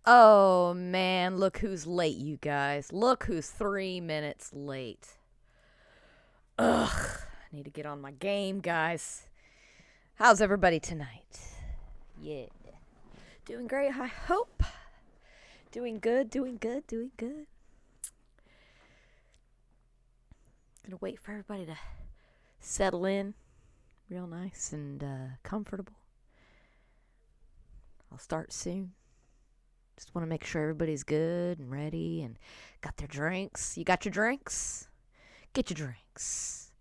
Oh man, look who's late, you guys. Look who's 3 minutes late. Ugh, I need to get on my game, guys. How's everybody tonight? Yeah. Doing great, I hope. Doing good, doing good, doing good. Gonna wait for everybody to settle in real nice and comfortable. I'll start soon. Just want to make sure everybody's good and ready and got their drinks. You got your drinks? Get your drinks.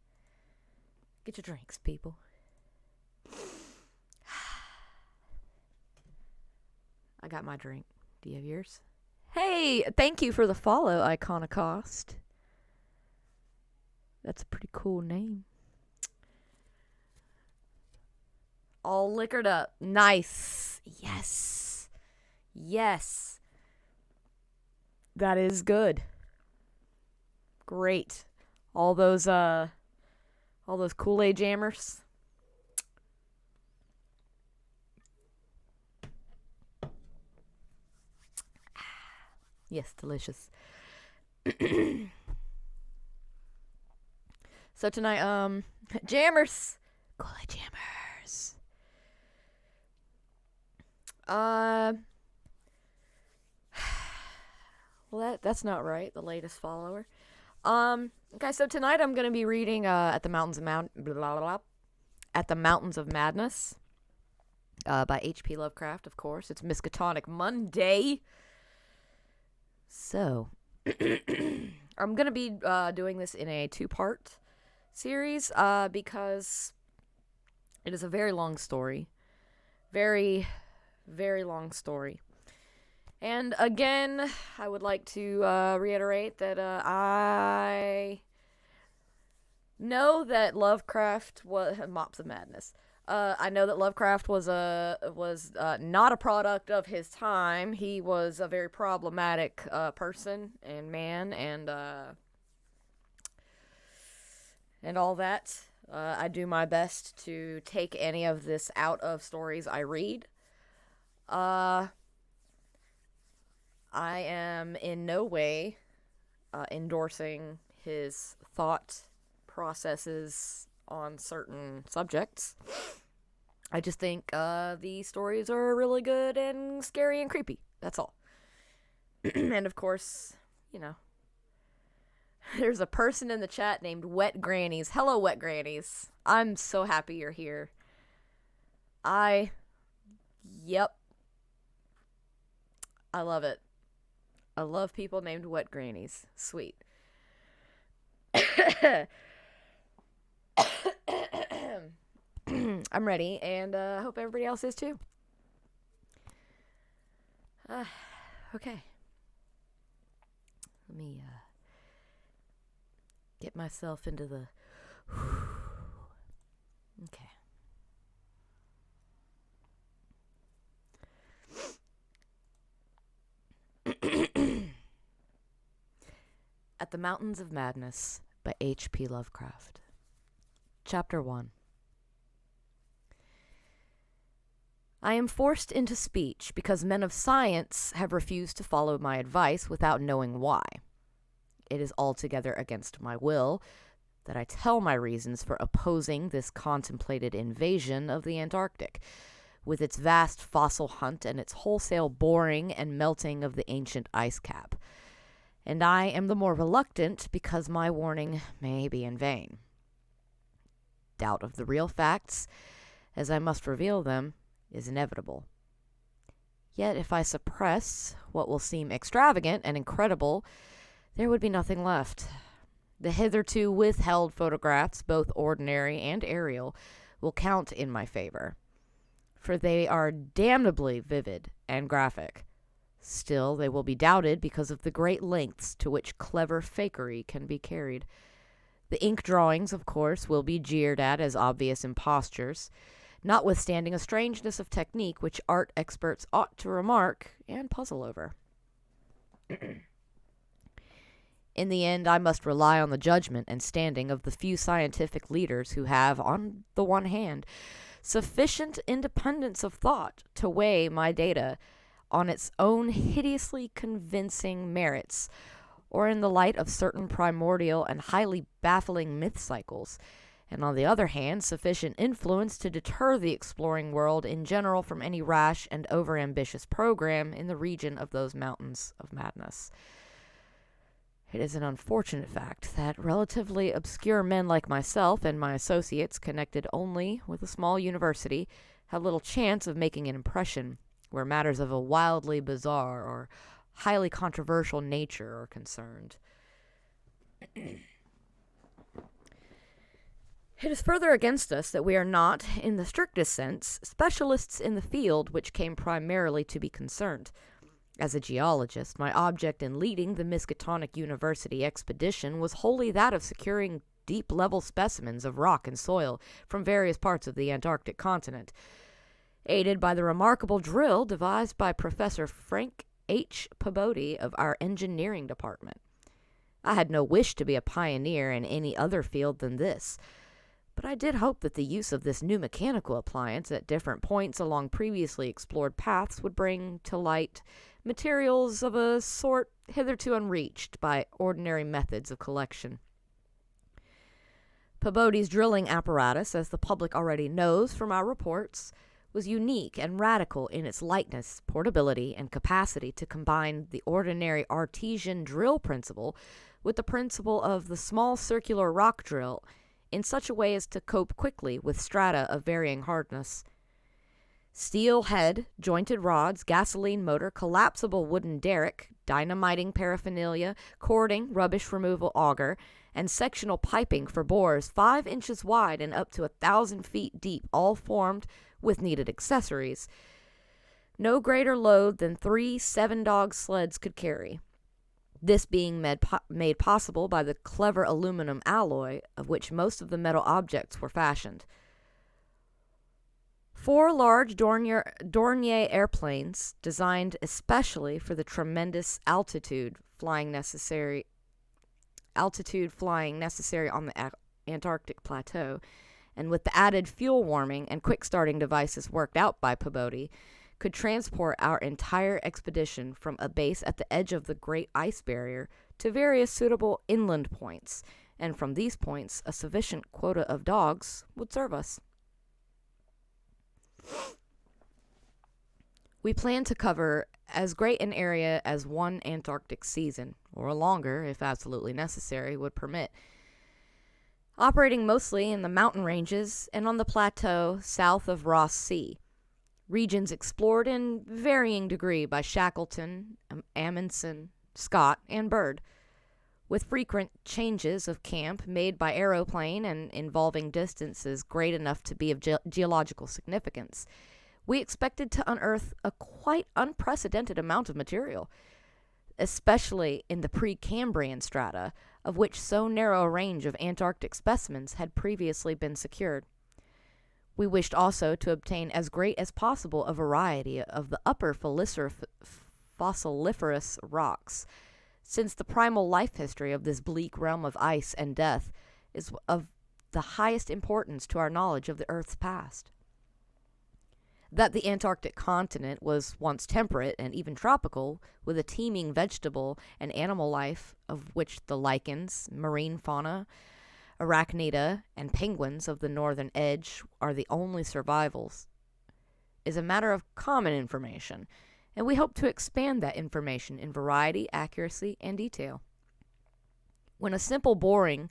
Get your drinks, people. I got my drink. Do you have yours? Hey, thank you for the follow, Iconocost. That's a pretty cool name. All liquored up. Nice. Yes. Yes. That is good. Great. All those Kool-Aid jammers. Yes, delicious. So tonight, jammers. Kool-Aid jammers. Well, that's not right. The latest follower. Okay, so tonight I'm gonna be reading at the Mountains of Madness, by H.P. Lovecraft, of course. It's Miskatonic Monday. So, I'm gonna be doing this in a 2-part series because it is a very long story, very, very long story. And again, I would like to reiterate that I know that Lovecraft was Mops of Madness. I know that Lovecraft was not a product of his time. He was a very problematic person and man and all that. I do my best to take any of this out of stories I read. I am in no way endorsing his thought processes on certain subjects. I just think the stories are really good and scary and creepy. That's all. And of course, there's a person in the chat named Wet Grannies. Hello, Wet Grannies. I'm so happy you're here. Yep. I love it. I love people named Wet Grannies. Sweet. I'm ready, and I hope everybody else is too. Okay. Let me get myself into the... Okay. At the Mountains of Madness by H.P. Lovecraft. Chapter 1. I am forced into speech because men of science have refused to follow my advice without knowing why. It is altogether against my will that I tell my reasons for opposing this contemplated invasion of the Antarctic, with its vast fossil hunt and its wholesale boring and melting of the ancient ice cap. And I am the more reluctant because my warning may be in vain. Doubt of the real facts, as I must reveal them, is inevitable. Yet if I suppress what will seem extravagant and incredible, there would be nothing left. The hitherto withheld photographs, both ordinary and aerial, will count in my favor, for they are damnably vivid and graphic. Still, they will be doubted because of the great lengths to which clever fakery can be carried. The ink drawings, of course, will be jeered at as obvious impostures, notwithstanding a strangeness of technique which art experts ought to remark and puzzle over. In the end, I must rely on the judgment and standing of the few scientific leaders who have, on the one hand, sufficient independence of thought to weigh my data on its own hideously convincing merits, or in the light of certain primordial and highly baffling myth cycles, and on the other hand, sufficient influence to deter the exploring world in general from any rash and overambitious program in the region of those mountains of madness. It is an unfortunate fact that relatively obscure men like myself and my associates, connected only with a small university, have little chance of making an impression where matters of a wildly bizarre or highly controversial nature are concerned. It is further against us that we are not, in the strictest sense, specialists in the field which came primarily to be concerned. As a geologist, my object in leading the Miskatonic University expedition was wholly that of securing deep-level specimens of rock and soil from various parts of the Antarctic continent, aided by the remarkable drill devised by Professor Frank H.p.Lovecraft of our engineering department. I had no wish to be a pioneer in any other field than this, but I did hope that the use of this new mechanical appliance at different points along previously explored paths would bring to light materials of a sort hitherto unreached by ordinary methods of collection. Peabody's drilling apparatus, as the public already knows from our reports, was unique and radical in its lightness, portability, and capacity to combine the ordinary artesian drill principle with the principle of the small circular rock drill in such a way as to cope quickly with strata of varying hardness. Steel head, jointed rods, gasoline motor, collapsible wooden derrick, dynamiting paraphernalia, cording, rubbish removal auger, and sectional piping for bores 5 inches wide and up to 1,000 feet deep, all formed, with needed accessories, no greater load than 3 7-dog sleds could carry. This being made possible by the clever aluminum alloy of which most of the metal objects were fashioned. 4 large Dornier airplanes, designed especially for the tremendous altitude flying necessary on the Antarctic plateau, and with the added fuel warming and quick-starting devices worked out by Peabody, could transport our entire expedition from a base at the edge of the Great Ice Barrier to various suitable inland points, and from these points a sufficient quota of dogs would serve us. We planned to cover as great an area as one Antarctic season, or longer, if absolutely necessary, would permit, operating mostly in the mountain ranges and on the plateau south of Ross Sea, regions explored in varying degree by Shackleton, Amundsen, Scott, and Byrd, with frequent changes of camp made by aeroplane and involving distances great enough to be of geological significance. We expected to unearth a quite unprecedented amount of material, especially in the Precambrian strata, of which so narrow a range of Antarctic specimens had previously been secured. We wished also to obtain as great as possible a variety of the upper fossiliferous rocks, since the primal life history of this bleak realm of ice and death is of the highest importance to our knowledge of the Earth's past. That the Antarctic continent was once temperate and even tropical, with a teeming vegetable and animal life of which the lichens, marine fauna, arachnida, and penguins of the northern edge are the only survivals, is a matter of common information, and we hope to expand that information in variety, accuracy, and detail. When a simple boring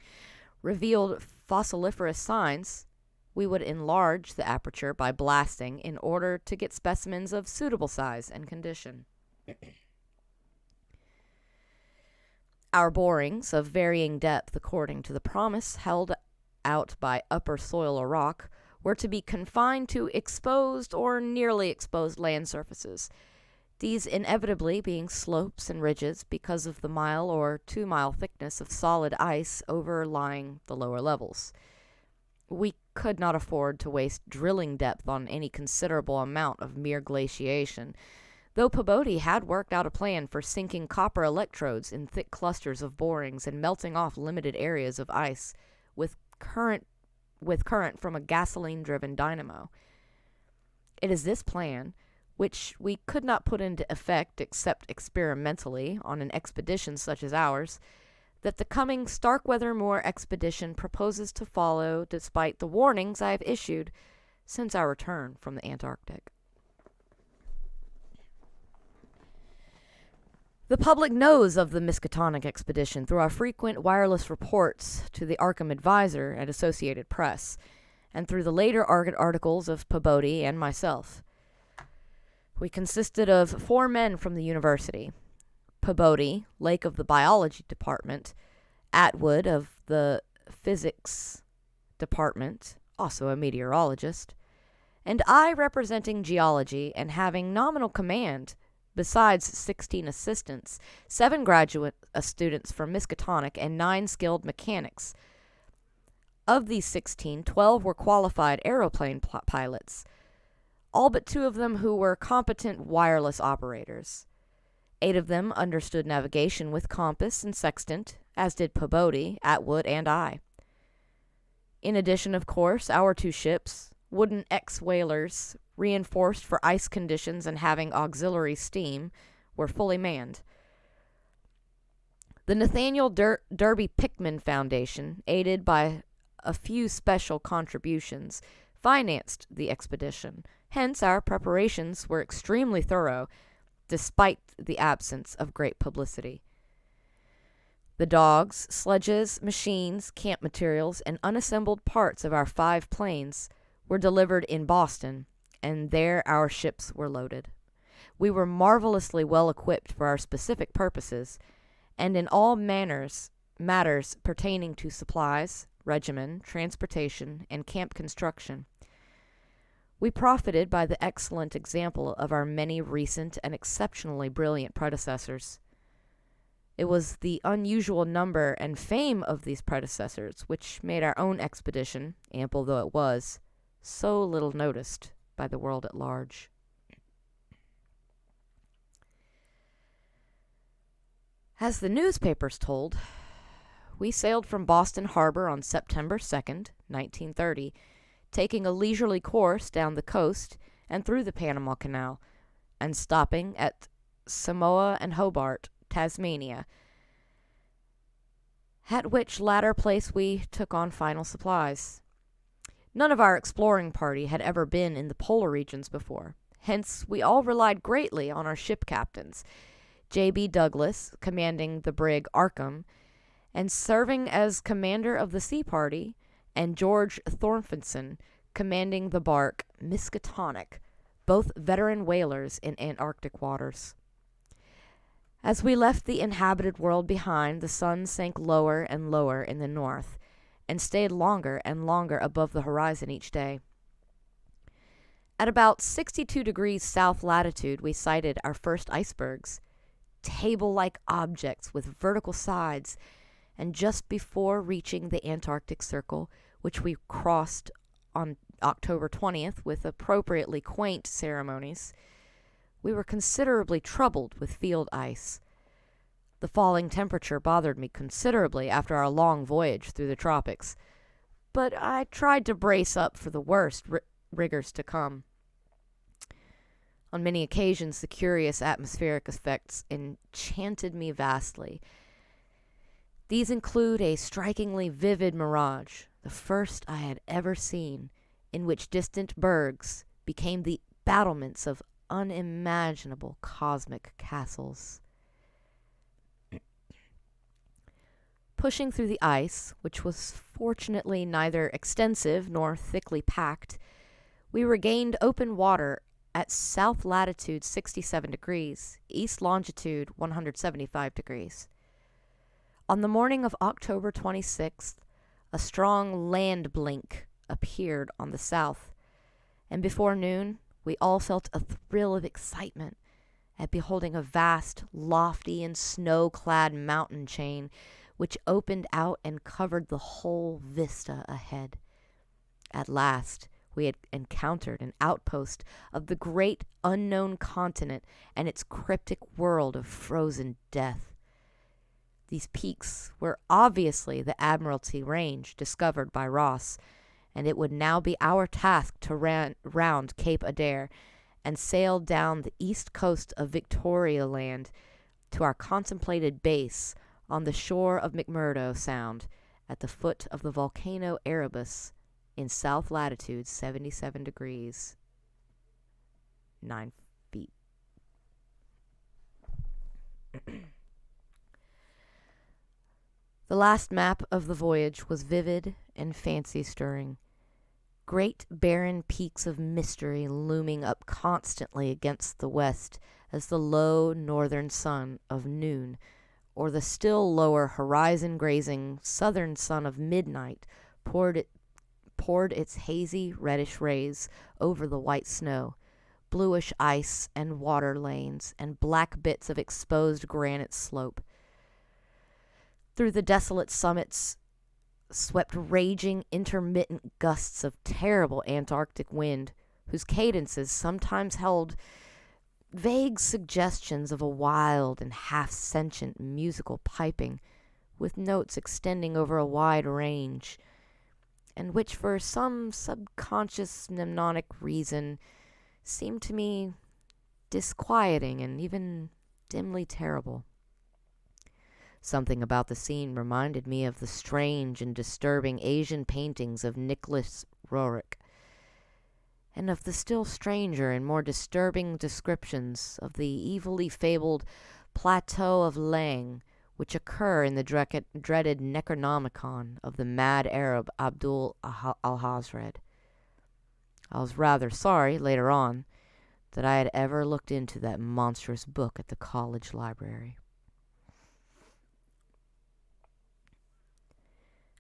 revealed fossiliferous signs, we would enlarge the aperture by blasting in order to get specimens of suitable size and condition. Our borings, of varying depth according to the promise held out by upper soil or rock, were to be confined to exposed or nearly exposed land surfaces, these inevitably being slopes and ridges because of the 1 or 2 mile thickness of solid ice overlying the lower levels. We could not afford to waste drilling depth on any considerable amount of mere glaciation, though Peabody had worked out a plan for sinking copper electrodes in thick clusters of borings and melting off limited areas of ice with current from a gasoline-driven dynamo. It is this plan, which we could not put into effect except experimentally on an expedition such as ours, that the coming Starkweather Moor expedition proposes to follow despite the warnings I have issued since our return from the Antarctic. The public knows of the Miskatonic expedition through our frequent wireless reports to the Arkham Advisor at Associated Press, and through the later articles of Pabodie and myself. We consisted of 4 men from the university: Pabodie, Lake of the Biology Department; Atwood of the Physics Department, also a meteorologist; and I representing geology and having nominal command, besides 16 assistants, 7 graduate students from Miskatonic, and 9 skilled mechanics. Of these 16, 12 were qualified aeroplane pilots, all but 2 of them who were competent wireless operators. 8 of them understood navigation with compass and sextant, as did Pabodie, Atwood, and I. In addition, of course, our 2 ships, wooden ex-whalers, reinforced for ice conditions and having auxiliary steam, were fully manned. The Nathaniel Derby Pickman Foundation, aided by a few special contributions, financed the expedition. Hence, our preparations were extremely thorough, despite the absence of great publicity. The dogs, sledges, machines, camp materials, and unassembled parts of our 5 planes were delivered in Boston, and there our ships were loaded. We were marvelously well equipped for our specific purposes, and in all matters pertaining to supplies, regimen, transportation, and camp construction. We profited by the excellent example of our many recent and exceptionally brilliant predecessors. It was the unusual number and fame of these predecessors which made our own expedition, ample though it was, so little noticed by the world at large. As the newspapers told, we sailed from Boston Harbor on September 2nd, 1930, taking a leisurely course down the coast and through the Panama Canal, and stopping at Samoa and Hobart, Tasmania, at which latter place we took on final supplies. None of our exploring party had ever been in the polar regions before. Hence, we all relied greatly on our ship captains, J.B. Douglas, commanding the brig Arkham, and serving as commander of the sea party, and George Thorfinson, commanding the bark Miskatonic, both veteran whalers in Antarctic waters. As we left the inhabited world behind, the sun sank lower and lower in the north, and stayed longer and longer above the horizon each day. At about 62 degrees south latitude, we sighted our first icebergs, table-like objects with vertical sides, and just before reaching the Antarctic Circle, which we crossed on October 20th with appropriately quaint ceremonies, we were considerably troubled with field ice. The falling temperature bothered me considerably after our long voyage through the tropics, but I tried to brace up for the worst rigors to come. On many occasions, the curious atmospheric effects enchanted me vastly. These include a strikingly vivid mirage, the first I had ever seen, in which distant bergs became the battlements of unimaginable cosmic castles. Pushing through the ice, which was fortunately neither extensive nor thickly packed, we regained open water at south latitude 67 degrees, east longitude 175 degrees. On the morning of October 26th, a strong land blink appeared on the south, and before noon we all felt a thrill of excitement at beholding a vast, lofty, and snow-clad mountain chain which opened out and covered the whole vista ahead. At last, we had encountered an outpost of the great unknown continent and its cryptic world of frozen death. These peaks were obviously the Admiralty Range discovered by Ross, and it would now be our task to round Cape Adair and sailed down the east coast of Victoria Land to our contemplated base on the shore of McMurdo Sound at the foot of the volcano Erebus in south latitude 77 degrees 9 feet. The last map of the voyage was vivid and fancy-stirring. Great barren peaks of mystery looming up constantly against the west as the low northern sun of noon, or the still lower horizon-grazing southern sun of midnight, poured its hazy reddish rays over the white snow, bluish ice and water lanes, and black bits of exposed granite slope. Through the desolate summits swept raging, intermittent gusts of terrible Antarctic wind, whose cadences sometimes held vague suggestions of a wild and half-sentient musical piping, with notes extending over a wide range, and which for some subconscious mnemonic reason seemed to me disquieting and even dimly terrible. Something about the scene reminded me of the strange and disturbing Asian paintings of Nicholas Roerich, and of the still stranger and more disturbing descriptions of the evilly fabled Plateau of Leng, which occur in the dreaded Necronomicon of the mad Arab Abdul Alhazred. I was rather sorry, later on, that I had ever looked into that monstrous book at the college library.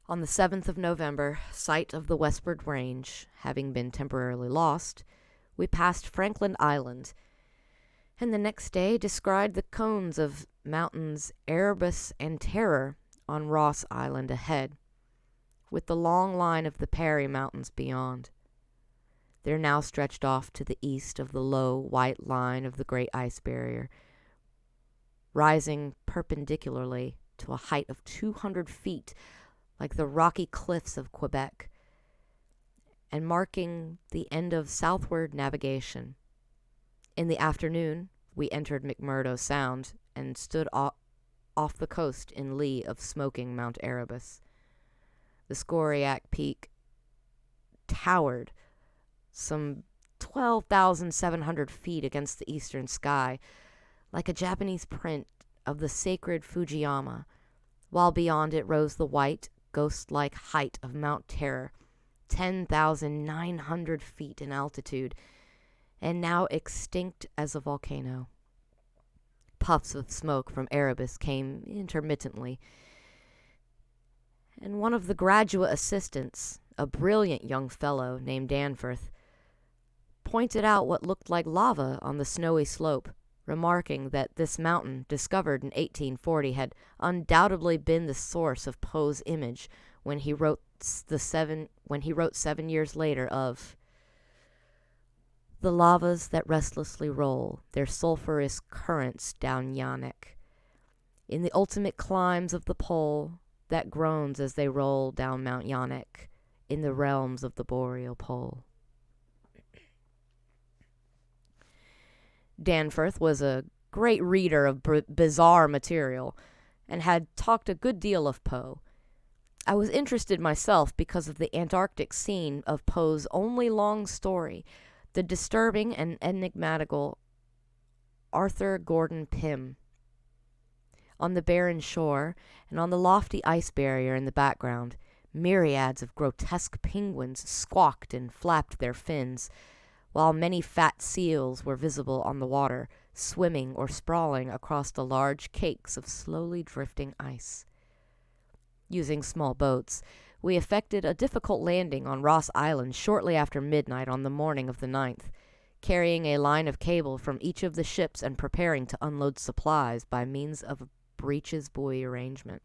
On the 7th of November, sight of the westward range having been temporarily lost, we passed Franklin Island, and the next day descried the cones of mountains Erebus and Terror on Ross Island ahead, with the long line of the Parry Mountains beyond. There now stretched off to the east of the low, white line of the Great Ice Barrier, rising perpendicularly to a height of 200 feet, like the rocky cliffs of Quebec, and marking the end of southward navigation. In the afternoon, we entered McMurdo Sound and stood off the coast in lee of smoking Mount Erebus. The scoriac peak towered some 12,700 feet against the eastern sky, like a Japanese print of the sacred Fujiyama, while beyond it rose the white, ghost-like height of Mount Terror, 10,900 feet in altitude, and now extinct as a volcano. Puffs of smoke from Erebus came intermittently, and one of the graduate assistants, a brilliant young fellow named Danforth, pointed out what looked like lava on the snowy slope, remarking that this mountain, discovered in 1840, had undoubtedly been the source of Poe's image when he wrote 7 years later of "The lavas that restlessly roll their sulphurous currents down Yanek, in the ultimate climes of the pole that groans as they roll down Mount Yanek in the realms of the boreal pole." Danforth was a great reader of bizarre material and had talked a good deal of Poe. I was interested myself because of the Antarctic scene of Poe's only long story, the disturbing and enigmatical Arthur Gordon Pym. On the barren shore and on the lofty ice barrier in the background, myriads of grotesque penguins squawked and flapped their fins, while many fat seals were visible on the water, swimming or sprawling across the large cakes of slowly drifting ice. Using small boats, we effected a difficult landing on Ross Island shortly after midnight on the morning of the 9th, carrying a line of cable from each of the ships and preparing to unload supplies by means of a breeches buoy arrangement.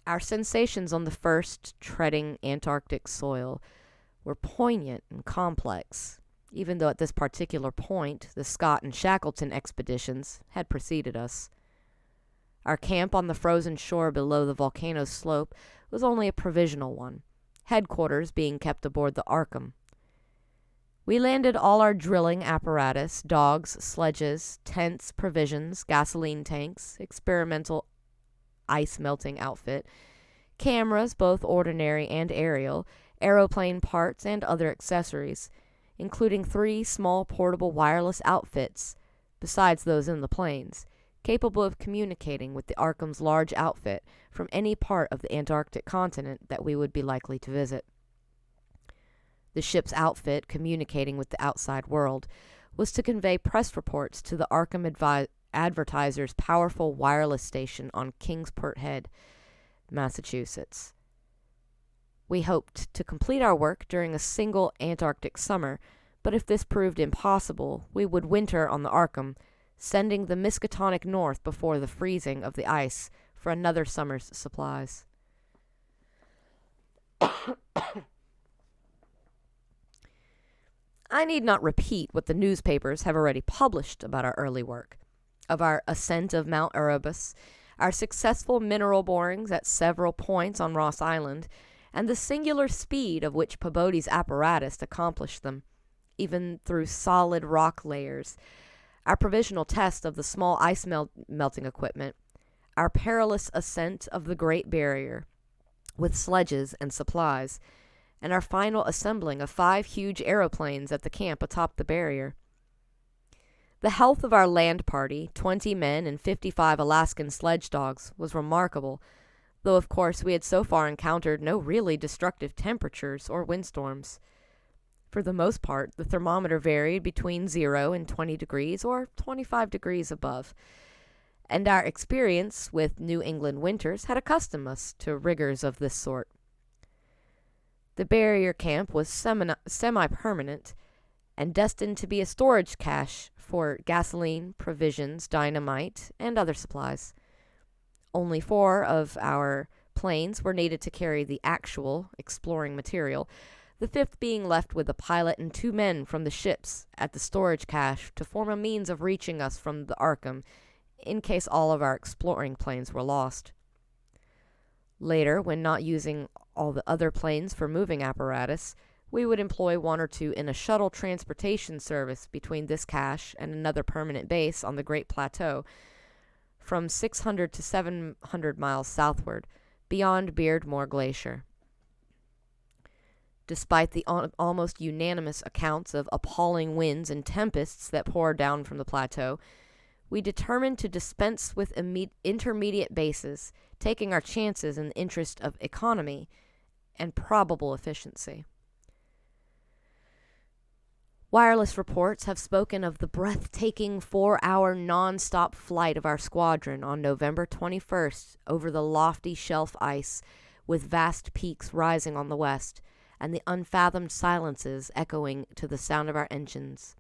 Our sensations on the first treading Antarctic soil were poignant and complex, even though at this particular point the Scott and Shackleton expeditions had preceded us. Our camp on the frozen shore below the volcano's slope was only a provisional one, headquarters being kept aboard the Arkham. We landed all our drilling apparatus, dogs, sledges, tents, provisions, gasoline tanks, experimental ice melting outfit, cameras, both ordinary and aerial, aeroplane parts, and other accessories, including 3 small portable wireless outfits, besides those in the planes, capable of communicating with the Arkham's large outfit from any part of the Antarctic continent that we would be likely to visit. The ship's outfit, communicating with the outside world, was to convey press reports to the Arkham Advertiser's powerful wireless station on Kingsport Head, Massachusetts. We hoped to complete our work during a single Antarctic summer, but if this proved impossible, we would winter on the Arkham, sending the Miskatonic north before the freezing of the ice for another summer's supplies. I need not repeat what the newspapers have already published about our early work, of our ascent of Mount Erebus, our successful mineral borings at several points on Ross Island, and the singular speed of which Peabody's apparatus accomplished them, even through solid rock layers, our provisional test of the small ice melting equipment, our perilous ascent of the Great Barrier with sledges and supplies, and our final assembling of 5 huge aeroplanes at the camp atop the barrier. The health of our land party, 20 men and 55 Alaskan sledge dogs, was remarkable, though of course we had so far encountered no really destructive temperatures or windstorms. For the most part, the thermometer varied between 0 and 20 degrees or 25 degrees above, and our experience with New England winters had accustomed us to rigors of this sort. The barrier camp was semi-permanent and destined to be a storage cache for gasoline, provisions, dynamite, and other supplies. Only 4 of our planes were needed to carry the actual exploring material, the 5th being left with a pilot and 2 men from the ships at the storage cache to form a means of reaching us from the Arkham in case all of our exploring planes were lost. Later, when not using all the other planes for moving apparatus, we would employ 1 or 2 in a shuttle transportation service between this cache and another permanent base on the Great Plateau, from 600 to 700 miles southward, beyond Beardmore Glacier. Despite the almost unanimous accounts of appalling winds and tempests that poured down from the plateau, we determined to dispense with intermediate bases, taking our chances in the interest of economy and probable efficiency. Wireless reports have spoken of the breathtaking 4-hour non-stop flight of our squadron on November 21st over the lofty shelf ice with vast peaks rising on the west and the unfathomed silences echoing to the sound of our engines.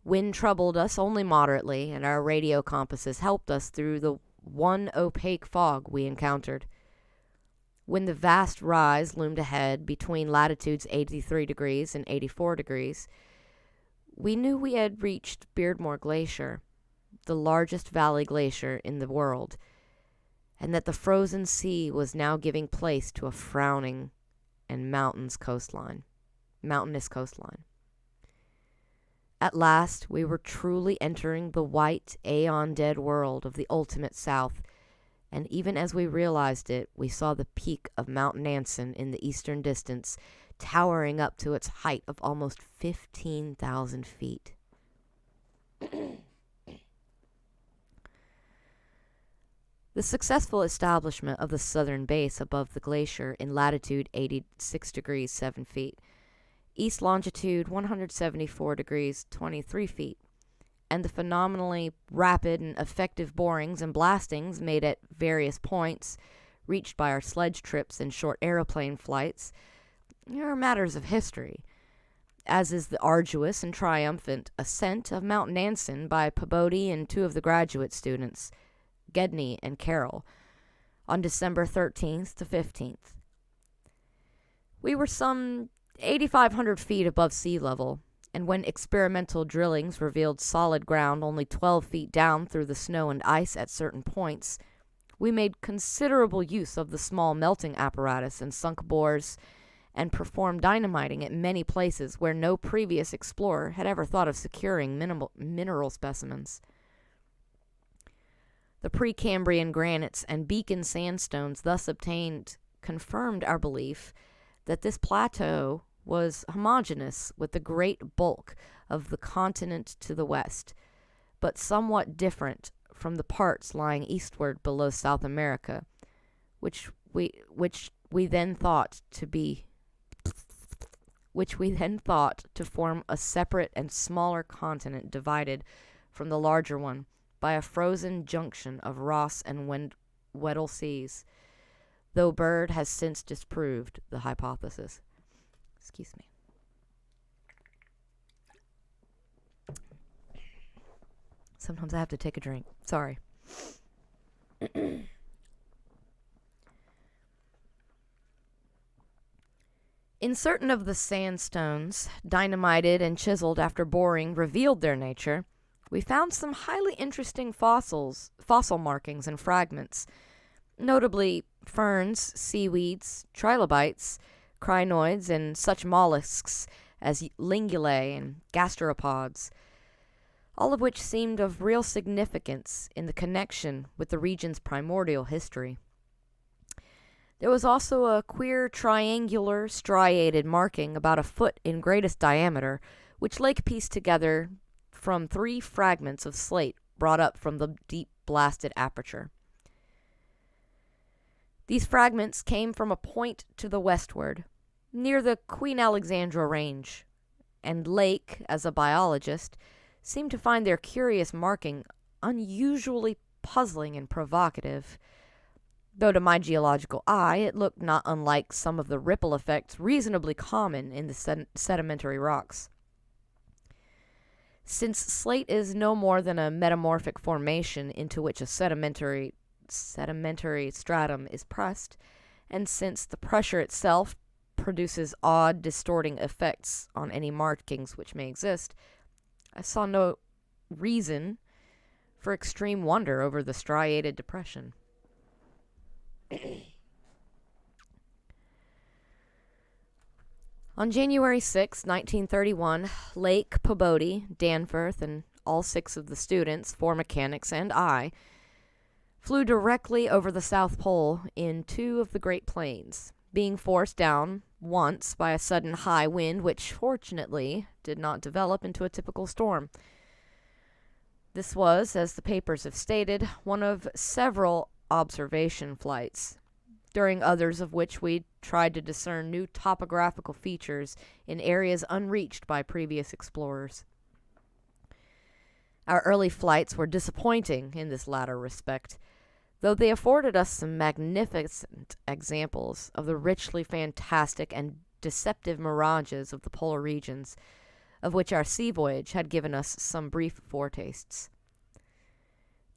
Wind troubled us only moderately, and our radio compasses helped us through the one opaque fog we encountered. When the vast rise loomed ahead between latitudes 83 degrees and 84 degrees, we knew we had reached Beardmore Glacier, the largest valley glacier in the world, and that the frozen sea was now giving place to a frowning and mountainous coastline. At last, we were truly entering the white, aeon-dead world of the ultimate South, and even as we realized it, we saw the peak of Mount Nansen in the eastern distance, towering up to its height of almost 15,000 feet. The successful establishment of the southern base above the glacier in latitude 86 degrees 7 feet, east longitude 174 degrees 23 feet, and the phenomenally rapid and effective borings and blastings made at various points, reached by our sledge trips and short aeroplane flights, are matters of history, as is the arduous and triumphant ascent of Mount Nansen by Peabody and 2 of the graduate students, Gedney and Carroll, on December 13th to 15th. We were some 8,500 feet above sea level, and when experimental drillings revealed solid ground only 12 feet down through the snow and ice at certain points, we made considerable use of the small melting apparatus and sunk bores and performed dynamiting at many places where no previous explorer had ever thought of securing mineral specimens. The Precambrian granites and Beacon sandstones thus obtained confirmed our belief that this plateau was homogeneous with the great bulk of the continent to the west, but somewhat different from the parts lying eastward below South America, which we then thought to form a separate and smaller continent divided from the larger one by a frozen junction of Ross and Weddell seas, though Bird has since disproved the hypothesis. Excuse me. Sometimes I have to take a drink. Sorry. In certain of the sandstones, dynamited and chiseled after boring revealed their nature, we found some highly interesting fossil markings and fragments, notably ferns, seaweeds, trilobites, crinoids, and such mollusks as lingulae and gastropods, all of which seemed of real significance in the connection with the region's primordial history. There was also a queer triangular striated marking about a foot in greatest diameter, which Lake pieced together from 3 fragments of slate brought up from the deep blasted aperture. These fragments came from a point to the westward, near the Queen Alexandra Range, and Lake, as a biologist, seemed to find their curious marking unusually puzzling and provocative, though to my geological eye it looked not unlike some of the ripple effects reasonably common in the sedimentary rocks. Since slate is no more than a metamorphic formation into which a sedimentary stratum is pressed, and since the pressure itself produces odd, distorting effects on any markings which may exist, I saw no reason for extreme wonder over the striated depression. On January 6, 1931, Lake, Peabody, Danforth, and all 6 of the students, 4 mechanics, and I flew directly over the South Pole in 2 of the Great Plains, being forced down once by a sudden high wind which, fortunately, did not develop into a typical storm. This was, as the papers have stated, one of several observation flights, during others of which we tried to discern new topographical features in areas unreached by previous explorers. Our early flights were disappointing in this latter respect, though they afforded us some magnificent examples of the richly fantastic and deceptive mirages of the polar regions, of which our sea voyage had given us some brief foretastes.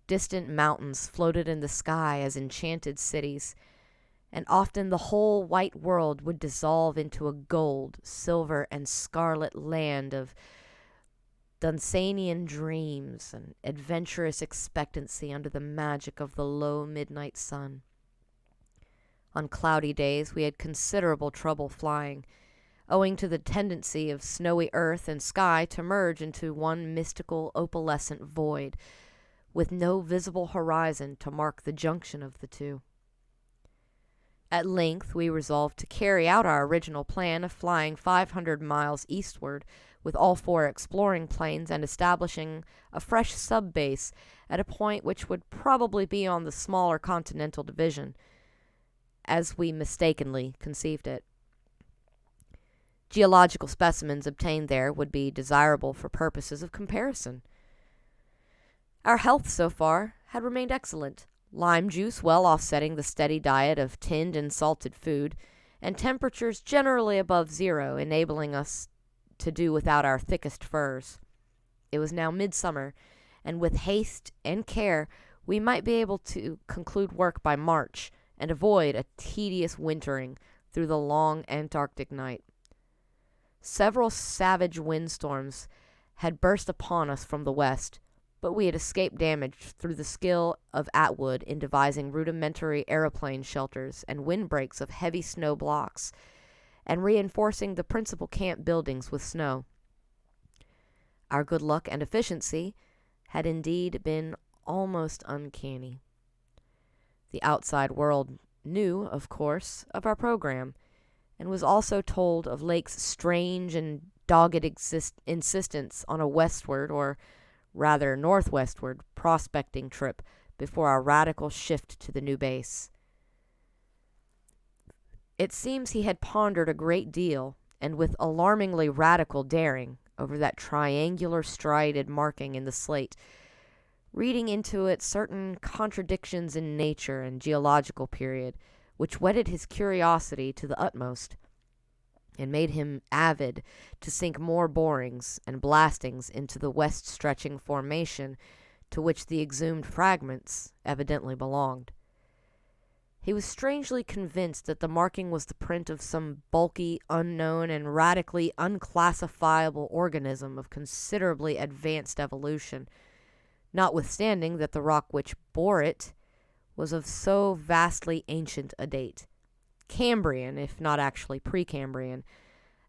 Distant mountains floated in the sky as enchanted cities, and often the whole white world would dissolve into a gold, silver, and scarlet land of Dunsanian dreams and adventurous expectancy under the magic of the low midnight sun. On cloudy days we had considerable trouble flying, owing to the tendency of snowy earth and sky to merge into one mystical opalescent void, with no visible horizon to mark the junction of the two. At length we resolved to carry out our original plan of flying 500 miles eastward with all 4 exploring planes and establishing a fresh sub-base at a point which would probably be on the smaller continental division, as we mistakenly conceived it. Geological specimens obtained there would be desirable for purposes of comparison. Our health so far had remained excellent, lime juice well offsetting the steady diet of tinned and salted food, and temperatures generally above 0, enabling us to do without our thickest furs. It was now midsummer, and with haste and care we might be able to conclude work by March and avoid a tedious wintering through the long Antarctic night. Several savage windstorms had burst upon us from the west, but we had escaped damage through the skill of Atwood in devising rudimentary aeroplane shelters and windbreaks of heavy snow blocks, and reinforcing the principal camp buildings with snow. Our good luck and efficiency had indeed been almost uncanny. The outside world knew, of course, of our program, and was also told of Lake's strange and dogged insistence on a westward, or rather northwestward, prospecting trip before our radical shift to the new base. It seems he had pondered a great deal, and with alarmingly radical daring, over that triangular striated marking in the slate, reading into it certain contradictions in nature and geological period, which whetted his curiosity to the utmost, and made him avid to sink more borings and blastings into the west-stretching formation to which the exhumed fragments evidently belonged. He was strangely convinced that the marking was the print of some bulky, unknown, and radically unclassifiable organism of considerably advanced evolution, notwithstanding that the rock which bore it was of so vastly ancient a date, Cambrian, if not actually Precambrian,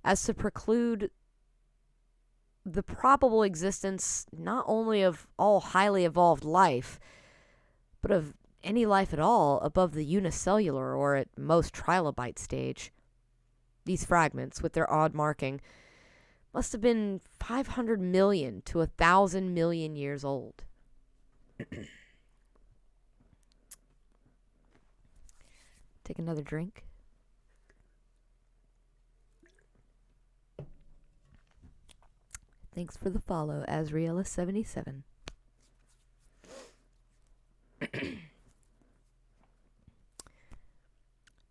as to preclude the probable existence not only of all highly evolved life, but of any life at all above the unicellular or at most trilobite stage. These fragments, with their odd marking, must have been 500 million to 1,000 million years old. Take another drink. Thanks for the follow, Azriela77.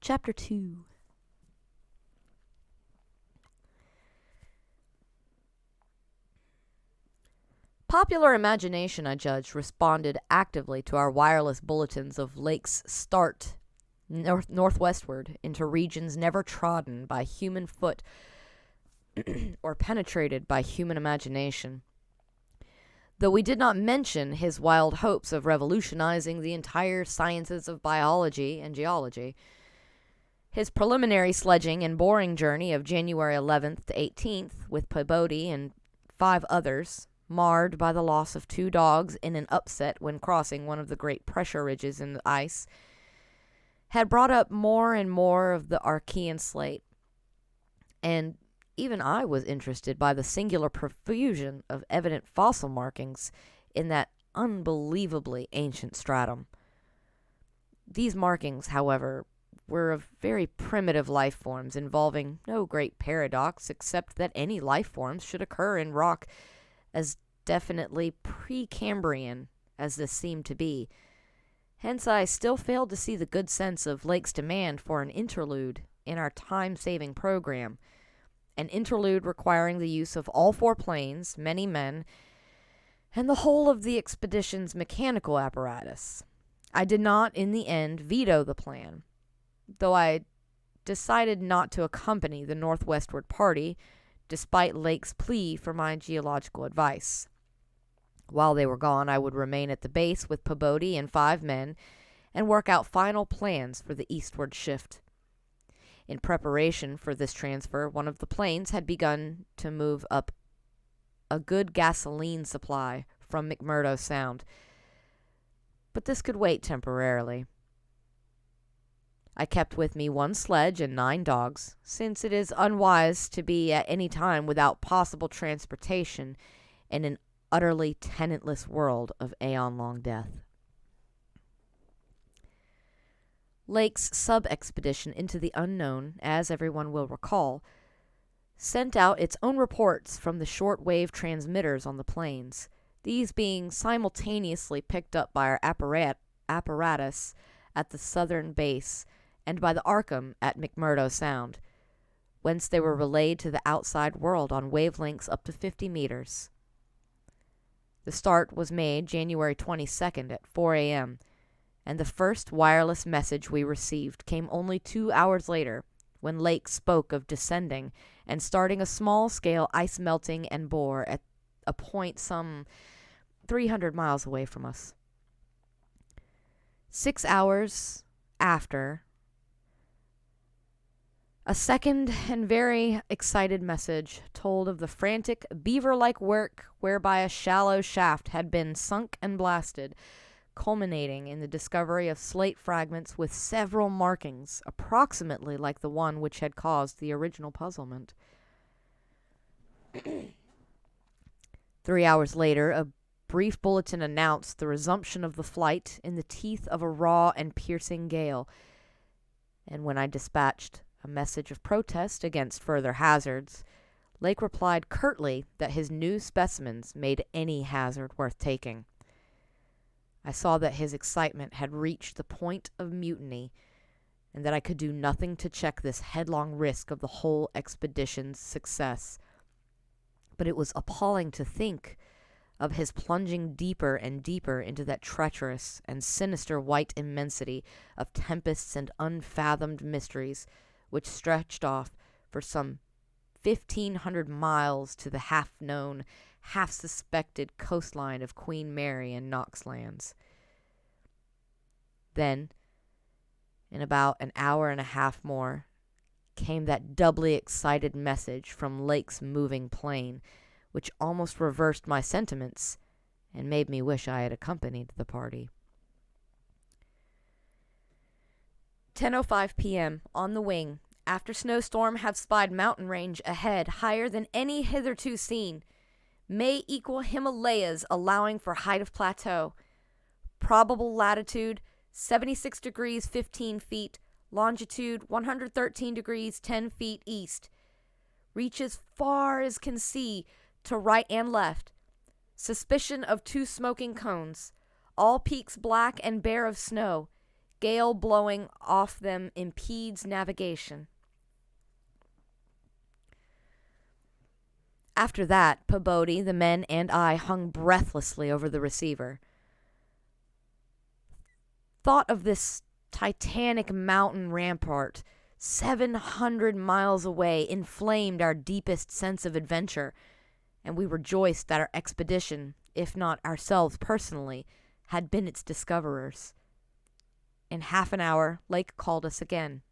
Chapter 2. Popular imagination, I judge, responded actively to our wireless bulletins of Lake's start northwestward into regions never trodden by human foot or penetrated by human imagination. Though we did not mention his wild hopes of revolutionizing the entire sciences of biology and geology, his preliminary sledging and boring journey of January 11th to 18th with Peabody and 5 others, marred by the loss of 2 dogs in an upset when crossing one of the great pressure ridges in the ice, had brought up more and more of the Archean slate, and even I was interested by the singular profusion of evident fossil markings in that unbelievably ancient stratum. These markings, however, were of very primitive life forms involving no great paradox except that any life forms should occur in rock as definitely Precambrian as this seemed to be. Hence I still failed to see the good sense of Lake's demand for an interlude in our time-saving program, an interlude requiring the use of all 4 planes, many men, and the whole of the expedition's mechanical apparatus. I did not, in the end, veto the plan, though I decided not to accompany the northwestward party, despite Lake's plea for my geological advice. While they were gone, I would remain at the base with Peabody and 5 men and work out final plans for the eastward shift. In preparation for this transfer, one of the planes had begun to move up a good gasoline supply from McMurdo Sound, but this could wait temporarily. I kept with me 1 sledge and 9 dogs, since it is unwise to be at any time without possible transportation in an utterly tenantless world of aeon-long death. Lake's sub-expedition into the unknown, as everyone will recall, sent out its own reports from the short-wave transmitters on the plains, these being simultaneously picked up by our apparatus at the southern base and by the Arkham at McMurdo Sound, whence they were relayed to the outside world on wavelengths up to 50 meters. The start was made January 22nd at 4 a.m., and the first wireless message we received came only 2 hours later, when Lake spoke of descending and starting a small-scale ice melting and bore at a point some 300 miles away from us. 6 hours after, A second and very excited message told of the frantic, beaver-like work whereby a shallow shaft had been sunk and blasted, culminating in the discovery of slate fragments with several markings, approximately like the one which had caused the original puzzlement. 3 hours later, a brief bulletin announced the resumption of the flight in the teeth of a raw and piercing gale, and when I dispatched a message of protest against further hazards, Lake replied curtly that his new specimens made any hazard worth taking. I saw that his excitement had reached the point of mutiny, and that I could do nothing to check this headlong risk of the whole expedition's success. But it was appalling to think of his plunging deeper and deeper into that treacherous and sinister white immensity of tempests and unfathomed mysteries which stretched off for some 1,500 miles to the half-known, half-suspected coastline of Queen Mary and Knox Lands. Then, in about an hour and a half more, came that doubly excited message from Lake's moving plane, which almost reversed my sentiments and made me wish I had accompanied the party. 10:05 p.m. on the wing. After snowstorm, have spied mountain range ahead higher than any hitherto seen. May equal Himalayas, allowing for height of plateau. Probable latitude 76 degrees 15 feet, longitude 113 degrees 10 feet east. Reaches far as can see to right and left. Suspicion of 2 smoking cones. All peaks black and bare of snow. Gale blowing off them impedes navigation. After that, Pabodie, the men, and I hung breathlessly over the receiver. Thought of this titanic mountain rampart 700 miles away inflamed our deepest sense of adventure, and we rejoiced that our expedition, if not ourselves personally, had been its discoverers. In half an hour, Lake called us again.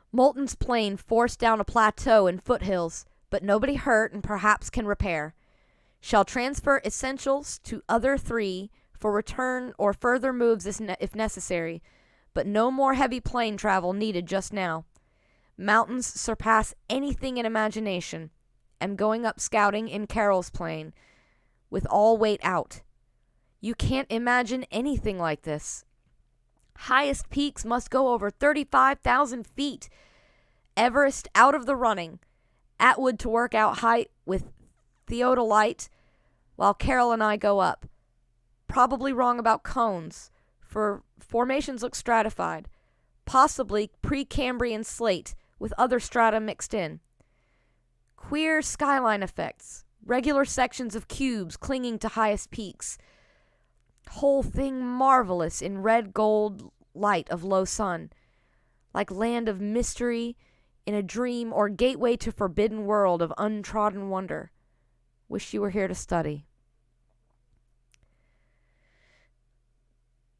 Moulton's plane forced down a plateau and foothills, but nobody hurt and perhaps can repair. Shall transfer essentials to other 3 for return or further moves if necessary, but no more heavy plane travel needed just now. Mountains surpass anything in imagination. Am going up scouting in Carroll's plane, with all weight out. You can't imagine anything like this. Highest peaks must go over 35,000 feet. Everest out of the running. Atwood to work out height with theodolite, while Carroll and I go up. Probably wrong about cones, for formations look stratified. Possibly Precambrian slate, with other strata mixed in. Queer skyline effects. Regular sections of cubes clinging to highest peaks. Whole thing marvelous in red gold light of low sun, like land of mystery in a dream or gateway to forbidden world of untrodden wonder. Wish you were here to study.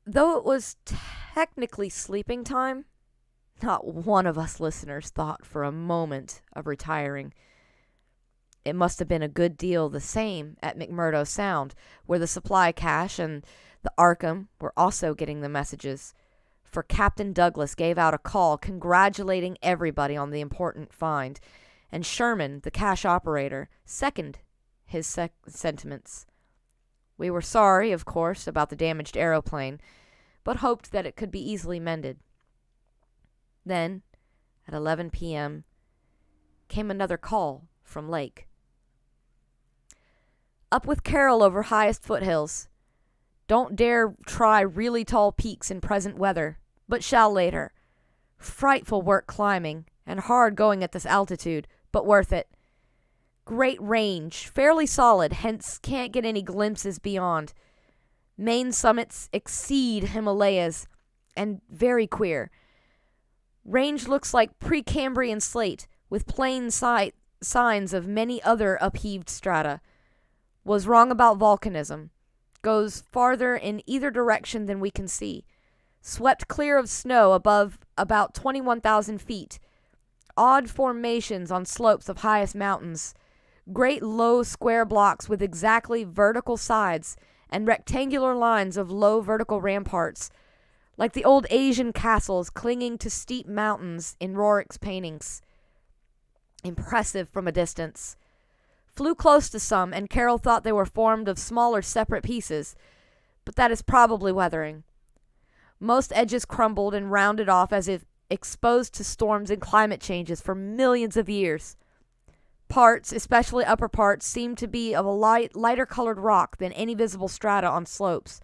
Though it was technically sleeping time, not one of us listeners thought for a moment of retiring. It must have been a good deal the same at McMurdo Sound, where the supply cache and the Arkham were also getting the messages, for Captain Douglas gave out a call congratulating everybody on the important find, and Sherman, the cache operator, seconded his sentiments. We were sorry, of course, about the damaged aeroplane, but hoped that it could be easily mended. Then, at 11 p.m., came another call from Lake. Up with Carroll over highest foothills. Don't dare try really tall peaks in present weather, but shall later. Frightful work climbing, and hard going at this altitude, but worth it. Great range, fairly solid, hence can't get any glimpses beyond. Main summits exceed Himalayas, and very queer. Range looks like Precambrian slate, with plain signs of many other upheaved strata. Was wrong about volcanism. Goes farther in either direction than we can see. swept clear of snow above about 21,000 feet, odd formations on slopes of highest mountains, great low square blocks with exactly vertical sides, and rectangular lines of low vertical ramparts, like the old Asian castles clinging to steep mountains in Rorik's paintings. Impressive from a distance. Flew close to some, and Carol thought they were formed of smaller separate pieces, but that is probably weathering. Most edges crumbled and rounded off as if exposed to storms and climate changes for millions of years. Parts, especially upper parts, seemed to be of a lighter colored rock than any visible strata on slopes,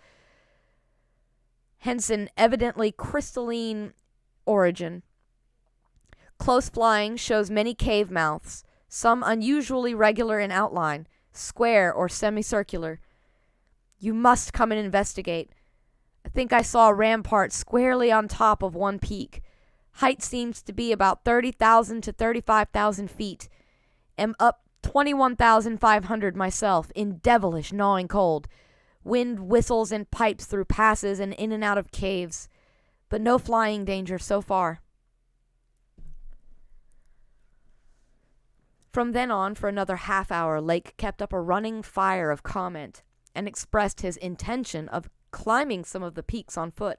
hence an evidently crystalline origin. Close flying shows many cave mouths, some unusually regular in outline, square or semicircular. You must come and investigate. I think I saw a rampart squarely on top of one peak. Height seems to be about 30,000 to 35,000 feet. Am up 21,500 myself in devilish gnawing cold. Wind whistles and pipes through passes and in and out of caves, but no flying danger so far. From then on, for another half hour, Lake kept up a running fire of comment and expressed his intention of climbing some of the peaks on foot.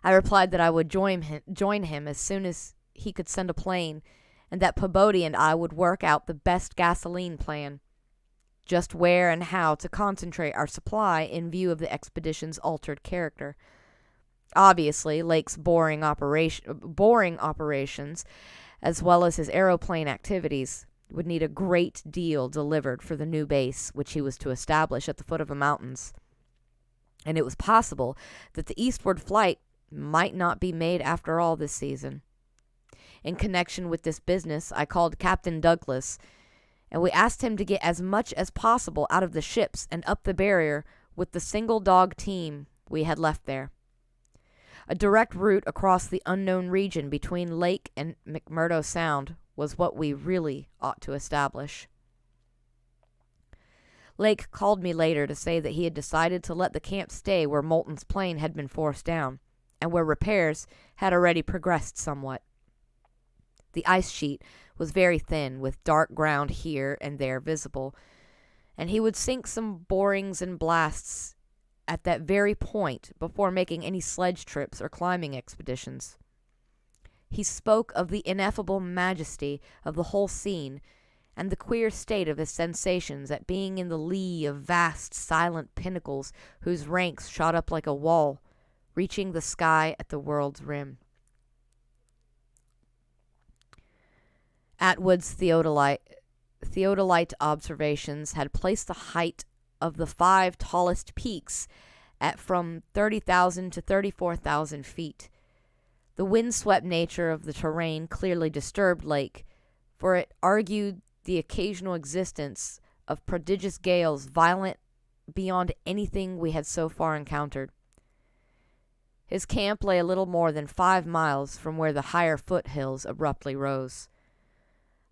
I replied that I would join him as soon as he could send a plane, and that Pabodie and I would work out the best gasoline plan, just where and how to concentrate our supply in view of the expedition's altered character. Obviously, Lake's boring operations, as well as his aeroplane activities, would need a great deal delivered for the new base which he was to establish at the foot of the mountains. And it was possible that the eastward flight might not be made after all this season. In connection with this business, I called Captain Douglas, and we asked him to get as much as possible out of the ships and up the barrier with the single dog team we had left there. A direct route across the unknown region between Lake and McMurdo Sound was what we really ought to establish. Lake called me later to say that he had decided to let the camp stay where Moulton's plane had been forced down, and where repairs had already progressed somewhat. The ice sheet was very thin, with dark ground here and there visible, and he would sink some borings and blasts at that very point before making any sledge trips or climbing expeditions. He spoke of the ineffable majesty of the whole scene, and the queer state of his sensations at being in the lee of vast, silent pinnacles whose ranks shot up like a wall, reaching the sky at the world's rim. Atwood's theodolite observations had placed the height of the 5 tallest peaks at from 30,000 to 34,000 feet. The windswept nature of the terrain clearly disturbed Lake, for it argued the occasional existence of prodigious gales violent beyond anything we had so far encountered. His camp lay a little more than 5 miles from where the higher foothills abruptly rose.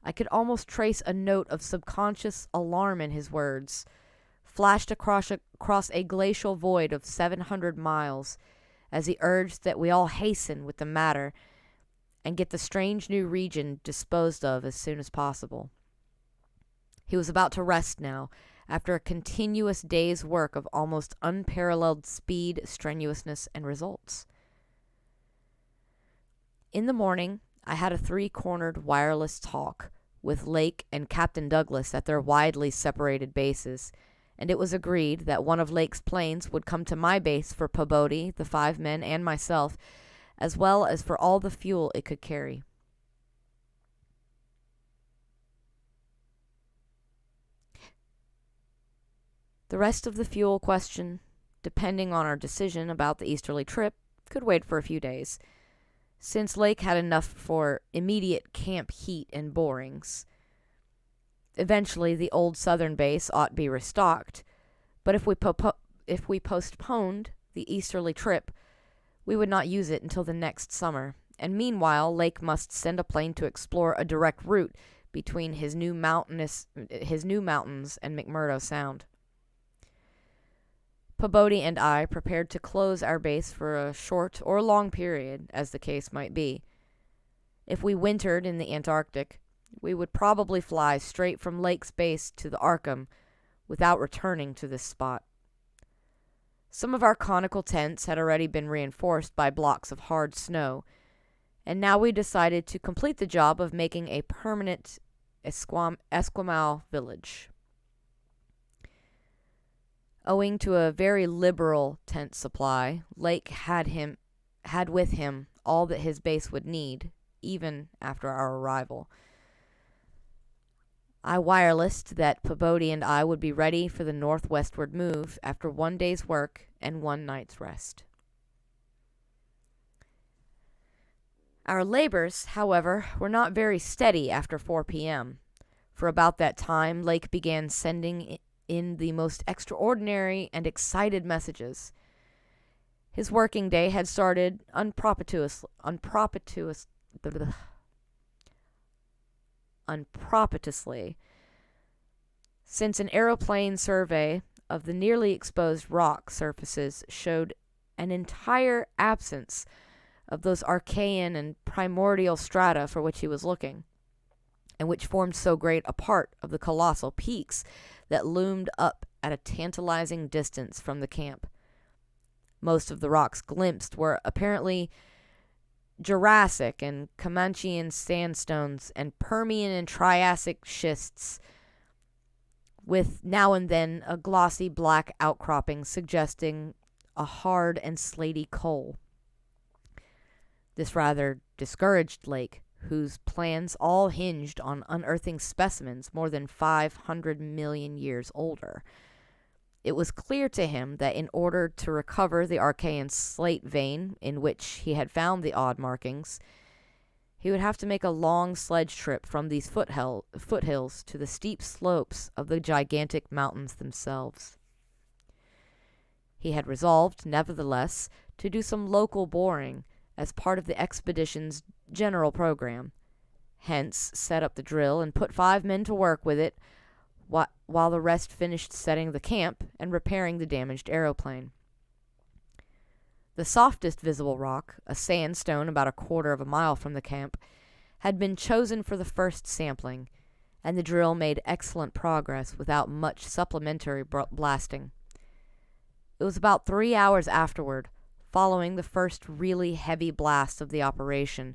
I could almost trace a note of subconscious alarm in his words, flashed across a glacial void of 700 miles, as he urged that we all hasten with the matter and get the strange new region disposed of as soon as possible. He was about to rest now, after a continuous day's work of almost unparalleled speed, strenuousness, and results. In the morning, I had a 3-cornered wireless talk with Lake and Captain Douglas at their widely separated bases, and it was agreed that one of Lake's planes would come to my base for Pabodie, the 5 men, and myself, as well as for all the fuel it could carry. The rest of the fuel question, depending on our decision about the easterly trip, could wait for a few days, since Lake had enough for immediate camp heat and borings. Eventually, the old southern base ought to be restocked, but if we postponed the easterly trip, we would not use it until the next summer, and meanwhile Lake must send a plane to explore a direct route between his new mountains and McMurdo Sound. Pabodie and I prepared to close our base for a short or long period, as the case might be. If we wintered in the Antarctic, we would probably fly straight from Lake's base to the Arkham without returning to this spot. Some of our conical tents had already been reinforced by blocks of hard snow, and now we decided to complete the job of making a permanent Esquimau village. Owing to a very liberal tent supply, Lake had with him all that his base would need, even after our arrival. I wirelessed that Pabodie and I would be ready for the northwestward move after one day's work and one night's rest. Our labors, however, were not very steady after 4 p.m. For about that time, Lake began sending in the most extraordinary and excited messages. His working day had started unpropitously, since an aeroplane survey of the nearly exposed rock surfaces showed an entire absence of those Archean and primordial strata for which he was looking, and which formed so great a part of the colossal peaks that loomed up at a tantalizing distance from the camp. Most of the rocks glimpsed were apparently Jurassic and Comanchean sandstones and Permian and Triassic schists, with now and then a glossy black outcropping suggesting a hard and slaty coal. This rather discouraged Lake, whose plans all hinged on unearthing specimens more than 500 million years older. It was clear to him that in order to recover the Archean slate vein in which he had found the odd markings, he would have to make a long sledge trip from these foothills to the steep slopes of the gigantic mountains themselves. He had resolved, nevertheless, to do some local boring as part of the expedition's general program, hence set up the drill and put 5 men to work with it while the rest finished setting the camp and repairing the damaged aeroplane. The softest visible rock, a sandstone about 1/4 of a mile from the camp, had been chosen for the first sampling, and the drill made excellent progress without much supplementary blasting. It was about 3 hours afterward, following the first really heavy blast of the operation,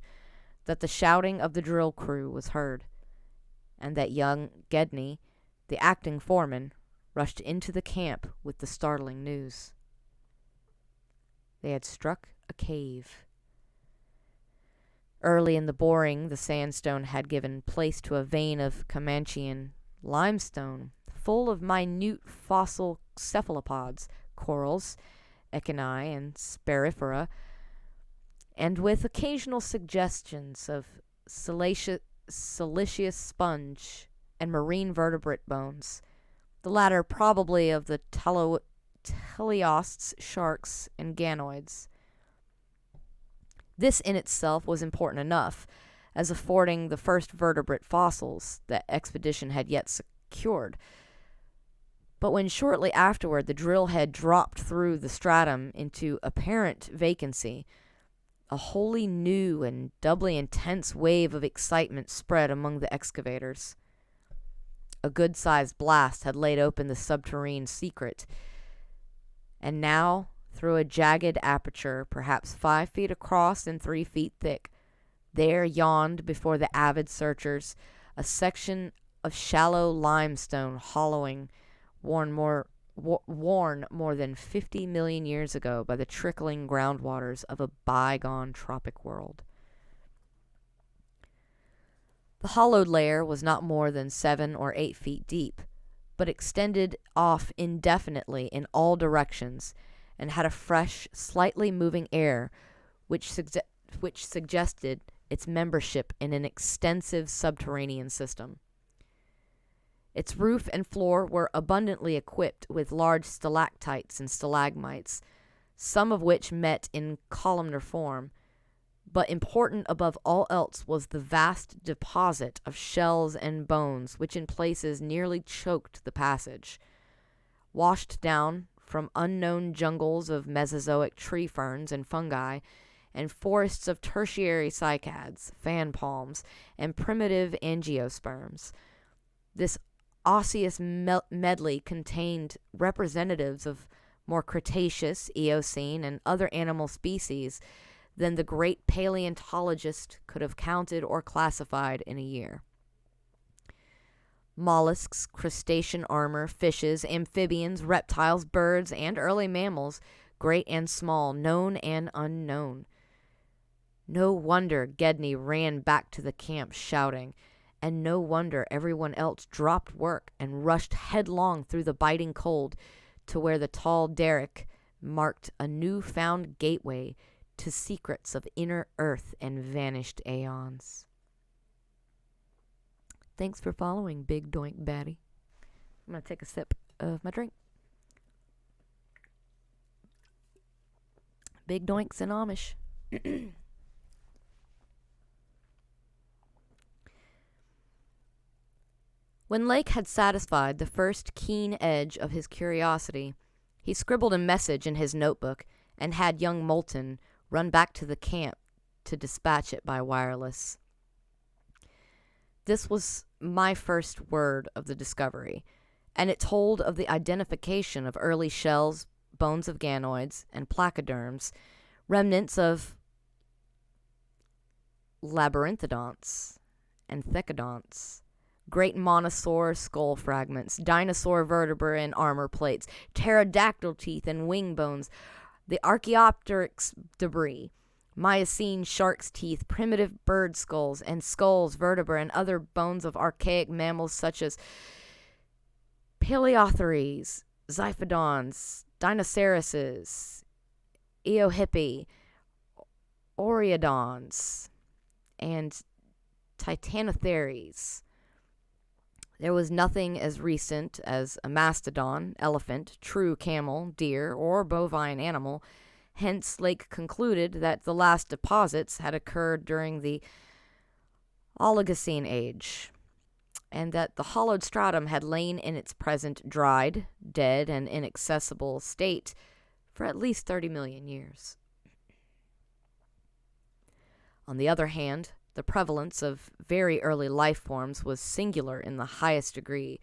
that the shouting of the drill crew was heard, and that young Gedney, the acting foreman, rushed into the camp with the startling news. They had struck a cave. Early in the boring, the sandstone had given place to a vein of Comanchean limestone, full of minute fossil cephalopods, corals, echini, and spirifera, and with occasional suggestions of siliceous sponge and marine vertebrate bones, the latter probably of the teleosts, sharks, and ganoids. This in itself was important enough, as affording the first vertebrate fossils the expedition had yet secured. But when shortly afterward the drill head dropped through the stratum into apparent vacancy, a wholly new and doubly intense wave of excitement spread among the excavators. A good-sized blast had laid open the subterranean secret, and now, through a jagged aperture perhaps 5 feet across and 3 feet thick, there yawned before the avid searchers a section of shallow limestone hollowing, worn more than 50 million years ago by the trickling groundwaters of a bygone tropic world. The hollowed layer was not more than 7 or 8 feet deep, but extended off indefinitely in all directions, and had a fresh, slightly moving air which suggested its membership in an extensive subterranean system. Its roof and floor were abundantly equipped with large stalactites and stalagmites, some of which met in columnar form, but important above all else was the vast deposit of shells and bones which in places nearly choked the passage. Washed down from unknown jungles of Mesozoic tree ferns and fungi, and forests of tertiary cycads, fan palms, and primitive angiosperms. This osseous medley contained representatives of more Cretaceous, Eocene, and other animal species than the great paleontologist could have counted or classified in a year. Mollusks, crustacean armor, fishes, amphibians, reptiles, birds, and early mammals, great and small, known and unknown. No wonder Gedney ran back to the camp shouting, and no wonder everyone else dropped work and rushed headlong through the biting cold to where the tall derrick marked a new-found gateway to secrets of inner earth and vanished aeons. Thanks for following, Big Doink Batty. I'm going to take a sip of my drink. Big Doinks in Amish. When Lake had satisfied the first keen edge of his curiosity, he scribbled a message in his notebook and had young Moulton run back to the camp to dispatch it by wireless. This was my first word of the discovery, and it told of the identification of early shells, bones of ganoids, and placoderms, remnants of labyrinthodonts and thecodonts, great mosasaur skull fragments, dinosaur vertebrae and armor plates, pterodactyl teeth and wing bones, the Archaeopteryx debris, Miocene shark's teeth, primitive bird skulls, and skulls, vertebrae, and other bones of archaic mammals such as Paleotheres, Xiphodons, Dinoceroses, Eohippi, Oreodons, and Titanotheres. There was nothing as recent as a mastodon, elephant, true camel, deer, or bovine animal. Hence, Lake concluded that the last deposits had occurred during the Oligocene age, and that the hollowed stratum had lain in its present dried, dead, and inaccessible state for at least 30 million years. On the other hand, the prevalence of very early life forms was singular in the highest degree,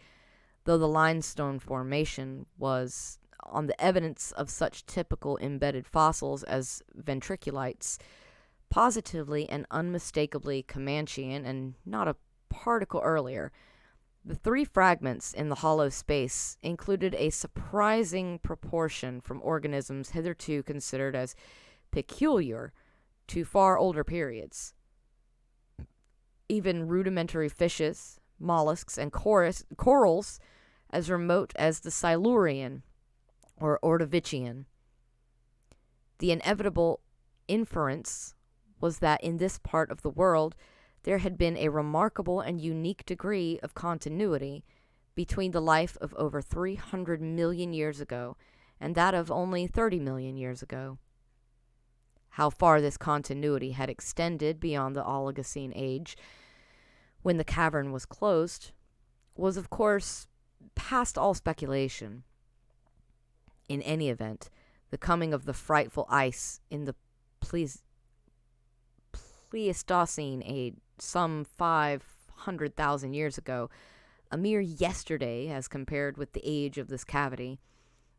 though the limestone formation was, on the evidence of such typical embedded fossils as ventriculites, positively and unmistakably Comanchean and not a particle earlier. The three fragments in the hollow space included a surprising proportion from organisms hitherto considered as peculiar to far older periods. Even rudimentary fishes, mollusks, and corals as remote as the Silurian or Ordovician. The inevitable inference was that in this part of the world there had been a remarkable and unique degree of continuity between the life of over 300 million years ago and that of only 30 million years ago. How far this continuity had extended beyond the Oligocene age, when the cavern was closed, was of course past all speculation. In any event, the coming of the frightful ice in the Pleistocene age, some 500,000 years ago, a mere yesterday as compared with the age of this cavity,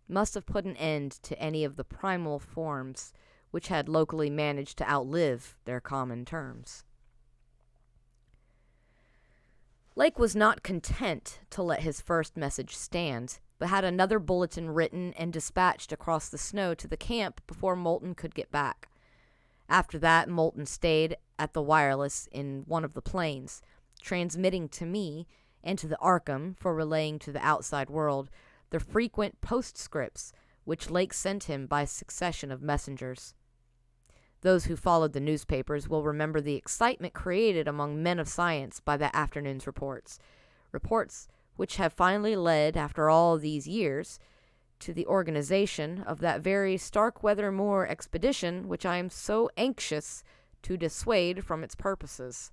must have put an end to any of the primal forms which had locally managed to outlive their common terms. Lake was not content to let his first message stand, but had another bulletin written and dispatched across the snow to the camp before Moulton could get back. After that, Moulton stayed at the wireless in one of the planes, transmitting to me and to the Arkham for relaying to the outside world the frequent postscripts which Lake sent him by succession of messengers. Those who followed the newspapers will remember the excitement created among men of science by that afternoon's reports which have finally led, after all these years, to the organization of that very Starkweather Moor expedition which I am so anxious to dissuade from its purposes.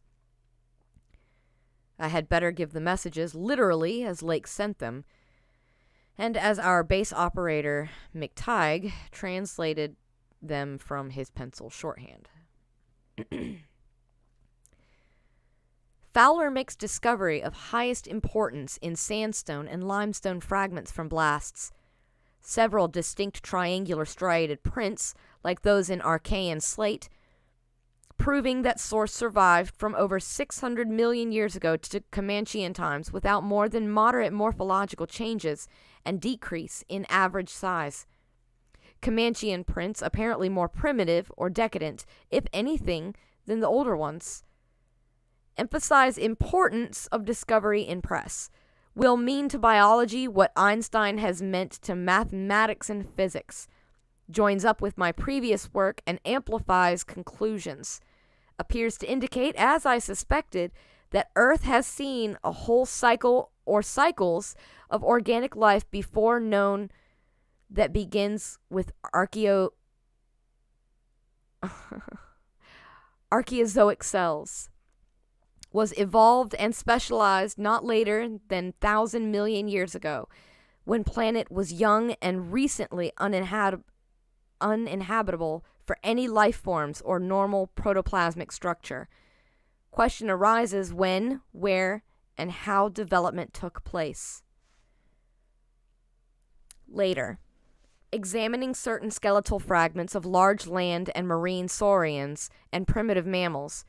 I had better give the messages literally as Lake sent them, And as our base operator, McTighe, translated them from his pencil shorthand. Fowler makes discovery of highest importance in sandstone and limestone fragments from blasts. Several distinct triangular striated prints, like those in Archean slate, proving that source survived from over 600 million years ago to Comanchean times without more than moderate morphological changes and decrease in average size. Comanchean prints apparently more primitive or decadent, if anything, than the older ones. Emphasize importance of discovery in press. Will mean to biology what Einstein has meant to mathematics and physics. Joins up with my previous work and amplifies conclusions. Appears to indicate, as I suspected, that Earth has seen a whole cycle or cycles of organic life before known that begins with Archaeozoic cells. Was evolved and specialized not later than 1,000 million years ago, when planet was young and recently uninhabitable for any life forms or normal protoplasmic structure. Question arises when, where, and how development took place. Later, examining certain skeletal fragments of large land and marine saurians and primitive mammals,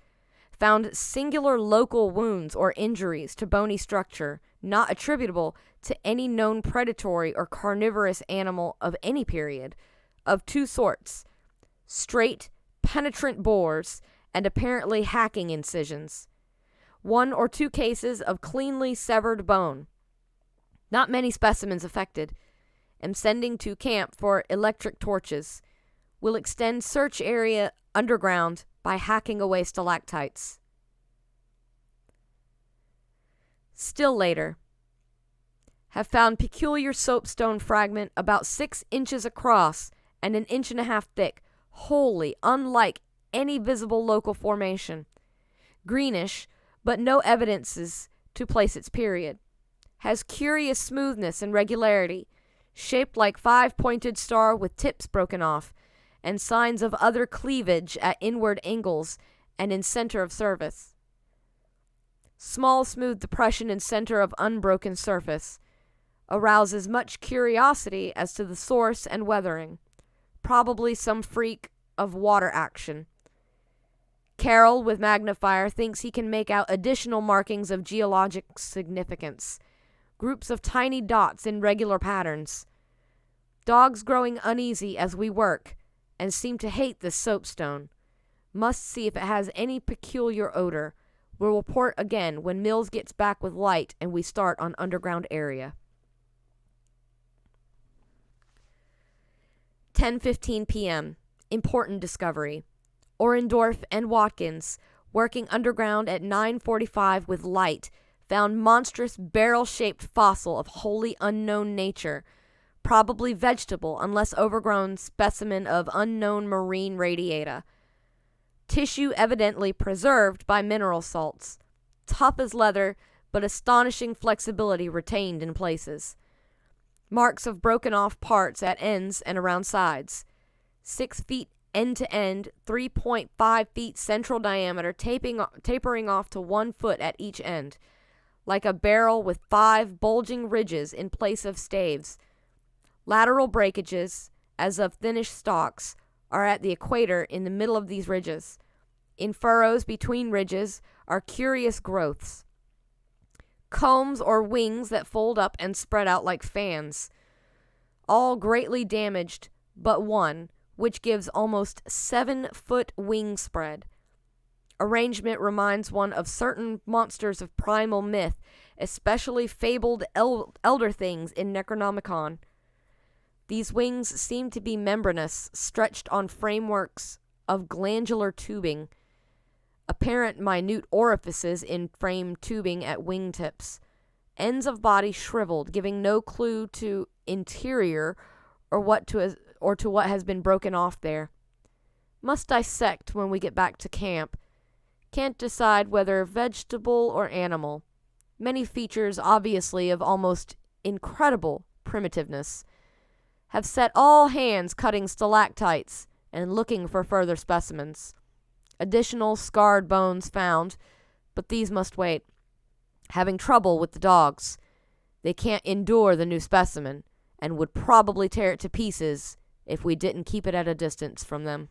found singular local wounds or injuries to bony structure not attributable to any known predatory or carnivorous animal of any period, of two sorts: straight, penetrant bores and apparently hacking incisions. 1 or 2 cases of cleanly severed bone. Not many specimens affected. Am sending to camp for electric torches. Will extend search area underground by hacking away stalactites. Still later, have found peculiar soapstone fragment about 6 inches across and 1.5 inches thick, wholly unlike any visible local formation. Greenish, but no evidences to place its period. Has curious smoothness and regularity, shaped like 5-pointed star with tips broken off, and signs of other cleavage at inward angles and in center of surface. Small smooth depression in center of unbroken surface. Arouses much curiosity as to the source and weathering. Probably some freak of water action. Carroll, with magnifier, thinks he can make out additional markings of geologic significance. Groups of tiny dots in regular patterns. Dogs growing uneasy as we work, and seem to hate this soapstone. Must see if it has any peculiar odor. Will report again when Mills gets back with light and we start on underground area. 10:15 p.m. Important discovery. Orendorff and Watkins, working underground at 9:45 with light, found monstrous barrel-shaped fossil of wholly unknown nature, probably vegetable unless overgrown specimen of unknown marine radiata. Tissue evidently preserved by mineral salts. Tough as leather, but astonishing flexibility retained in places. Marks of broken off parts at ends and around sides. 6 feet end to end, 3.5 feet central diameter, tapering off to 1 foot at each end. Like a barrel with 5 bulging ridges in place of staves. Lateral breakages, as of thinnish stalks, are at the equator in the middle of these ridges. In furrows between ridges are curious growths. Combs or wings that fold up and spread out like fans. All greatly damaged, but one, which gives almost 7-foot wing spread. Arrangement reminds one of certain monsters of primal myth, especially fabled elder things in Necronomicon. These wings seem to be membranous, stretched on frameworks of glandular tubing. Apparent minute orifices in frame tubing at wingtips. Ends of body shriveled, giving no clue to interior or to what has been broken off there. Must dissect when we get back to camp. Can't decide whether vegetable or animal. Many features obviously of almost incredible primitiveness, have set all hands cutting stalactites and looking for further specimens. Additional scarred bones found, but these must wait. Having trouble with the dogs. They can't endure the new specimen, and would probably tear it to pieces if we didn't keep it at a distance from them.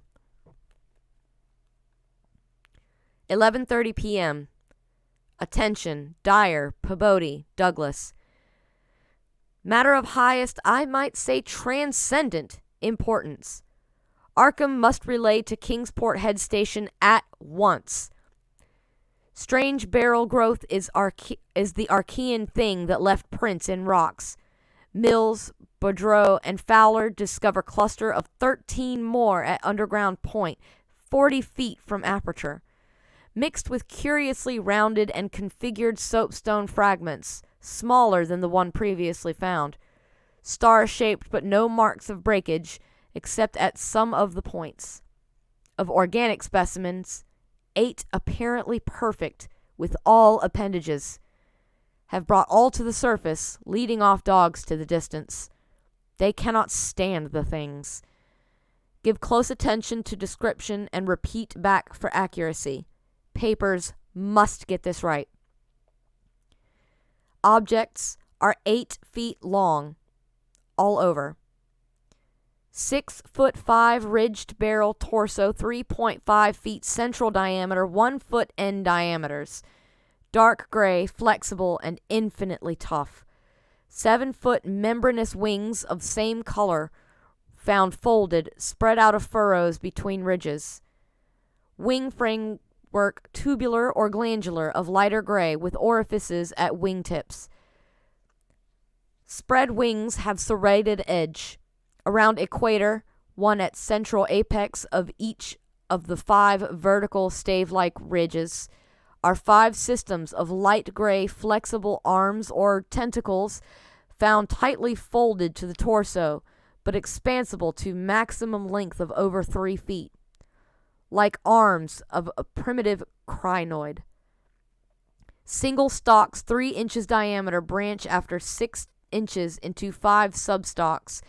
11:30 p.m. Attention, Dyer, Peabody, Douglas. Matter of highest, I might say transcendent, importance. Arkham must relay to Kingsport Head Station at once. Strange barrel growth is the Archean thing that left prints in rocks. Mills, Boudreau, and Fowler discover cluster of 13 more at underground point, 40 feet from aperture. Mixed with curiously rounded and configured soapstone fragments, smaller than the one previously found. Star-shaped but no marks of breakage, except at some of the points. Of organic specimens, 8 apparently perfect, with all appendages. Have brought all to the surface, leading off dogs to the distance. They cannot stand the things. Give close attention to description and repeat back for accuracy. Papers must get this right. Objects are 8 feet long, all over. 6'5" ridged barrel torso, 3.5 feet central diameter, 1 foot end diameters. Dark gray, flexible, and infinitely tough. 7-foot membranous wings of same color, found folded, spread out of furrows between ridges. Wing framework tubular or glandular of lighter gray with orifices at wingtips. Spread wings have serrated edge. Around equator, one at central apex of each of the 5 vertical stave-like ridges, are 5 systems of light gray flexible arms or tentacles found tightly folded to the torso, but expansible to maximum length of over 3 feet, like arms of a primitive crinoid. Single stalks 3 inches diameter branch after 6 inches into 5 substalks,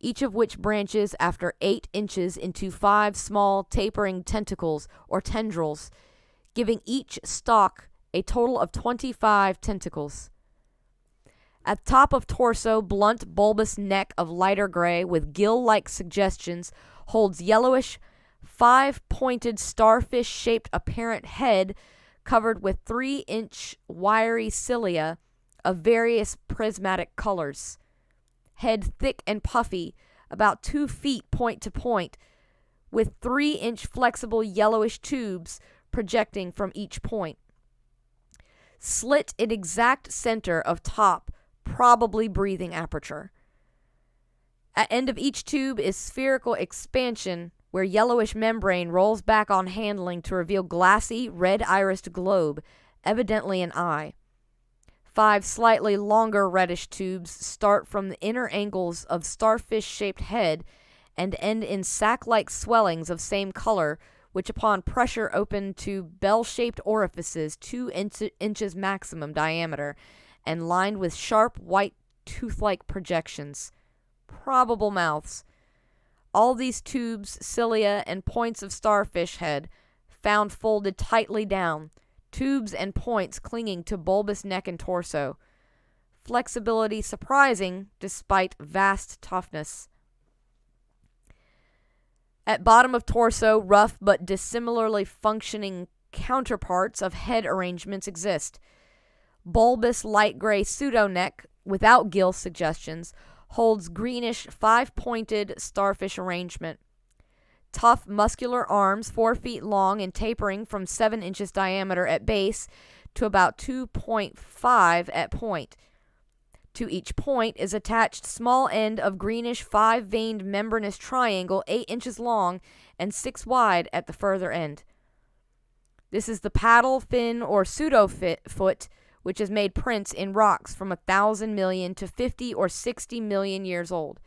each of which branches after 8 inches into 5 small tapering tentacles or tendrils, giving each stalk a total of 25 tentacles. At top of torso, blunt bulbous neck of lighter gray with gill-like suggestions holds yellowish, 5-pointed starfish-shaped apparent head covered with 3-inch wiry cilia of various prismatic colors. Head thick and puffy, about 2 feet point to point, with 3-inch flexible yellowish tubes projecting from each point. Slit in exact center of top, probably breathing aperture. At end of each tube is spherical expansion where yellowish membrane rolls back on handling to reveal glassy, red-irised globe, evidently an eye. 5 slightly longer reddish tubes start from the inner angles of starfish-shaped head and end in sac-like swellings of same color, which upon pressure open to bell-shaped orifices 2 inches maximum diameter and lined with sharp white tooth-like projections. Probable mouths. All these tubes, cilia, and points of starfish head found folded tightly down, tubes and points clinging to bulbous neck and torso. Flexibility surprising despite vast toughness. At bottom of torso, rough but dissimilarly functioning counterparts of head arrangements exist. Bulbous light gray pseudo-neck, without gill suggestions, holds greenish 5-pointed starfish arrangement. Tough muscular arms 4 feet long and tapering from 7 inches diameter at base to about 2.5 at point. To each point is attached small end of greenish 5-veined membranous triangle 8 inches long and 6 wide at the further end. This is the paddle fin or pseudo-foot, which has made prints in rocks from 1,000 million to 50 or 60 million years old.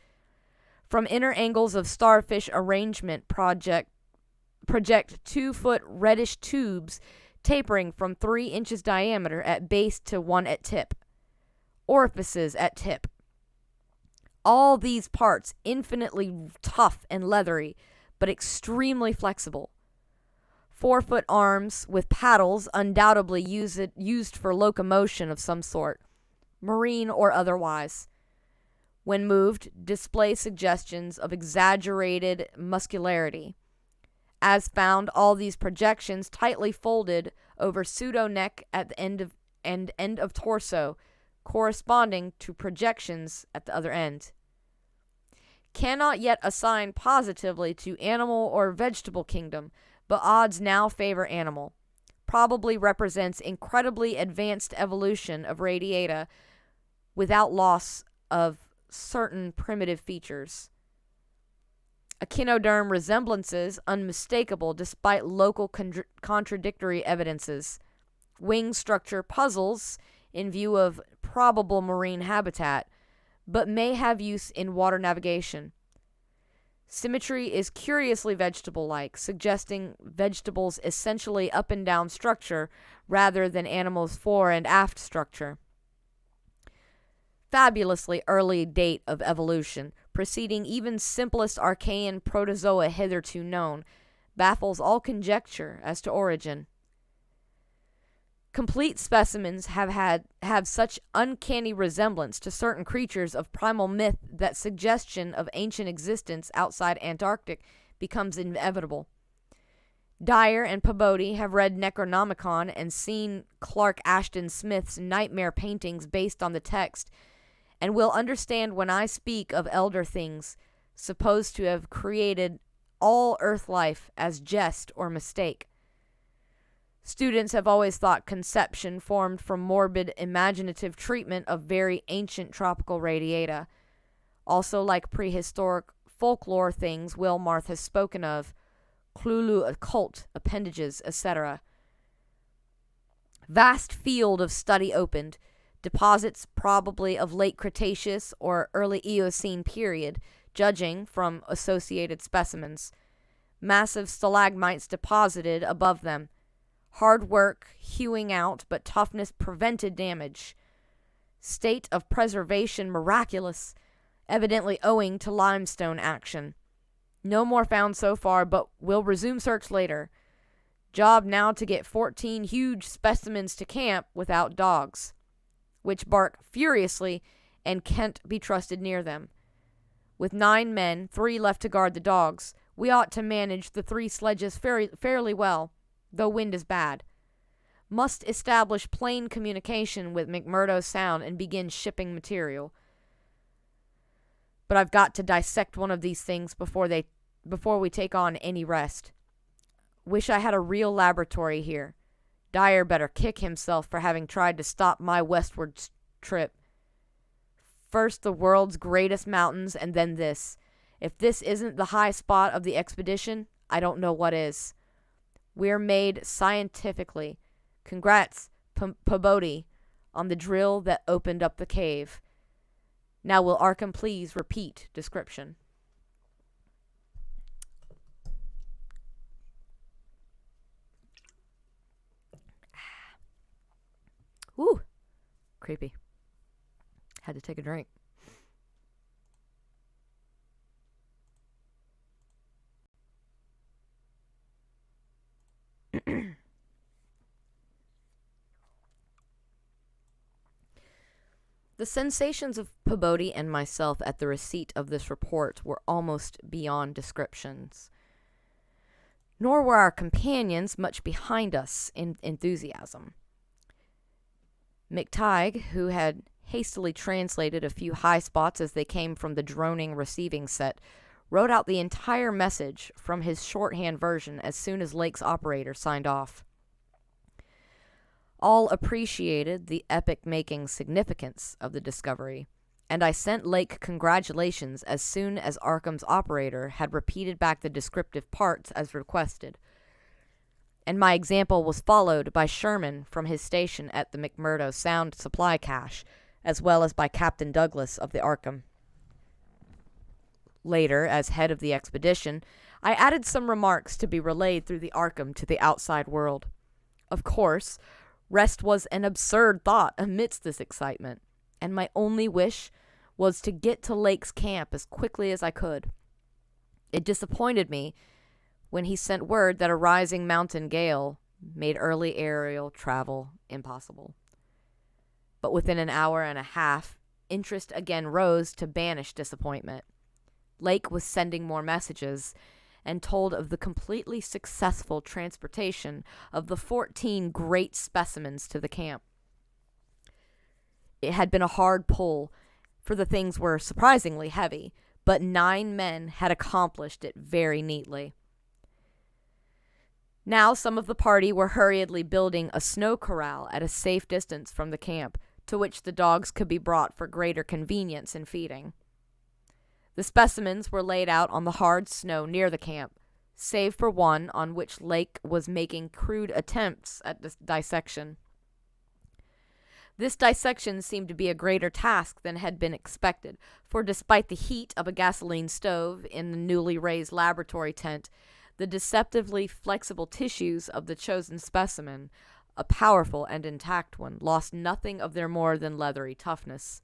From inner angles of starfish arrangement project 2-foot reddish tubes tapering from 3 inches diameter at base to 1 at tip. Orifices at tip. All these parts infinitely tough and leathery, but extremely flexible. 4-foot arms with paddles, undoubtedly used for locomotion of some sort, marine or otherwise. When moved, display suggestions of exaggerated muscularity. As found, all these projections tightly folded over pseudo-neck at the end of torso, corresponding to projections at the other end. Cannot yet assign positively to animal or vegetable kingdom, but odds now favor animal. Probably represents incredibly advanced evolution of radiata without loss of certain primitive features. Echinoderm resemblances unmistakable despite local contradictory evidences. Wing structure puzzles in view of probable marine habitat, but may have use in water navigation. Symmetry is curiously vegetable-like, suggesting vegetables' essentially up and down structure rather than animals' fore and aft structure. Fabulously early date of evolution, preceding even simplest archaean protozoa hitherto known, baffles all conjecture as to origin. Complete specimens have such uncanny resemblance to certain creatures of primal myth that suggestion of ancient existence outside Antarctic becomes inevitable. Dyer and Peabody have read Necronomicon and seen Clark Ashton Smith's nightmare paintings based on the text, and will understand when I speak of elder things supposed to have created all earth life as jest or mistake. Students have always thought conception formed from morbid imaginative treatment of very ancient tropical radiata, also like prehistoric folklore things Wilmarth has spoken of, Cthulhu occult appendages, etc. Vast field of study opened, deposits probably of late Cretaceous or early Eocene period, judging from associated specimens. Massive stalagmites deposited above them. Hard work, hewing out, but toughness prevented damage. State of preservation miraculous, evidently owing to limestone action. No more found so far, but will resume search later. Job now to get 14 huge specimens to camp without dogs, which bark furiously and can't be trusted near them. With 9 men, 3 left to guard the dogs, we ought to manage the 3 sledges fairly well, though wind is bad. Must establish plain communication with McMurdo Sound and begin shipping material. But I've got to dissect one of these things before we take on any rest. Wish I had a real laboratory here. Dyer better kick himself for having tried to stop my westward trip. First the world's greatest mountains, and then this. If this isn't the high spot of the expedition, I don't know what is. We're made scientifically. Congrats, Peabody, on the drill that opened up the cave. Now will Arkham please repeat description? Ooh, creepy. Had to take a drink. The sensations of Peabody and myself at the receipt of this report were almost beyond descriptions. Nor were our companions much behind us in enthusiasm. McTighe, who had hastily translated a few high spots as they came from the droning receiving set, wrote out the entire message from his shorthand version as soon as Lake's operator signed off. All appreciated the epic-making significance of the discovery, and I sent Lake congratulations as soon as Arkham's operator had repeated back the descriptive parts as requested. And my example was followed by Sherman from his station at the McMurdo Sound supply cache, as well as by Captain Douglas of the Arkham. Later, as head of the expedition, I added some remarks to be relayed through the Arkham to the outside world. Of course, rest was an absurd thought amidst this excitement, and my only wish was to get to Lake's camp as quickly as I could. It disappointed me when he sent word that a rising mountain gale made early aerial travel impossible. But within an hour and a half, interest again rose to banish disappointment. Lake was sending more messages and told of the completely successful transportation of the 14 great specimens to the camp. It had been a hard pull, for the things were surprisingly heavy, but 9 men had accomplished it very neatly. Now some of the party were hurriedly building a snow corral at a safe distance from the camp, to which the dogs could be brought for greater convenience in feeding. The specimens were laid out on the hard snow near the camp, save for one on which Lake was making crude attempts at dissection. This dissection seemed to be a greater task than had been expected, for despite the heat of a gasoline stove in the newly raised laboratory tent, the deceptively flexible tissues of the chosen specimen, a powerful and intact one, lost nothing of their more than leathery toughness.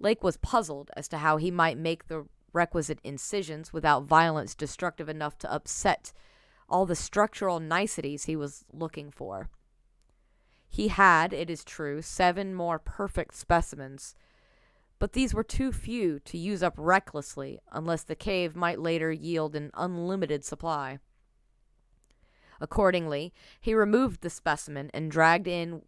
Lake was puzzled as to how he might make the requisite incisions without violence destructive enough to upset all the structural niceties he was looking for. He had, it is true, 7 more perfect specimens, but these were too few to use up recklessly unless the cave might later yield an unlimited supply. Accordingly, he removed the specimen and dragged in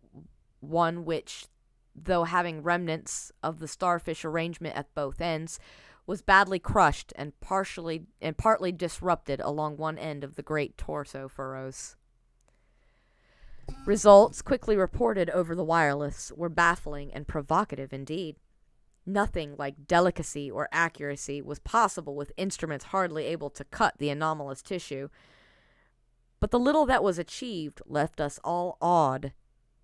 one which, though having remnants of the starfish arrangement at both ends, was badly crushed and partly disrupted along one end of the great torso furrows. Results, quickly reported over the wireless, were baffling and provocative indeed. Nothing like delicacy or accuracy was possible with instruments hardly able to cut the anomalous tissue, but the little that was achieved left us all awed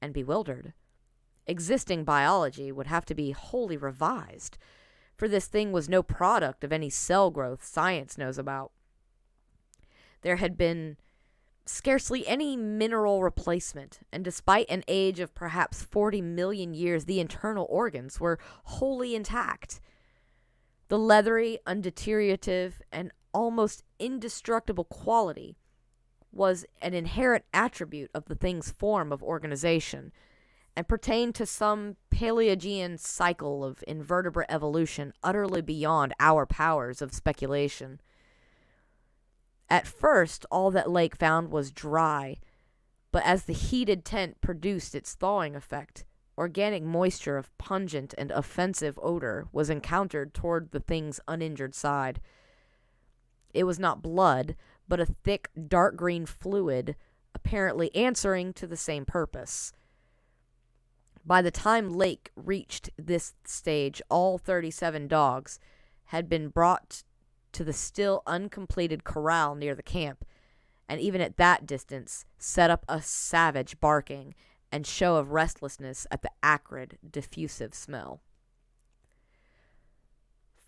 and bewildered. Existing biology would have to be wholly revised, for this thing was no product of any cell growth science knows about. There had been scarcely any mineral replacement, and despite an age of perhaps 40 million years, the internal organs were wholly intact. The leathery, undeteriorative, and almost indestructible quality was an inherent attribute of the thing's form of organization, and pertained to some Paleogean cycle of invertebrate evolution utterly beyond our powers of speculation. At first, all that Lake found was dry, but as the heated tent produced its thawing effect, organic moisture of pungent and offensive odor was encountered toward the thing's uninjured side. It was not blood, but a thick, dark green fluid, apparently answering to the same purpose. By the time Lake reached this stage, all 37 dogs had been brought to the still uncompleted corral near the camp, and even at that distance set up a savage barking and show of restlessness at the acrid, diffusive smell.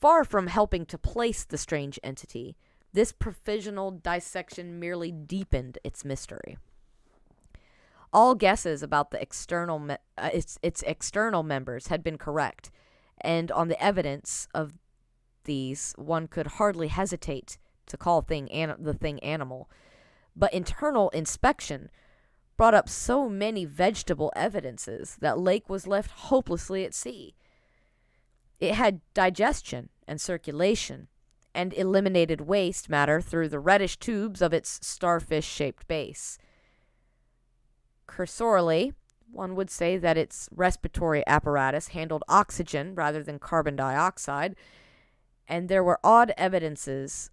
Far from helping to place the strange entity, this provisional dissection merely deepened its mystery. All guesses about the its external members had been correct, and on the evidence of these, one could hardly hesitate to call the thing animal. But internal inspection brought up so many vegetable evidences that Lake was left hopelessly at sea. It had digestion and circulation, and eliminated waste matter through the reddish tubes of its starfish-shaped base. Cursorily, one would say that its respiratory apparatus handled oxygen rather than carbon dioxide, and there were odd evidences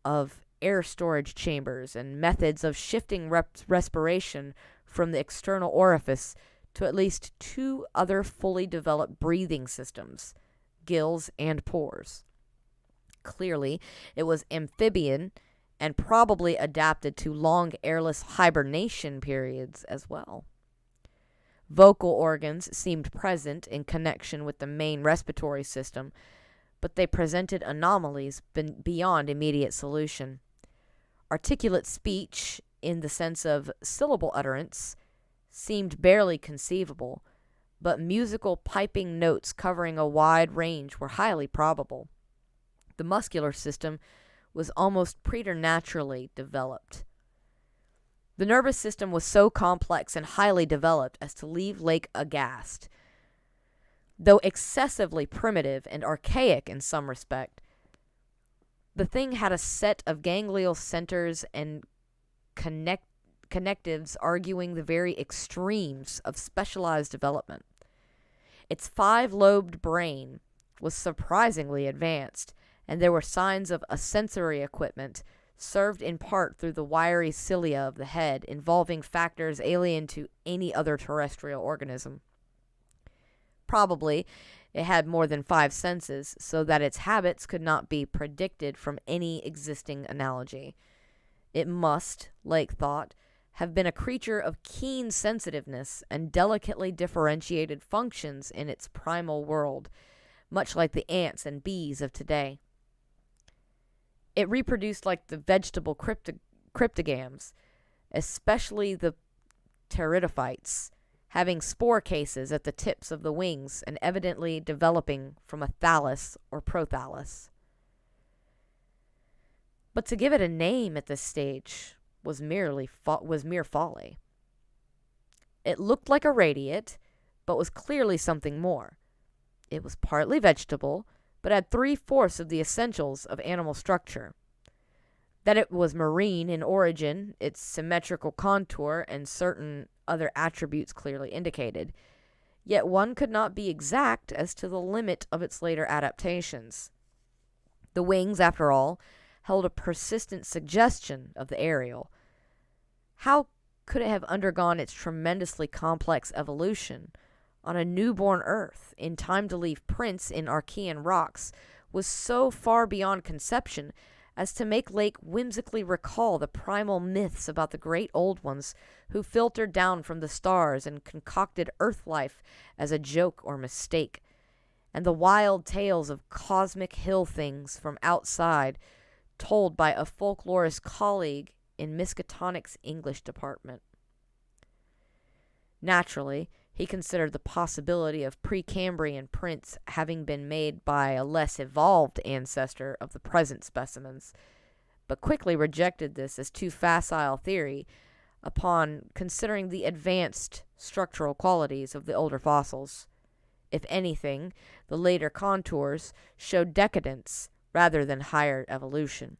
of air storage chambers and methods of shifting respiration from the external orifice to at least 2 other fully developed breathing systems, gills and pores. Clearly, it was amphibian and probably adapted to long airless hibernation periods as well. Vocal organs seemed present in connection with the main respiratory system, but they presented anomalies beyond immediate solution. Articulate speech, in the sense of syllable utterance, seemed barely conceivable, but musical piping notes covering a wide range were highly probable. The muscular system was almost preternaturally developed. The nervous system was so complex and highly developed as to leave Lake aghast. Though excessively primitive and archaic in some respect, the thing had a set of ganglial centers and connectives arguing the very extremes of specialized development. Its 5-lobed brain was surprisingly advanced, and there were signs of a sensory equipment served in part through the wiry cilia of the head, involving factors alien to any other terrestrial organism. Probably, it had more than 5 senses, so that its habits could not be predicted from any existing analogy. It must, Lake thought, have been a creature of keen sensitiveness and delicately differentiated functions in its primal world, much like the ants and bees of today. It reproduced like the vegetable cryptogams, especially the pteridophytes, having spore cases at the tips of the wings and evidently developing from a thallus or prothallus. But to give it a name at this stage was mere folly. It looked like a radiate, but was clearly something more. It was partly vegetable, but had 3/4 of the essentials of animal structure. That it was marine in origin, its symmetrical contour and certain other attributes clearly indicated. Yet one could not be exact as to the limit of its later adaptations. The wings, after all, held a persistent suggestion of the aerial. How could it have undergone its tremendously complex evolution on a newborn Earth in time to leave prints in Archean rocks was so far beyond conception as to make Lake whimsically recall the primal myths about the great old ones who filtered down from the stars and concocted Earth life as a joke or mistake, and the wild tales of cosmic hill things from outside told by a folklorist colleague in Miskatonic's English department. Naturally, he considered the possibility of Precambrian prints having been made by a less evolved ancestor of the present specimens, but quickly rejected this as too facile theory upon considering the advanced structural qualities of the older fossils. If anything, the later contours showed decadence rather than higher evolution.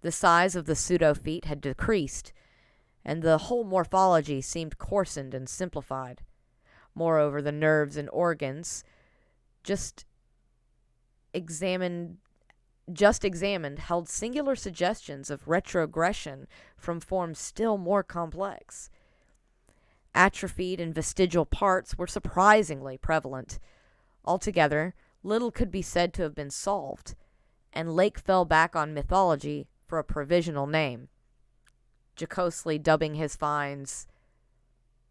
The size of the pseudo-feet had decreased, and the whole morphology seemed coarsened and simplified. Moreover, the nerves and organs, just examined, held singular suggestions of retrogression from forms still more complex. Atrophied and vestigial parts were surprisingly prevalent. Altogether, little could be said to have been solved, and Lake fell back on mythology for a provisional name, jocosely dubbing his finds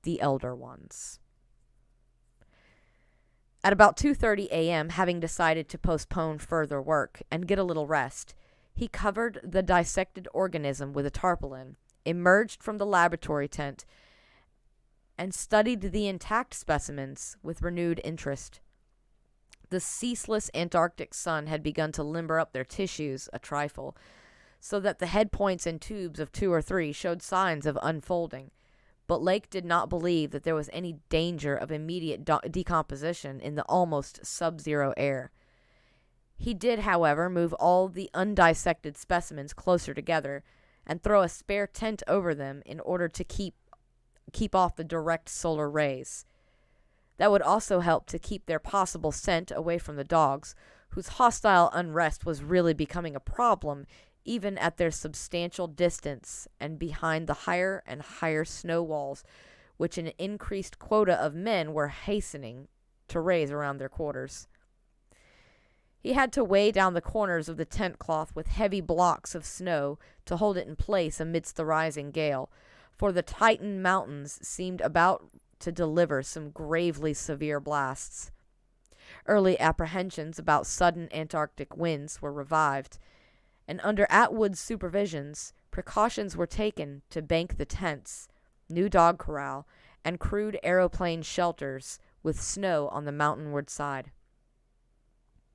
the Elder Ones. At about 2:30 a.m., having decided to postpone further work and get a little rest, he covered the dissected organism with a tarpaulin, emerged from the laboratory tent, and studied the intact specimens with renewed interest. The ceaseless Antarctic sun had begun to limber up their tissues a trifle, so that the head points and tubes of 2 or 3 showed signs of unfolding, but Lake did not believe that there was any danger of immediate decomposition in the almost sub-zero air. He did, however, move all the undissected specimens closer together and throw a spare tent over them in order to keep off the direct solar rays. That would also help to keep their possible scent away from the dogs, whose hostile unrest was really becoming a problem even at their substantial distance and behind the higher and higher snow walls, which an increased quota of men were hastening to raise around their quarters. He had to weigh down the corners of the tent cloth with heavy blocks of snow to hold it in place amidst the rising gale, for the Titan mountains seemed about to deliver some gravely severe blasts. Early apprehensions about sudden Antarctic winds were revived, and under Atwood's supervisions, precautions were taken to bank the tents, new dog corral, and crude aeroplane shelters with snow on the mountainward side.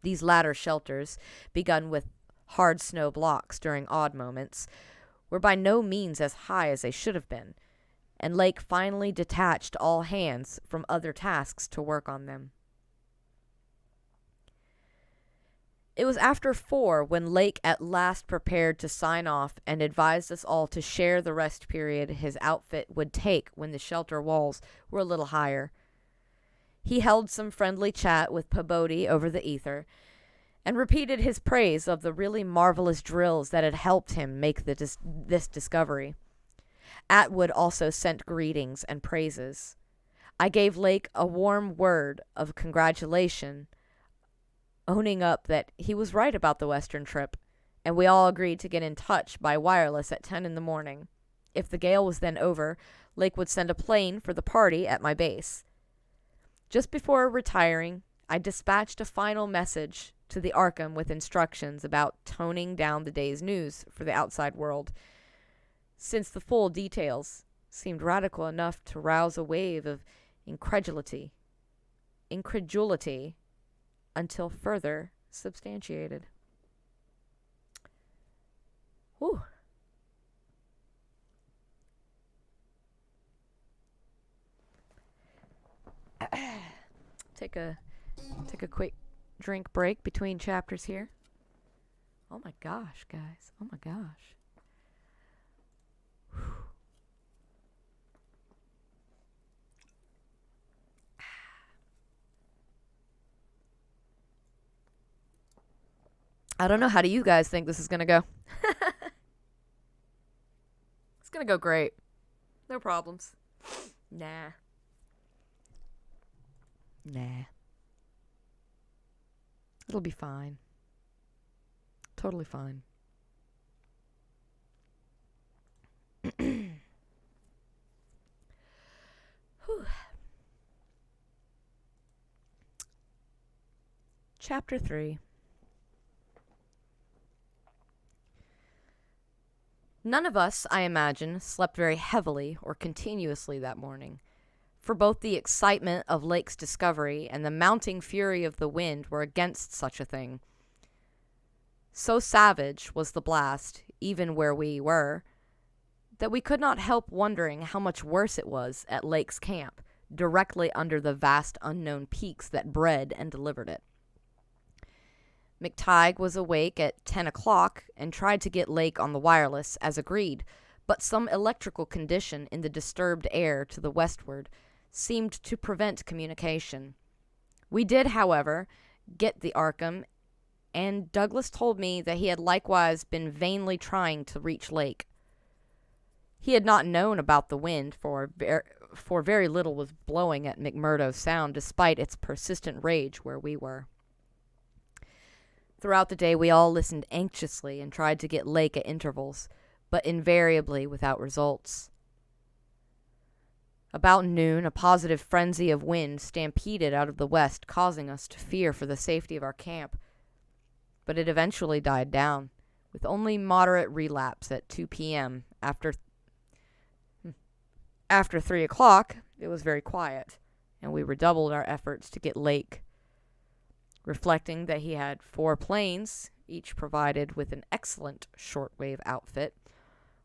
These latter shelters, begun with hard snow blocks during odd moments, were by no means as high as they should have been, and Lake finally detached all hands from other tasks to work on them. It was after 4 when Lake at last prepared to sign off and advised us all to share the rest period his outfit would take when the shelter walls were a little higher. He held some friendly chat with Pabodie over the ether, and repeated his praise of the really marvelous drills that had helped him make this discovery. Atwood also sent greetings and praises. I gave Lake a warm word of congratulation, owning up that he was right about the western trip, and we all agreed to get in touch by wireless at 10 in the morning. If the gale was then over, Lake would send a plane for the party at my base. Just before retiring, I dispatched a final message to the Arkham with instructions about toning down the day's news for the outside world, since the full details seemed radical enough to rouse a wave of incredulity until further substantiated. Whew. Take a quick drink break between chapters here. Oh my gosh, guys. Oh my gosh. I don't know. How do you guys think this is going to go? It's going to go great. No problems. Nah. It'll be fine. Totally fine. Chapter 3. None of us, I imagine, slept very heavily or continuously that morning, for both the excitement of Lake's discovery and the mounting fury of the wind were against such a thing. So savage was the blast, even where we were, that we could not help wondering how much worse it was at Lake's camp, directly under the vast unknown peaks that bred and delivered it. McTighe was awake at 10 o'clock and tried to get Lake on the wireless, as agreed, but some electrical condition in the disturbed air to the westward seemed to prevent communication. We did, however, get the Arkham, and Douglas told me that he had likewise been vainly trying to reach Lake. He had not known about the wind, for very little was blowing at McMurdo Sound, despite its persistent rage where we were. Throughout the day we all listened anxiously and tried to get Lake at intervals, but invariably without results. About noon, a positive frenzy of wind stampeded out of the west, causing us to fear for the safety of our camp. But it eventually died down, with only moderate relapse at 2 p.m. After 3 o'clock, it was very quiet, and we redoubled our efforts to get Lake. Reflecting that he had 4 planes, each provided with an excellent shortwave outfit,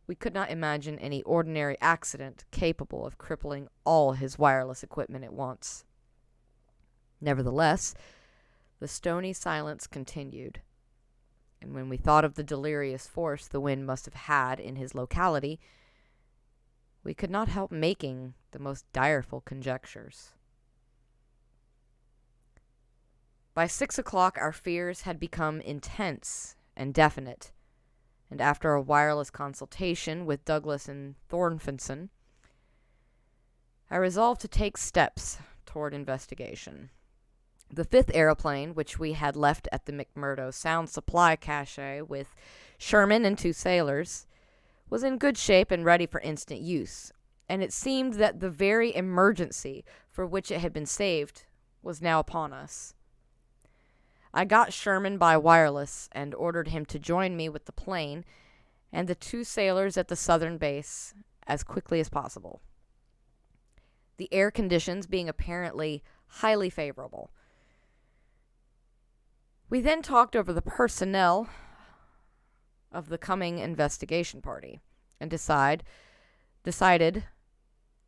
we could not imagine any ordinary accident capable of crippling all his wireless equipment at once. Nevertheless, the stony silence continued, and when we thought of the delirious force the wind must have had in his locality, we could not help making the most direful conjectures. By 6 o'clock, our fears had become intense and definite, and after a wireless consultation with Douglas and Thornfinson, I resolved to take steps toward investigation. The 5th aeroplane, which we had left at the McMurdo Sound supply cache with Sherman and 2 sailors, was in good shape and ready for instant use, and it seemed that the very emergency for which it had been saved was now upon us. I got Sherman by wireless and ordered him to join me with the plane and the 2 sailors at the southern base as quickly as possible. the air conditions being apparently highly favorable. We then talked over the personnel of the coming investigation party and decided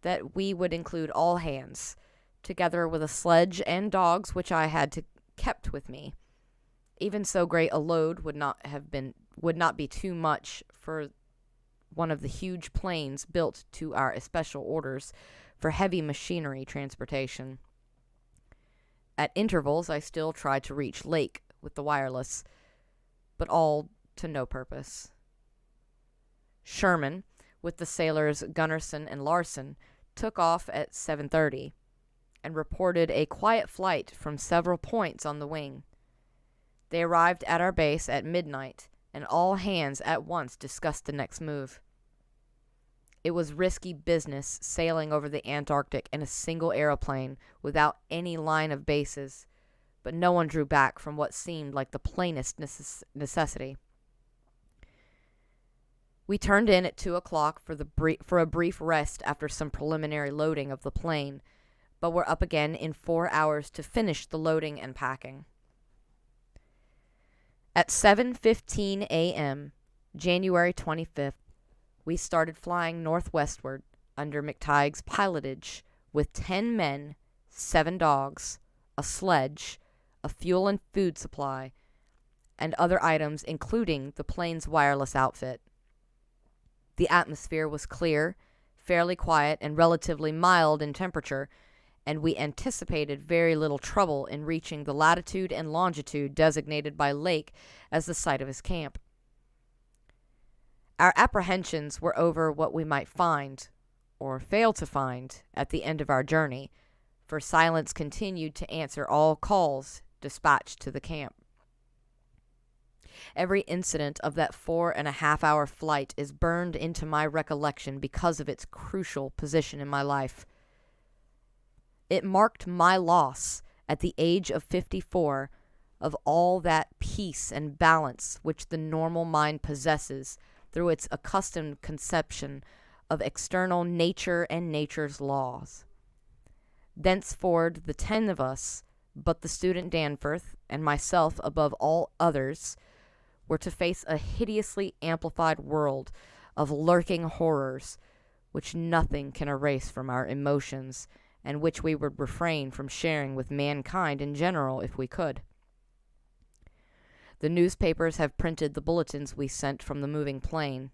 that we would include all hands, together with a sledge and dogs which I had kept with me. Even so great a load would not be too much for one of the huge planes built to our especial orders for heavy machinery transportation. At intervals, I still tried to reach Lake with the wireless, but all to no purpose. Sherman, with the sailors Gunnarsson and Larson, took off at 7:30 and reported a quiet flight from several points on the wing. They arrived at our base at midnight, and all hands at once discussed the next move. It was risky business sailing over the Antarctic in a single aeroplane without any line of bases, but no one drew back from what seemed like the plainest necessity. We turned in at 2 o'clock for a brief rest after some preliminary loading of the plane, but were up again in 4 hours to finish the loading and packing. At 7:15 a.m., January 25th, we started flying northwestward under McTighe's pilotage with 10 men, 7 dogs, a sledge, a fuel and food supply, and other items including the plane's wireless outfit. The atmosphere was clear, fairly quiet, and relatively mild in temperature, and we anticipated very little trouble in reaching the latitude and longitude designated by Lake as the site of his camp. Our apprehensions were over what we might find, or fail to find, at the end of our journey, for silence continued to answer all calls dispatched to the camp. Every incident of that 4.5-hour flight is burned into my recollection because of its crucial position in my life. It marked my loss, at the age of 54, of all that peace and balance which the normal mind possesses through its accustomed conception of external nature and nature's laws. Thenceforward, the 10 of us, but the student Danforth, and myself above all others, were to face a hideously amplified world of lurking horrors which nothing can erase from our emotions, and which we would refrain from sharing with mankind in general if we could. The newspapers have printed the bulletins we sent from the moving plane,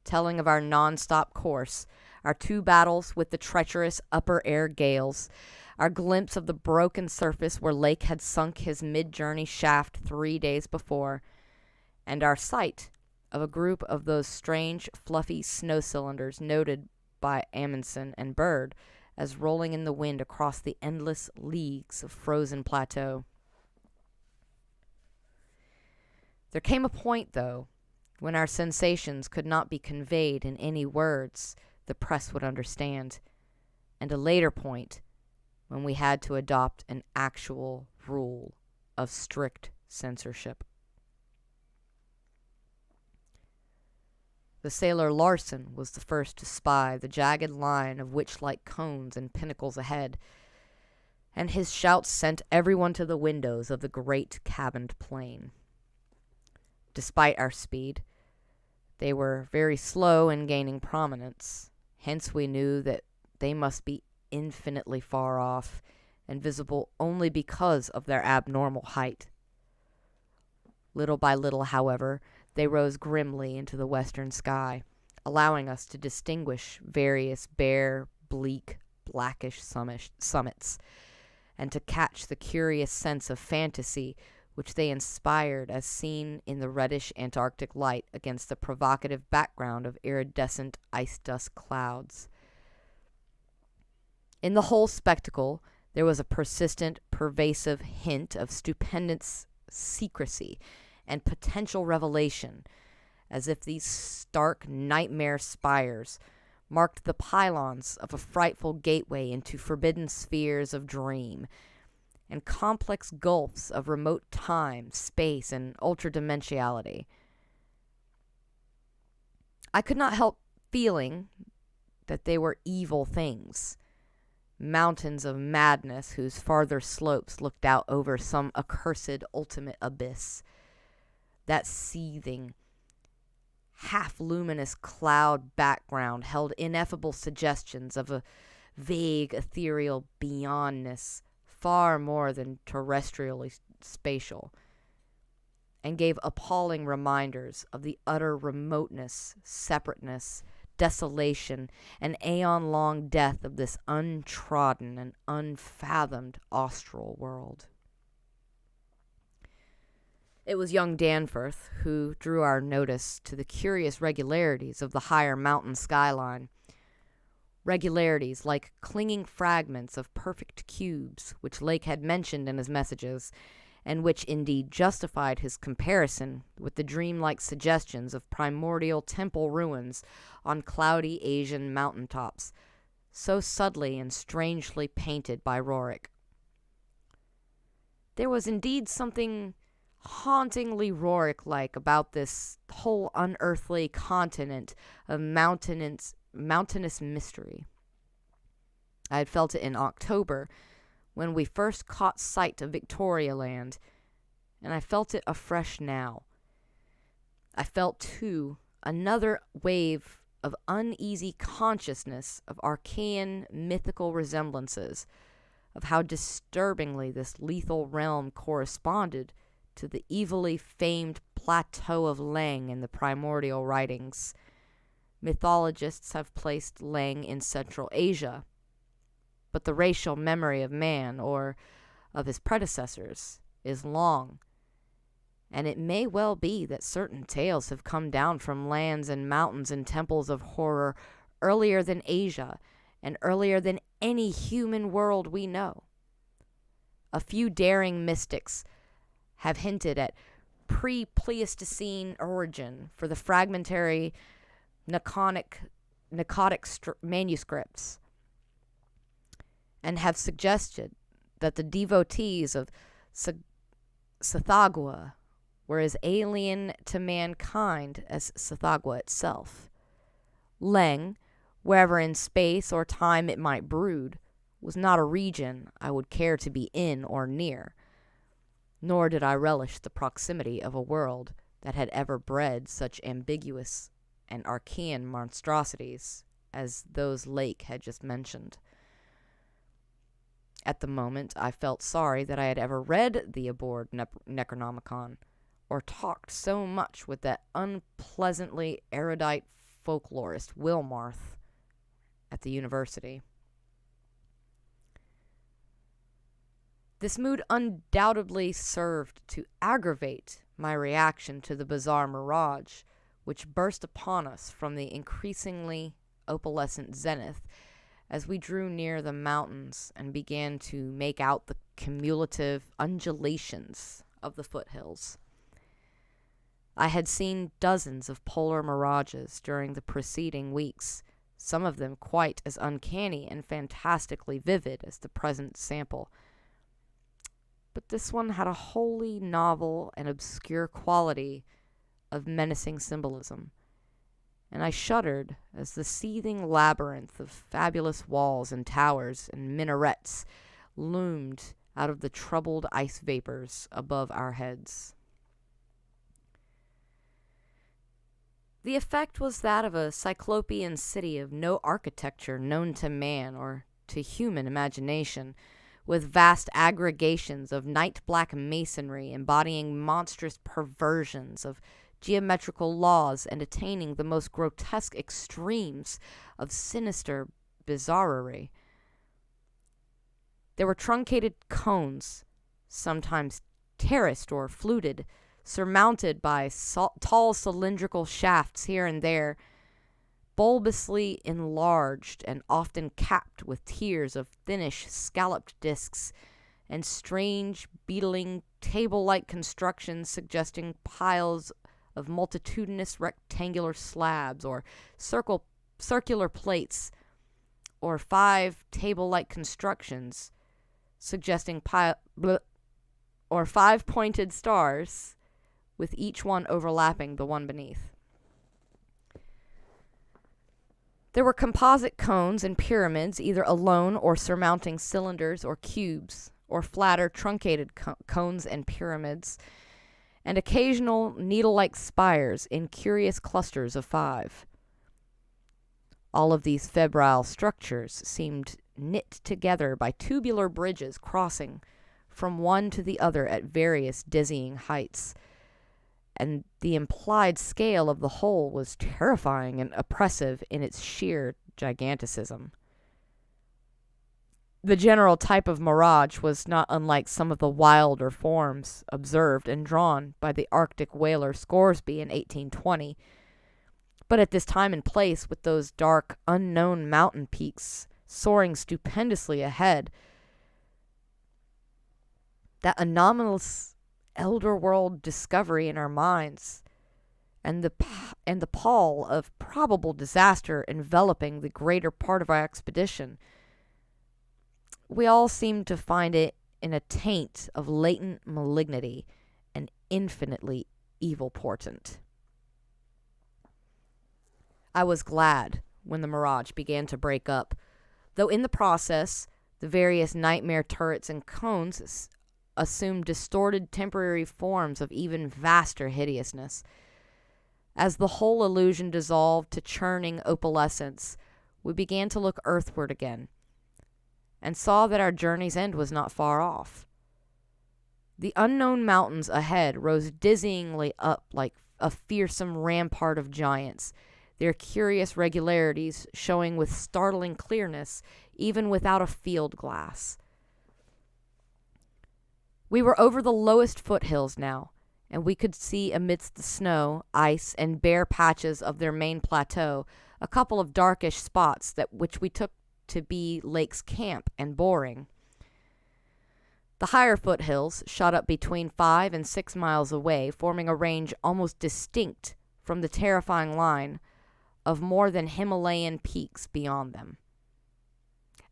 telling of our non-stop course, our 2 battles with the treacherous upper air gales, our glimpse of the broken surface where Lake had sunk his mid-journey shaft 3 days before, and our sight of a group of those strange, fluffy snow cylinders noted by Amundsen and Bird as rolling in the wind across the endless leagues of frozen plateau. There came a point, though, when our sensations could not be conveyed in any words the press would understand, and a later point when we had to adopt an actual rule of strict censorship. The sailor Larson was the first to spy the jagged line of witch-like cones and pinnacles ahead, and his shouts sent everyone to the windows of the great cabined plane. Despite our speed, they were very slow in gaining prominence, hence we knew that they must be infinitely far off and visible only because of their abnormal height. Little by little, however, they rose grimly into the western sky, allowing us to distinguish various bare, bleak, blackish summits, and to catch the curious sense of fantasy which they inspired as seen in the reddish Antarctic light against the provocative background of iridescent ice dust clouds. In the whole spectacle, there was a persistent, pervasive hint of stupendous secrecy and potential revelation, as if these stark nightmare spires marked the pylons of a frightful gateway into forbidden spheres of dream, and complex gulfs of remote time, space, and ultradimensionality. I could not help feeling that they were evil things, mountains of madness whose farther slopes looked out over some accursed ultimate abyss. That seething, half-luminous cloud background held ineffable suggestions of a vague, ethereal beyondness far more than terrestrially spatial, and gave appalling reminders of the utter remoteness, separateness, desolation, and aeon-long death of this untrodden and unfathomed austral world. It was young Danforth who drew our notice to the curious regularities of the higher mountain skyline. Regularities like clinging fragments of perfect cubes, which Lake had mentioned in his messages, and which indeed justified his comparison with the dreamlike suggestions of primordial temple ruins on cloudy Asian mountaintops, so subtly and strangely painted by Roerich. There was indeed something hauntingly Roerich-like about this whole unearthly continent of mountainous mystery. I had felt it in October, when we first caught sight of Victoria Land, and I felt it afresh now. I felt, too, another wave of uneasy consciousness of archaean mythical resemblances, of how disturbingly this lethal realm corresponded to the evilly famed plateau of Leng in the primordial writings. Mythologists have placed Leng in Central Asia, but the racial memory of man, or of his predecessors, is long, and it may well be that certain tales have come down from lands and mountains and temples of horror earlier than Asia, and earlier than any human world we know. A few daring mystics have hinted at pre-Pleistocene origin for the fragmentary Nicotic manuscripts, and have suggested that the devotees of Tsathoggua were as alien to mankind as Tsathoggua itself. Leng, wherever in space or time it might brood, was not a region I would care to be in or near, nor did I relish the proximity of a world that had ever bred such ambiguous and archaean monstrosities as those Lake had just mentioned. At the moment, I felt sorry that I had ever read the abhorred Necronomicon, or talked so much with that unpleasantly erudite folklorist Wilmarth at the university. This mood undoubtedly served to aggravate my reaction to the bizarre mirage which burst upon us from the increasingly opalescent zenith as we drew near the mountains and began to make out the cumulative undulations of the foothills. I had seen dozens of polar mirages during the preceding weeks, some of them quite as uncanny and fantastically vivid as the present sample. But this one had a wholly novel and obscure quality of menacing symbolism, and I shuddered as the seething labyrinth of fabulous walls and towers and minarets loomed out of the troubled ice vapors above our heads. The effect was that of a cyclopean city of no architecture known to man or to human imagination, with vast aggregations of night-black masonry embodying monstrous perversions of geometrical laws and attaining the most grotesque extremes of sinister bizarrerie. There were truncated cones, sometimes terraced or fluted, surmounted by tall cylindrical shafts here and there, bulbously enlarged and often capped with tiers of thinnish scalloped discs, and strange, beetling, table-like constructions suggesting piles of multitudinous rectangular slabs or circular plates, or 5 table-like constructions suggesting or 5 pointed stars, with each one overlapping the one beneath. There were composite cones and pyramids, either alone or surmounting cylinders or cubes, or flatter, truncated cones and pyramids, and occasional needle-like spires in curious clusters of 5. All of these febrile structures seemed knit together by tubular bridges crossing from one to the other at various dizzying heights, and the implied scale of the whole was terrifying and oppressive in its sheer giganticism. The general type of mirage was not unlike some of the wilder forms observed and drawn by the Arctic whaler Scoresby in 1820, but at this time and place, with those dark, unknown mountain peaks soaring stupendously ahead, that anomalous elder world discovery in our minds, and the pall of probable disaster enveloping the greater part of our expedition, we all seemed to find it in a taint of latent malignity and infinitely evil portent. I was glad when the mirage began to break up, though in the process the various nightmare turrets and cones assumed distorted temporary forms of even vaster hideousness. As the whole illusion dissolved to churning opalescence, we began to look earthward again, and saw that our journey's end was not far off. The unknown mountains ahead rose dizzyingly up like a fearsome rampart of giants, their curious regularities showing with startling clearness even without a field glass. We were over the lowest foothills now, and we could see amidst the snow, ice, and bare patches of their main plateau a couple of darkish spots which we took to be Lake's camp and boring. The higher foothills shot up between 5 and 6 miles away, forming a range almost distinct from the terrifying line of more than Himalayan peaks beyond them.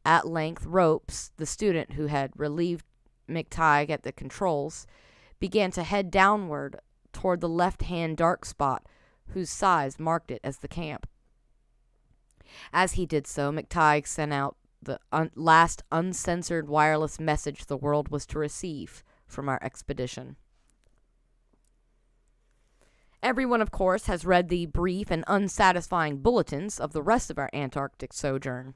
At length, Ropes, the student who had relieved McTighe at the controls, began to head downward toward the left-hand dark spot whose size marked it as the camp. As he did so, McTighe sent out the last uncensored wireless message the world was to receive from our expedition. Everyone, of course, has read the brief and unsatisfying bulletins of the rest of our Antarctic sojourn.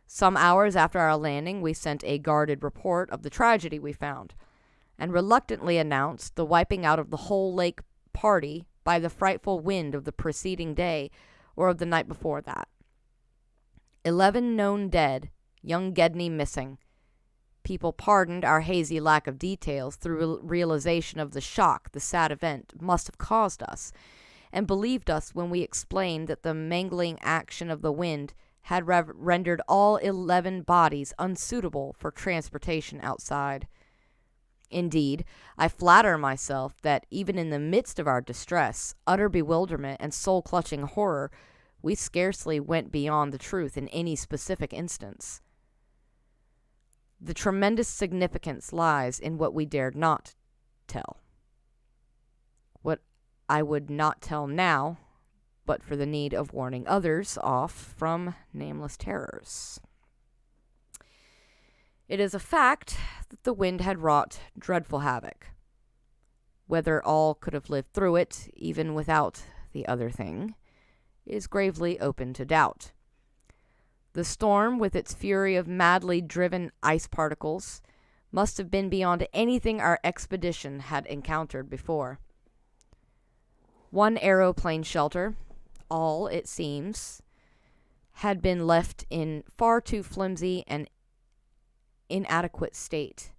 Some hours after our landing, we sent a guarded report of the tragedy we found, and reluctantly announced the wiping out of the whole lake party by the frightful wind of the preceding day or of the night before that. 11 known dead, young Gedney missing. People pardoned our hazy lack of details through realization of the shock the sad event must have caused us, and believed us when we explained that the mangling action of the wind had rendered all 11 bodies unsuitable for transportation outside. Indeed, I flatter myself that even in the midst of our distress, utter bewilderment, and soul-clutching horror, we scarcely went beyond the truth in any specific instance. The tremendous significance lies in what we dared not tell. What I would not tell now, but for the need of warning others off from nameless terrors. It is a fact that the wind had wrought dreadful havoc. Whether all could have lived through it, even without the other thing, is gravely open to doubt. The storm, with its fury of madly driven ice particles, must have been beyond anything our expedition had encountered before. One aeroplane shelter, all, it seems, had been left in far too flimsy and inadequate state,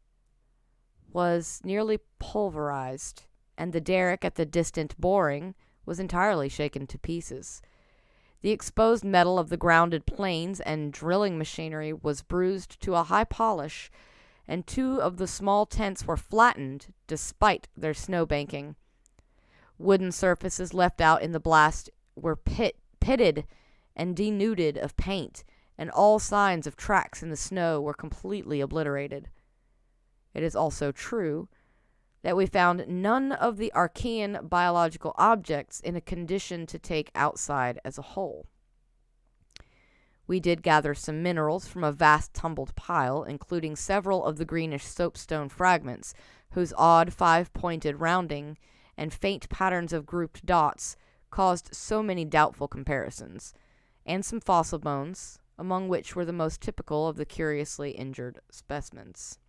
was nearly pulverized, and the derrick at the distant boring was entirely shaken to pieces. The exposed metal of the grounded planes and drilling machinery was bruised to a high polish, and 2 of the small tents were flattened despite their snow banking. Wooden surfaces left out in the blast were pitted and denuded of paint, and all signs of tracks in the snow were completely obliterated. It is also true that we found none of the Archean biological objects in a condition to take outside as a whole. We did gather some minerals from a vast tumbled pile, including several of the greenish soapstone fragments, whose odd 5-pointed rounding and faint patterns of grouped dots caused so many doubtful comparisons, and some fossil bones, among which were the most typical of the curiously injured specimens.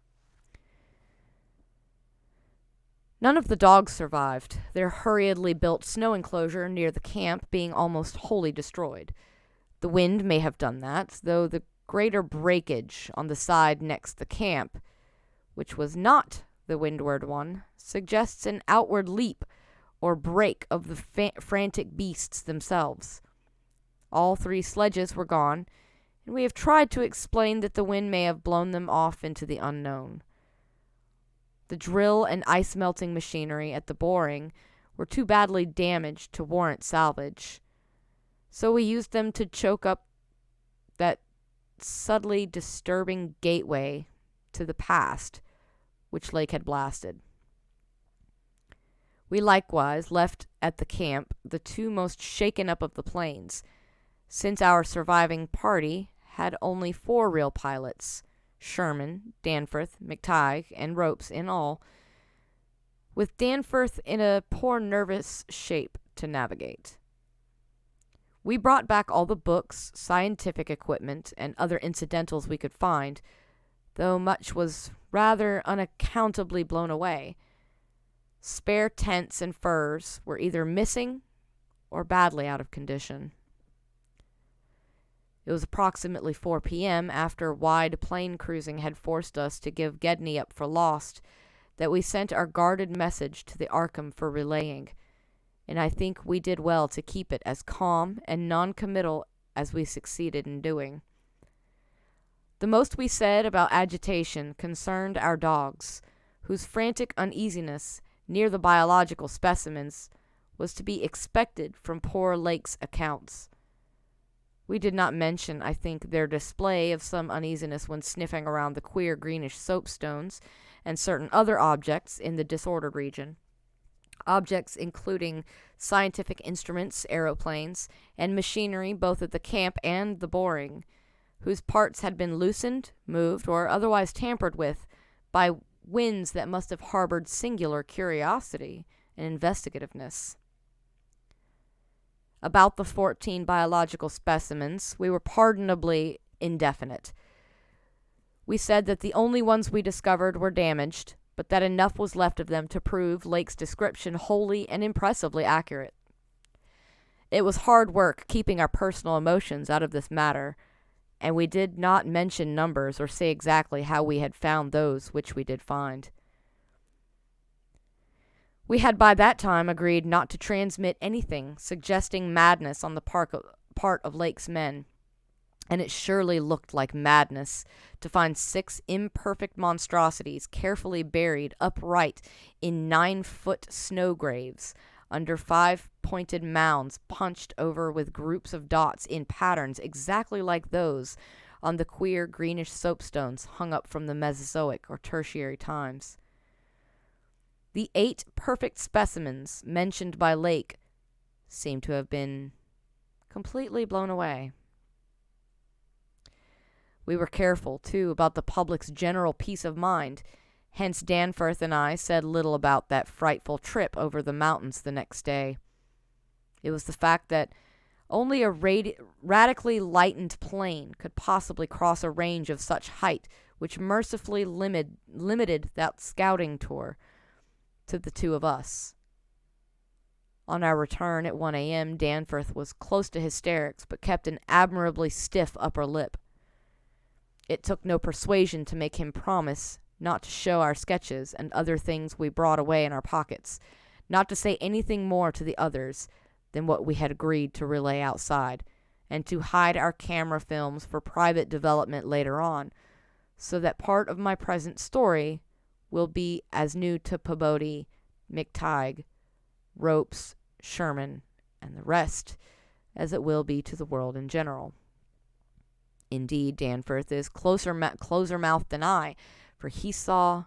None of the dogs survived, their hurriedly built snow enclosure near the camp being almost wholly destroyed. The wind may have done that, though the greater breakage on the side next the camp, which was not the windward one, suggests an outward leap or break of the frantic beasts themselves. All 3 sledges were gone, and we have tried to explain that the wind may have blown them off into the unknown. The drill and ice-melting machinery at the boring were too badly damaged to warrant salvage, so we used them to choke up that subtly disturbing gateway to the past which Lake had blasted. We likewise left at the camp the 2 most shaken up of the planes, since our surviving party had only 4 real pilots, Sherman, Danforth, McTighe, and Ropes in all, with Danforth in a poor nervous shape to navigate. We brought back all the books, scientific equipment, and other incidentals we could find, though much was rather unaccountably blown away. Spare tents and furs were either missing or badly out of condition. It was approximately 4 p.m. after wide plane cruising had forced us to give Gedney up for lost that we sent our guarded message to the Arkham for relaying, and I think we did well to keep it as calm and non-committal as we succeeded in doing. The most we said about agitation concerned our dogs, whose frantic uneasiness near the biological specimens was to be expected from poor Lake's accounts. We did not mention, I think, their display of some uneasiness when sniffing around the queer greenish soapstones and certain other objects in the disordered region. Objects including scientific instruments, aeroplanes, and machinery both at the camp and the boring, whose parts had been loosened, moved, or otherwise tampered with by winds that must have harbored singular curiosity and investigativeness. About the 14 biological specimens, we were pardonably indefinite. We said that the only ones we discovered were damaged, but that enough was left of them to prove Lake's description wholly and impressively accurate. It was hard work keeping our personal emotions out of this matter, and we did not mention numbers or say exactly how we had found those which we did find. We had by that time agreed not to transmit anything suggesting madness on the part of Lake's men, and it surely looked like madness to find 6 imperfect monstrosities carefully buried upright in 9-foot snow graves under 5-pointed mounds punched over with groups of dots in patterns exactly like those on the queer greenish soapstones hung up from the Mesozoic or Tertiary times. The 8 perfect specimens mentioned by Lake seem to have been completely blown away. We were careful, too, about the public's general peace of mind. Hence Danforth and I said little about that frightful trip over the mountains the next day. It was the fact that only a radically lightened plane could possibly cross a range of such height which mercifully limited that scouting tour to the 2 of us. On our return at 1 a.m., Danforth was close to hysterics but kept an admirably stiff upper lip. It took no persuasion to make him promise not to show our sketches and other things we brought away in our pockets, not to say anything more to the others than what we had agreed to relay outside, and to hide our camera films for private development later on, so that part of my present story will be as new to Peabody, McTighe, Ropes, Sherman, and the rest as it will be to the world in general. Indeed, Danforth is closer-mouthed than I, for he saw,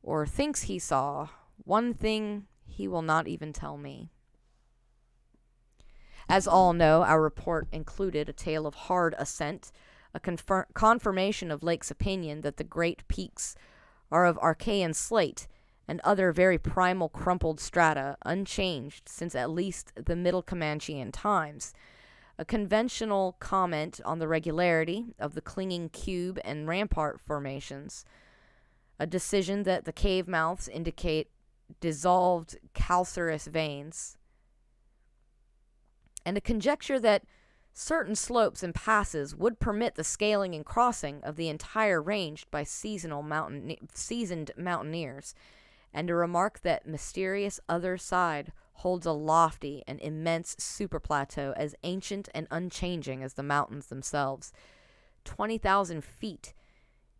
or thinks he saw, one thing he will not even tell me. As all know, our report included a tale of hard ascent, a confirmation of Lake's opinion that the great peaks are of Archean slate, and other very primal crumpled strata unchanged since at least the Middle Comanchean times. A conventional comment on the regularity of the clinging cube and rampart formations. A decision that the cave mouths indicate dissolved calcareous veins. And a conjecture that certain slopes and passes would permit the scaling and crossing of the entire range by seasoned mountaineers, and a remark that mysterious other side holds a lofty and immense superplateau as ancient and unchanging as the mountains themselves, 20,000 feet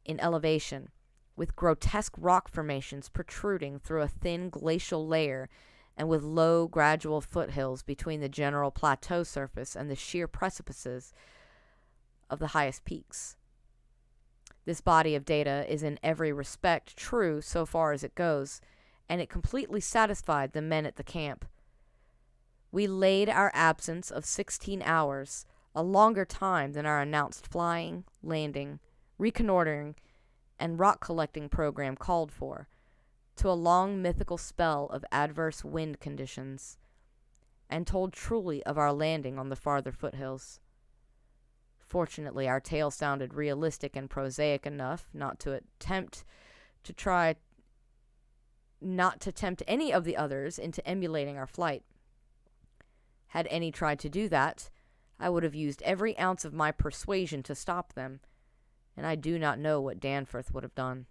in elevation, with grotesque rock formations protruding through a thin glacial layer and with low, gradual foothills between the general plateau surface and the sheer precipices of the highest peaks. This body of data is in every respect true so far as it goes, and it completely satisfied the men at the camp. We laid our absence of 16 hours, a longer time than our announced flying, landing, reconnoitering, and rock collecting program called for, to a long mythical spell of adverse wind conditions, and told truly of our landing on the farther foothills. Fortunately, our tale sounded realistic and prosaic enough not to tempt any of the others into emulating our flight. Had any tried to do that, I would have used every ounce of my persuasion to stop them, and I do not know what Danforth would have done.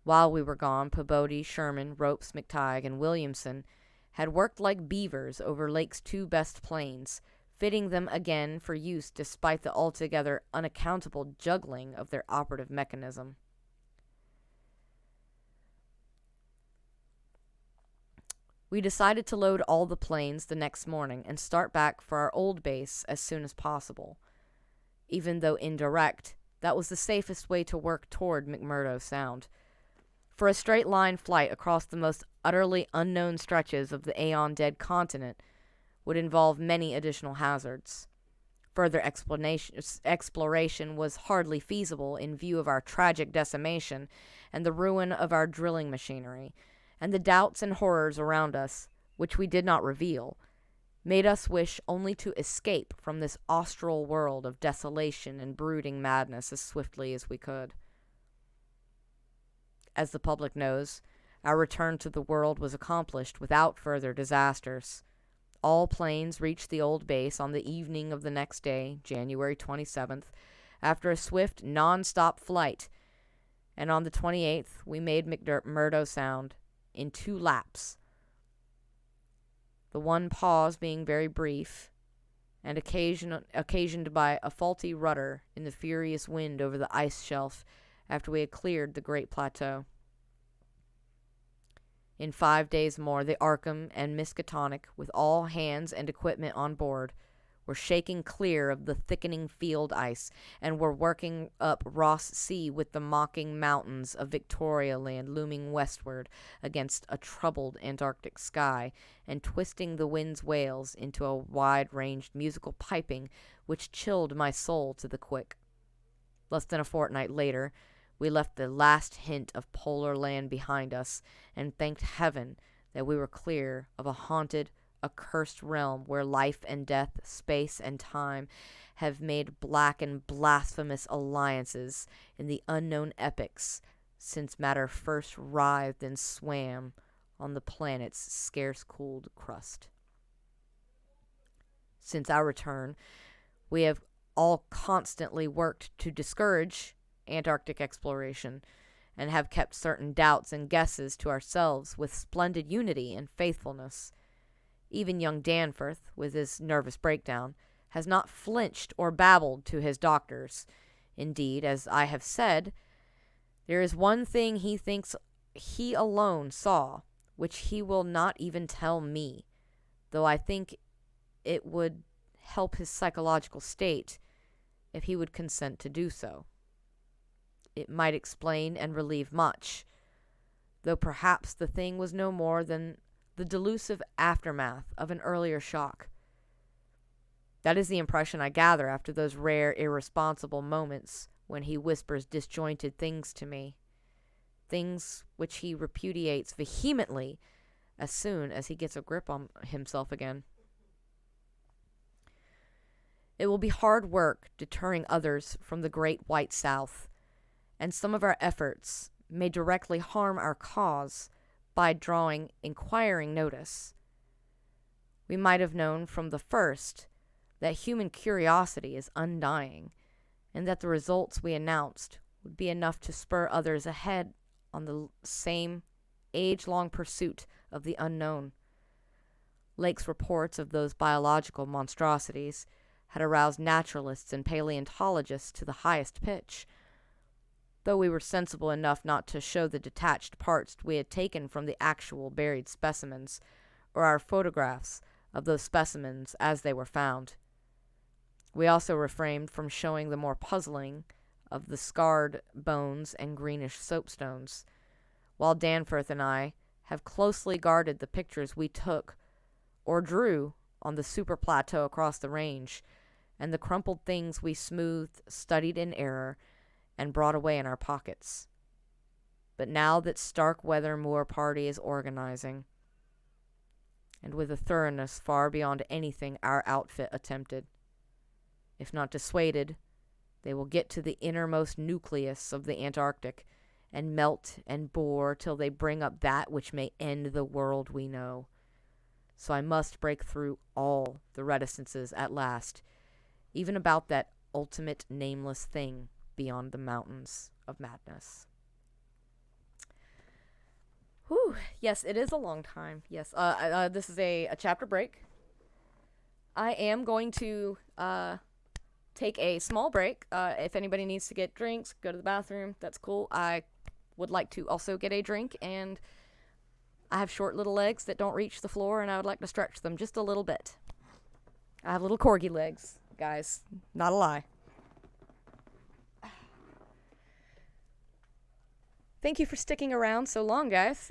While we were gone, Peabody, Sherman, Ropes, McTighe, and Williamson had worked like beavers over Lake's two best planes, fitting them again for use despite the altogether unaccountable juggling of their operative mechanism. We decided to load all the planes the next morning and start back for our old base as soon as possible. Even though indirect, that was the safest way to work toward McMurdo Sound. For a straight-line flight across the most utterly unknown stretches of the aeon-dead continent would involve many additional hazards. Further exploration was hardly feasible in view of our tragic decimation and the ruin of our drilling machinery, and the doubts and horrors around us, which we did not reveal, made us wish only to escape from this austral world of desolation and brooding madness as swiftly as we could. As the public knows, our return to the world was accomplished without further disasters. All planes reached the old base on the evening of the next day, January 27th, after a swift, non-stop flight, and on the 28th we made McMurdo Sound in 2 laps, the one pause being very brief and occasioned by a faulty rudder in the furious wind over the ice shelf after we had cleared the great plateau. In 5 days more, the Arkham and Miskatonic, with all hands and equipment on board, were shaking clear of the thickening field ice and were working up Ross Sea with the mocking mountains of Victoria Land looming westward against a troubled Antarctic sky and twisting the wind's wails into a wide-ranged musical piping which chilled my soul to the quick. Less than a fortnight later, we left the last hint of polar land behind us and thanked heaven that we were clear of a haunted, accursed realm where life and death, space and time have made black and blasphemous alliances in the unknown epochs since matter first writhed and swam on the planet's scarce-cooled crust. Since our return, we have all constantly worked to discourage Antarctic exploration and have kept certain doubts and guesses to ourselves with splendid unity and faithfulness. Even young Danforth, with his nervous breakdown, has not flinched or babbled to his doctors. Indeed, as I have said, there is one thing he thinks he alone saw, which he will not even tell me, though I think it would help his psychological state if he would consent to do so. It might explain and relieve much, though perhaps the thing was no more than the delusive aftermath of an earlier shock. That is the impression I gather after those rare, irresponsible moments when he whispers disjointed things to me, things which he repudiates vehemently as soon as he gets a grip on himself again. It will be hard work deterring others from the great white South, and some of our efforts may directly harm our cause by drawing inquiring notice. We might have known from the first that human curiosity is undying, and that the results we announced would be enough to spur others ahead on the same age-long pursuit of the unknown. Lake's reports of those biological monstrosities had aroused naturalists and paleontologists to the highest pitch, though we were sensible enough not to show the detached parts we had taken from the actual buried specimens, or our photographs of those specimens as they were found. We also refrained from showing the more puzzling of the scarred bones and greenish soapstones, while Danforth and I have closely guarded the pictures we took or drew on the super plateau across the range, and the crumpled things we smoothed, studied in error, and brought away in our pockets. But now that Starkweather Moor party is organizing, and with a thoroughness far beyond anything our outfit attempted, if not dissuaded, they will get to the innermost nucleus of the Antarctic and melt and bore till they bring up that which may end the world we know. So I must break through all the reticences at last, even about that ultimate nameless thing beyond the mountains of madness. Whew. Yes, it is a long time. Yes, this is a chapter break. I am going to take a small break. If anybody needs to get drinks, go to the bathroom, that's cool. I would like to also get a drink, and I have short little legs that don't reach the floor, and I would like to stretch them just a little bit. I have little corgi legs, guys. Not a lie. Thank you for sticking around so long, guys.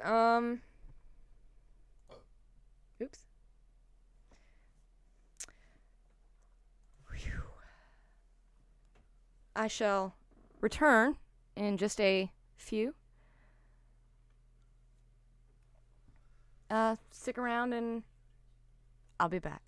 Oops. Whew. I shall return in just a few. Stick around and I'll be back.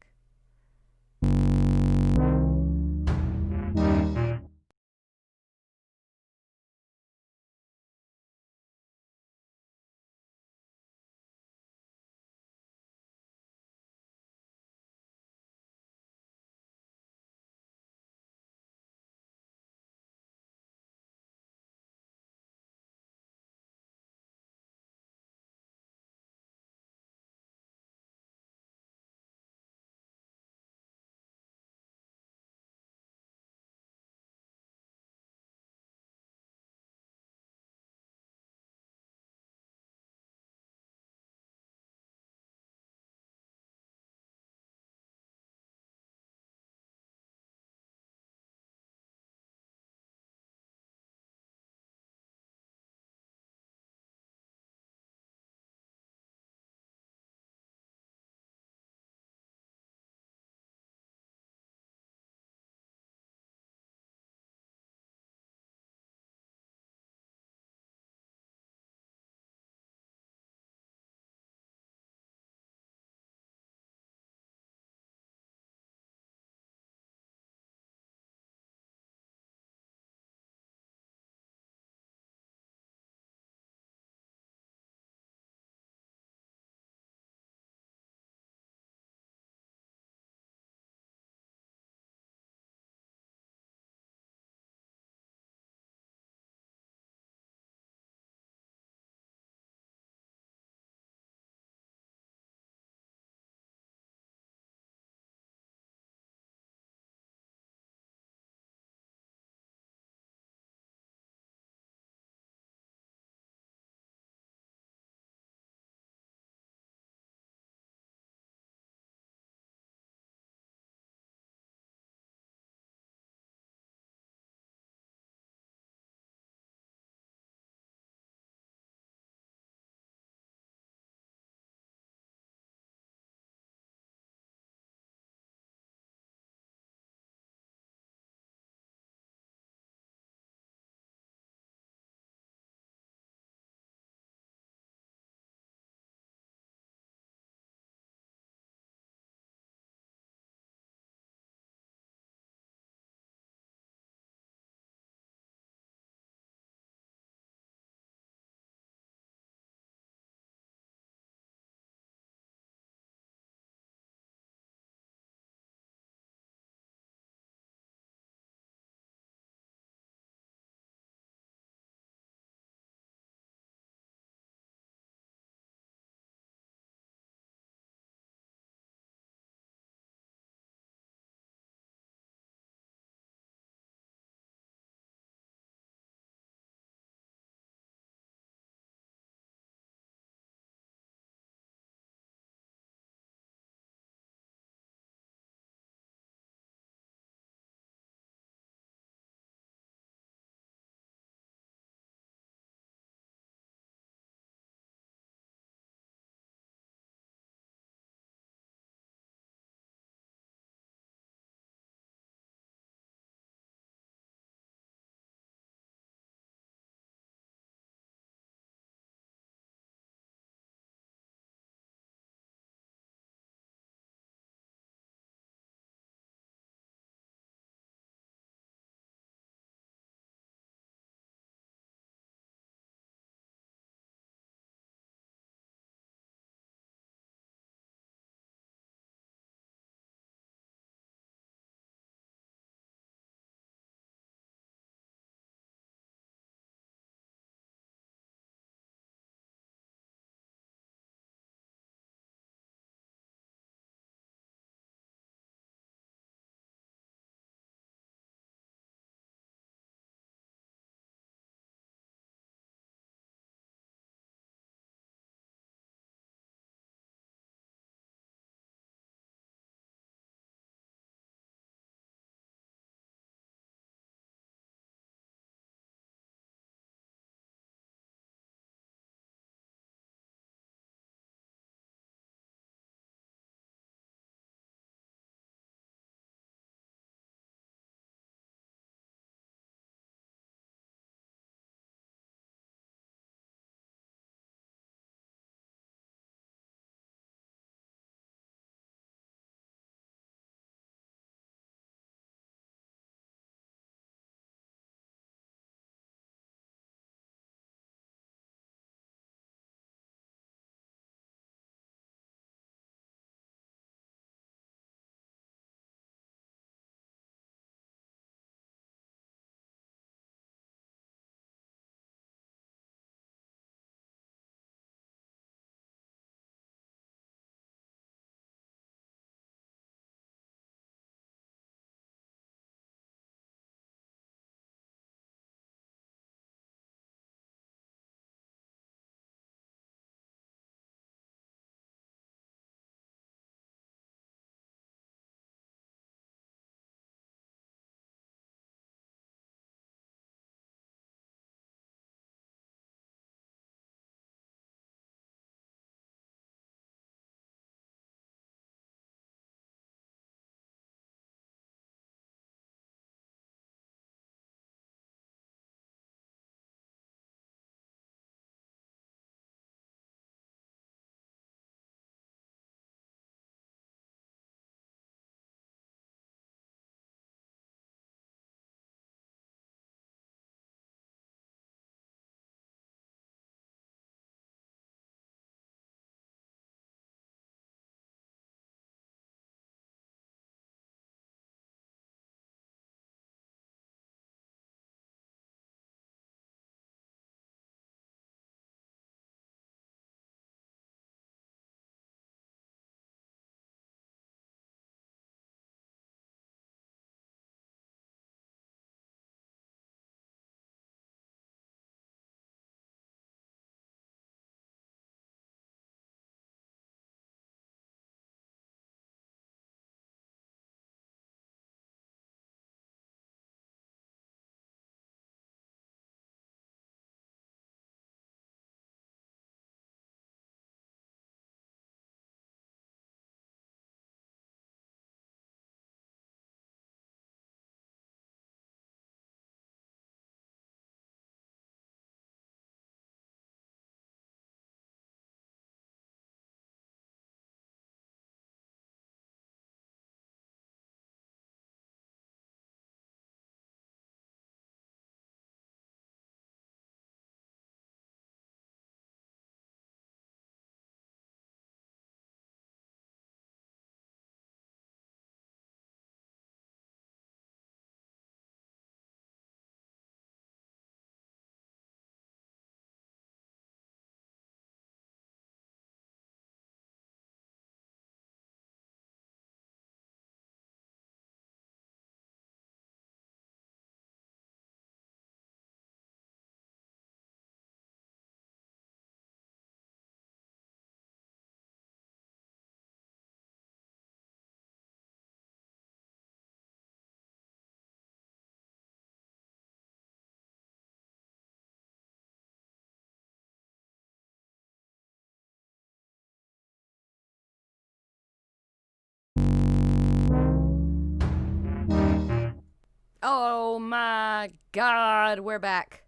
Oh my god, we're back.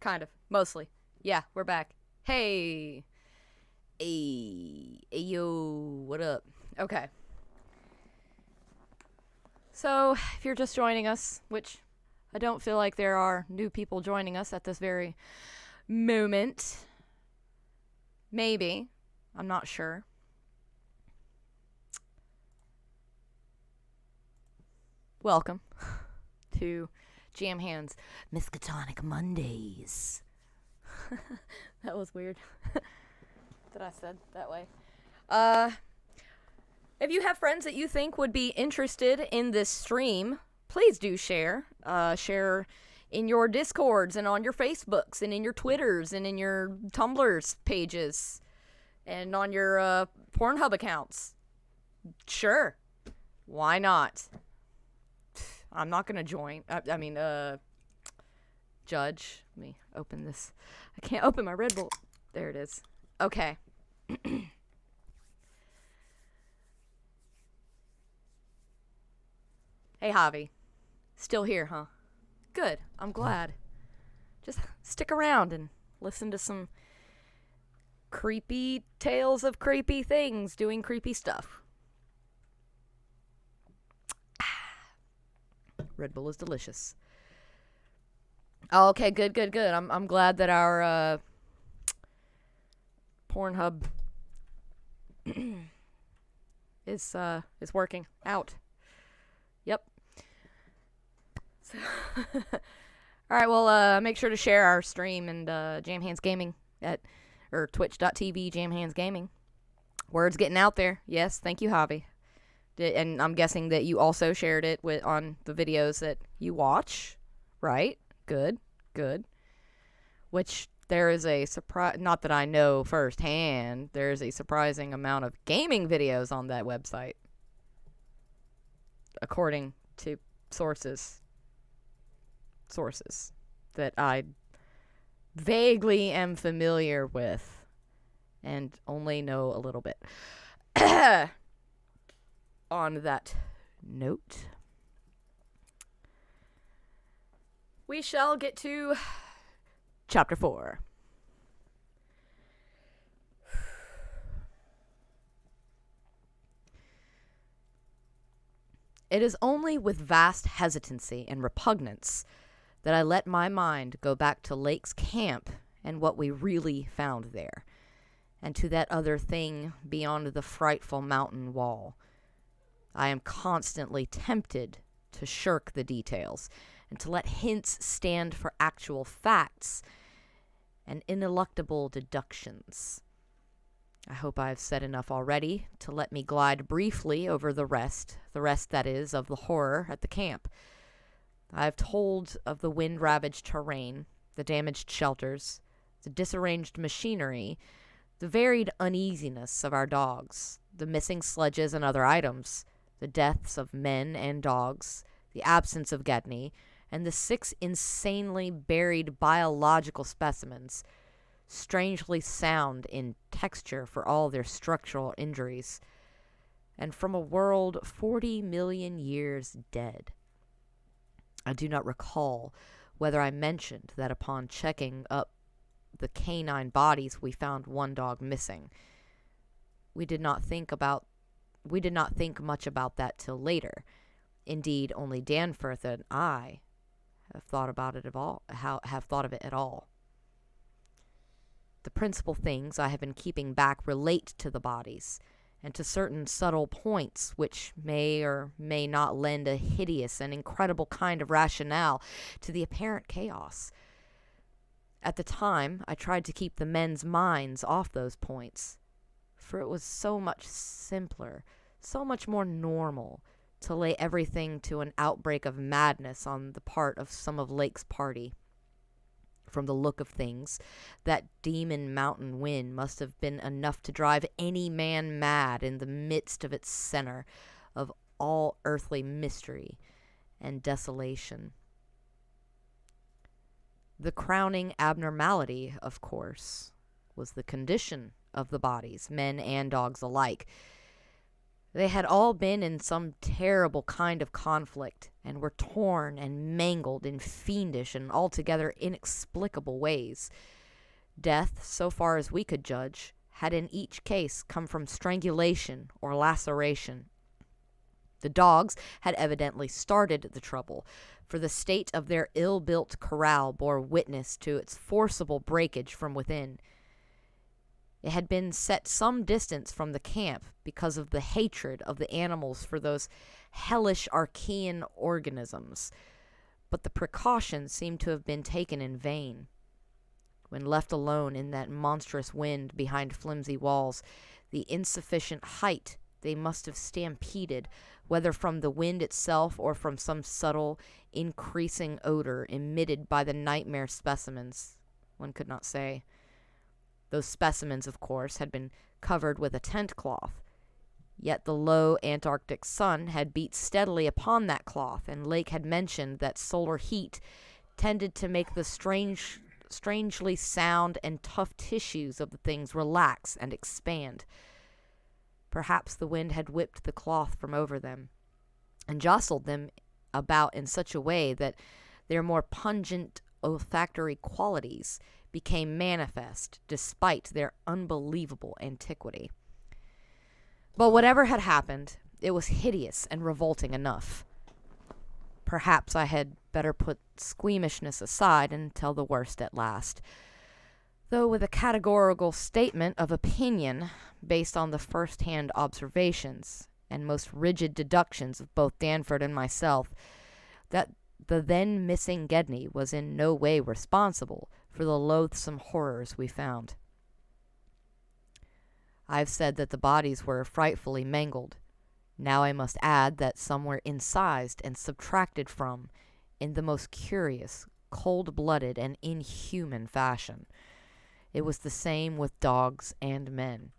Kind of. Mostly. Yeah, we're back. Hey. Hey. Hey, yo. What up? Okay. So, if you're just joining us, which I don't feel like there are new people joining us at this very moment. Maybe. I'm not sure. Welcome to Jam Hands Miskatonic Mondays. That was weird. That I said that way. If you have friends that you think would be interested in this stream, please do share. Share in your Discords and on your Facebooks and in your Twitters and in your Tumblrs pages and on your Pornhub accounts. Sure. Why not? I'm not going to join. Judge. Let me open this. I can't open my Red Bull. There it is. Okay. Hey, Javi. Still here, huh? Good. I'm glad. Just stick around and listen to some creepy tales of creepy things doing creepy stuff. Red Bull is delicious. Oh, okay, good. I'm glad that our Pornhub is working out. Yep. So all right, well, make sure to share our stream and Jam Hands Gaming or twitch.tv Jam Hands Gaming. Word's getting out there. Yes, thank you, Javi. And I'm guessing that you also shared it on the videos that you watch, right? Good. Which there is a surprise, not that I know firsthand, there's a surprising amount of gaming videos on that website, according to sources that I vaguely am familiar with and only know a little bit. On that note, we shall get to Chapter 4. It is only with vast hesitancy and repugnance that I let my mind go back to Lake's camp and what we really found there, and to that other thing beyond the frightful mountain wall. I am constantly tempted to shirk the details and to let hints stand for actual facts and ineluctable deductions. I hope I have said enough already to let me glide briefly over the rest that is of the horror at the camp. I have told of the wind-ravaged terrain, the damaged shelters, the disarranged machinery, the varied uneasiness of our dogs, the missing sledges and other items, the deaths of men and dogs, the absence of Gedney, and the 6 insanely buried biological specimens, strangely sound in texture for all their structural injuries, and from a world 40 million years dead. I do not recall whether I mentioned that upon checking up the canine bodies we found one dog missing. We did not think much about that till later. Indeed, only Danforth and I have thought of it at all. The principal things I have been keeping back relate to the bodies, and to certain subtle points which may or may not lend a hideous and incredible kind of rationale to the apparent chaos. At the time, I tried to keep the men's minds off those points, for it was so much simpler, so much more normal, to lay everything to an outbreak of madness on the part of some of Lake's party. From the look of things, that demon mountain wind must have been enough to drive any man mad in the midst of its center of all earthly mystery and desolation. The crowning abnormality, of course, was the condition of the bodies, men and dogs alike. They had all been in some terrible kind of conflict, and were torn and mangled in fiendish and altogether inexplicable ways. Death, so far as we could judge, had in each case come from strangulation or laceration. The dogs had evidently started the trouble, for the state of their ill-built corral bore witness to its forcible breakage from within. It had been set some distance from the camp because of the hatred of the animals for those hellish archaean organisms, but the precaution seemed to have been taken in vain. When left alone in that monstrous wind behind flimsy walls, the insufficient height they must have stampeded, whether from the wind itself or from some subtle, increasing odor emitted by the nightmare specimens, one could not say. Those specimens, of course, had been covered with a tent cloth, yet the low Antarctic sun had beat steadily upon that cloth, and Lake had mentioned that solar heat tended to make the strangely sound and tough tissues of the things relax and expand. Perhaps the wind had whipped the cloth from over them, and jostled them about in such a way that their more pungent olfactory qualities became manifest, despite their unbelievable antiquity. But whatever had happened, it was hideous and revolting enough. Perhaps I had better put squeamishness aside and tell the worst at last, though with a categorical statement of opinion based on the first-hand observations and most rigid deductions of both Danford and myself, that the then missing Gedney was in no way responsible for the loathsome horrors we found. I have said that the bodies were frightfully mangled. Now I must add that some were incised and subtracted from, in the most curious, cold-blooded, and inhuman fashion. It was the same with dogs and men.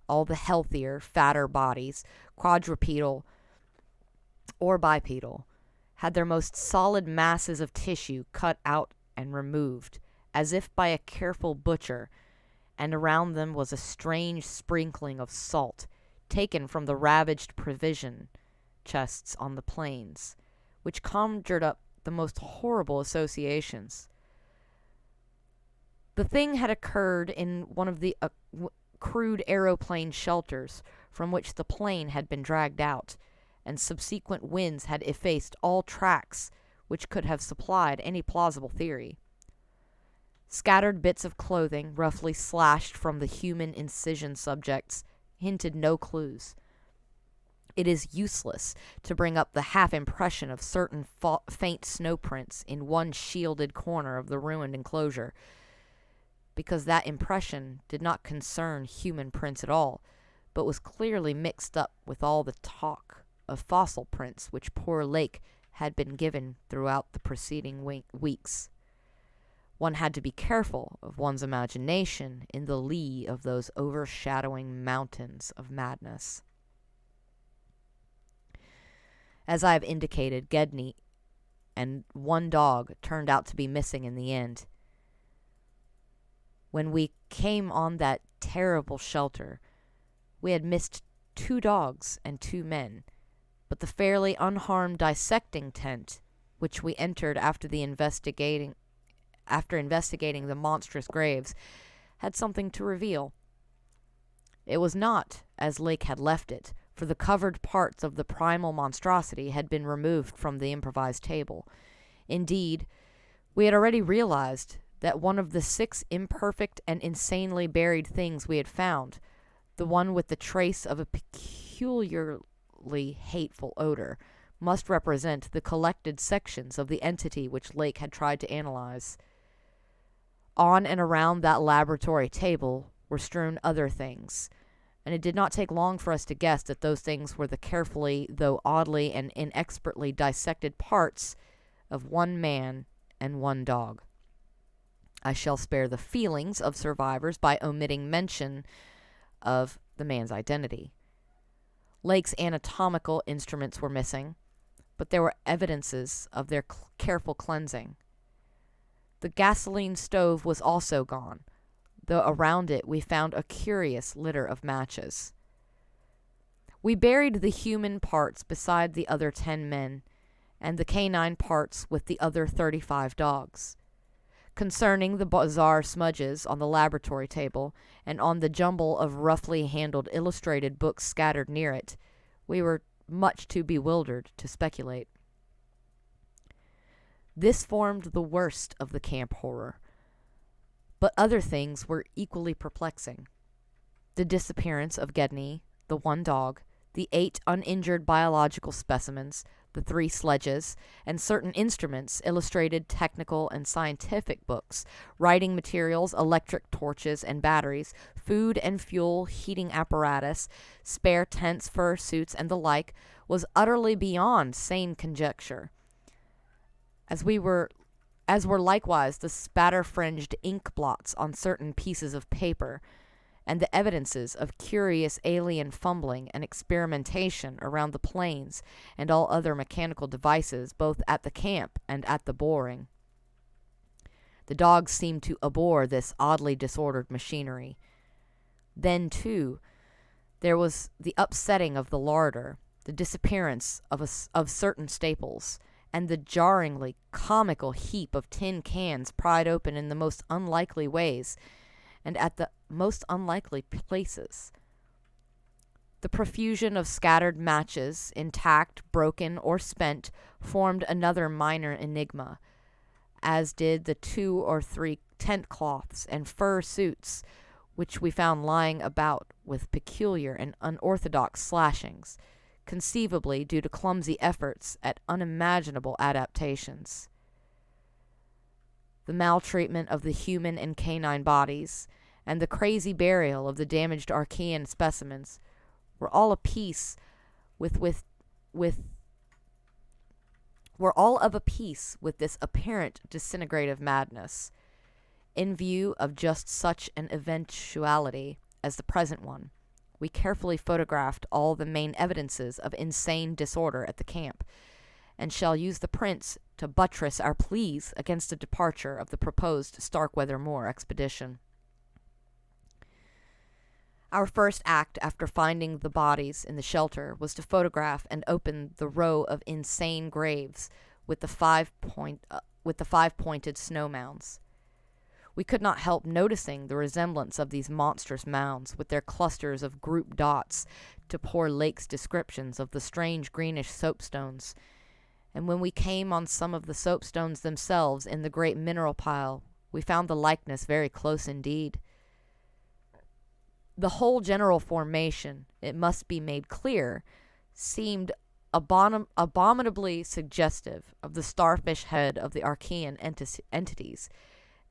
All the healthier, fatter bodies, quadrupedal or bipedal, had their most solid masses of tissue cut out and removed, as if by a careful butcher, and around them was a strange sprinkling of salt, taken from the ravaged provision chests on the plains, which conjured up the most horrible associations. The thing had occurred in one of the crude aeroplane shelters from which the plane had been dragged out, and subsequent winds had effaced all tracks which could have supplied any plausible theory. Scattered bits of clothing, roughly slashed from the human incision subjects, hinted no clues. It is useless to bring up the half-impression of certain faint snow prints in one shielded corner of the ruined enclosure, because that impression did not concern human prints at all, but was clearly mixed up with all the talk of fossil prints which poor Lake had been given throughout the preceding weeks. One had to be careful of one's imagination in the lee of those overshadowing mountains of madness. As I have indicated, Gedney and one dog turned out to be missing in the end. When we came on that terrible shelter, we had missed 2 dogs and 2 men, but the fairly unharmed dissecting tent, which we entered after investigating the monstrous graves, had something to reveal. It was not as Lake had left it, for the covered parts of the primal monstrosity had been removed from the improvised table. Indeed, we had already realized that one of the 6 imperfect and insanely buried things we had found, the one with the trace of a peculiarly hateful odor, must represent the collected sections of the entity which Lake had tried to analyze. On and around that laboratory table were strewn other things, and it did not take long for us to guess that those things were the carefully, though oddly and inexpertly dissected parts of 1 man and 1 dog. I shall spare the feelings of survivors by omitting mention of the man's identity. Lake's anatomical instruments were missing, but there were evidences of their careful cleansing. The gasoline stove was also gone, though around it we found a curious litter of matches. We buried the human parts beside the other 10 men, and the canine parts with the other 35 dogs. Concerning the bizarre smudges on the laboratory table and on the jumble of roughly handled illustrated books scattered near it, we were much too bewildered to speculate. This formed the worst of the camp horror, but other things were equally perplexing. The disappearance of Gedney, the one dog, the 8 uninjured biological specimens, the 3 sledges, and certain instruments, illustrated technical and scientific books, writing materials, electric torches and batteries, food and fuel, heating apparatus, spare tents, fur suits, and the like, was utterly beyond sane conjecture. As were likewise the spatter-fringed ink blots on certain pieces of paper, and the evidences of curious alien fumbling and experimentation around the planes and all other mechanical devices, both at the camp and at the boring. The dogs seemed to abhor this oddly disordered machinery. Then, too, there was the upsetting of the larder, the disappearance of certain staples, and the jarringly comical heap of tin cans pried open in the most unlikely ways, and at the most unlikely places. The profusion of scattered matches, intact, broken, or spent, formed another minor enigma, as did the 2 or 3 tent cloths and fur suits which we found lying about with peculiar and unorthodox slashings, conceivably due to clumsy efforts at unimaginable adaptations. The maltreatment of the human and canine bodies, and the crazy burial of the damaged Archean specimens, were all of a piece with this apparent disintegrative madness. In view of just such an eventuality as the present one, we carefully photographed all the main evidences of insane disorder at the camp, and shall use the prints to buttress our pleas against the departure of the proposed Starkweather Moor expedition. Our first act after finding the bodies in the shelter was to photograph and open the row of insane graves with the 5-pointed snow mounds. We could not help noticing the resemblance of these monstrous mounds, with their clusters of group dots, to poor Lake's descriptions of the strange greenish soapstones. And when we came on some of the soapstones themselves in the great mineral pile, we found the likeness very close indeed. The whole general formation, it must be made clear, seemed abominably suggestive of the starfish head of the Archean entities,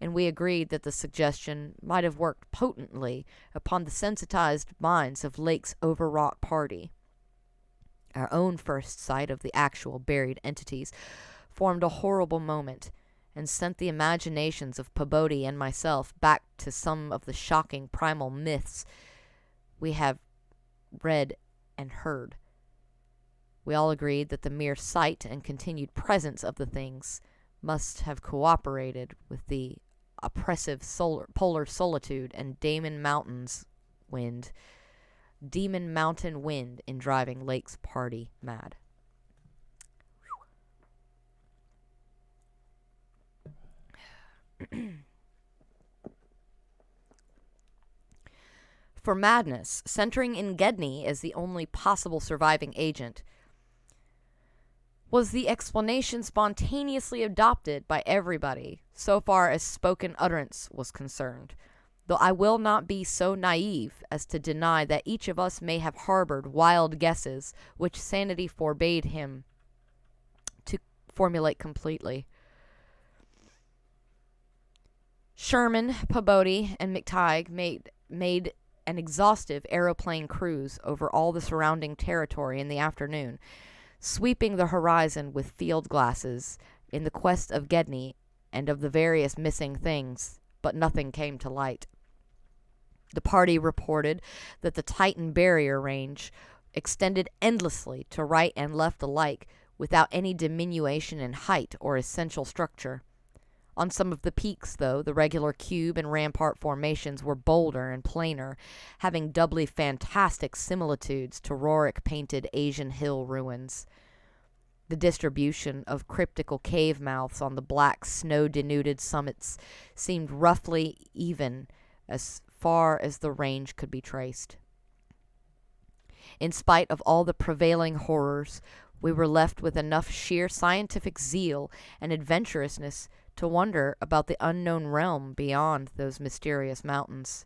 and we agreed that the suggestion might have worked potently upon the sensitized minds of Lake's overwrought party. Our own first sight of the actual buried entities formed a horrible moment, and sent the imaginations of Pabodie and myself back to some of the shocking primal myths we have read and heard. We all agreed that the mere sight and continued presence of the things must have cooperated with the oppressive polar solitude and Demon Mountain wind in driving Lake's party mad. For madness, centering in Gedney as the only possible surviving agent, was the explanation spontaneously adopted by everybody, so far as spoken utterance was concerned, though I will not be so naive as to deny that each of us may have harbored wild guesses which sanity forbade him to formulate completely. Sherman, Pabodie, and McTighe made an exhaustive aeroplane cruise over all the surrounding territory in the afternoon, sweeping the horizon with field glasses in the quest of Gedney and of the various missing things, but nothing came to light. The party reported that the Titan barrier range extended endlessly to right and left alike, without any diminution in height or essential structure. On some of the peaks, though, the regular cube and rampart formations were bolder and plainer, having doubly fantastic similitudes to Rorik-painted Asian hill ruins. The distribution of cryptical cave mouths on the black, snow-denuded summits seemed roughly even as far as the range could be traced. In spite of all the prevailing horrors, we were left with enough sheer scientific zeal and adventurousness to wonder about the unknown realm beyond those mysterious mountains.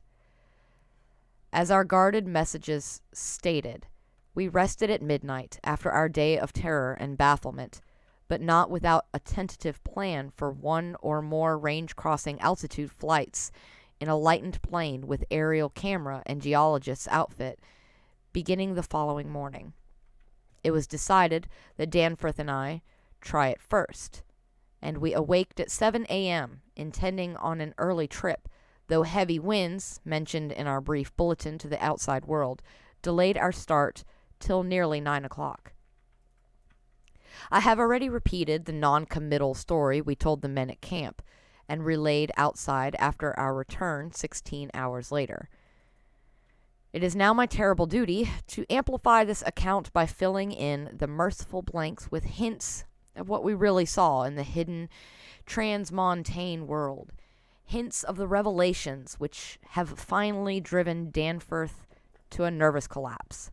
As our guarded messages stated, we rested at midnight after our day of terror and bafflement, but not without a tentative plan for one or more range-crossing altitude flights in a lightened plane with aerial camera and geologist's outfit, beginning the following morning. It was decided that Danforth and I try it first, and we awaked at 7 a.m., intending on an early trip, though heavy winds, mentioned in our brief bulletin to the outside world, delayed our start till nearly 9 o'clock. I have already repeated the non-committal story we told the men at camp, and relayed outside after our return 16 hours later. It is now my terrible duty to amplify this account by filling in the merciful blanks with hints of what we really saw in the hidden transmontane world, hints of the revelations which have finally driven Danforth to a nervous collapse.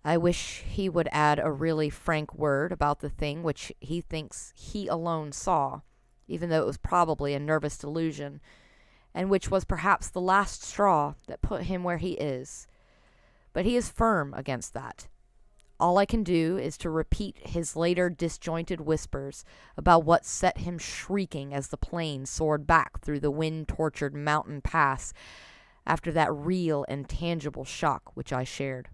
I wish he would add a really frank word about the thing which he thinks he alone saw, even though it was probably a nervous delusion, and which was perhaps the last straw that put him where he is. But he is firm against that. All I can do is to repeat his later disjointed whispers about what set him shrieking as the plane soared back through the wind-tortured mountain pass after that real and tangible shock which I shared.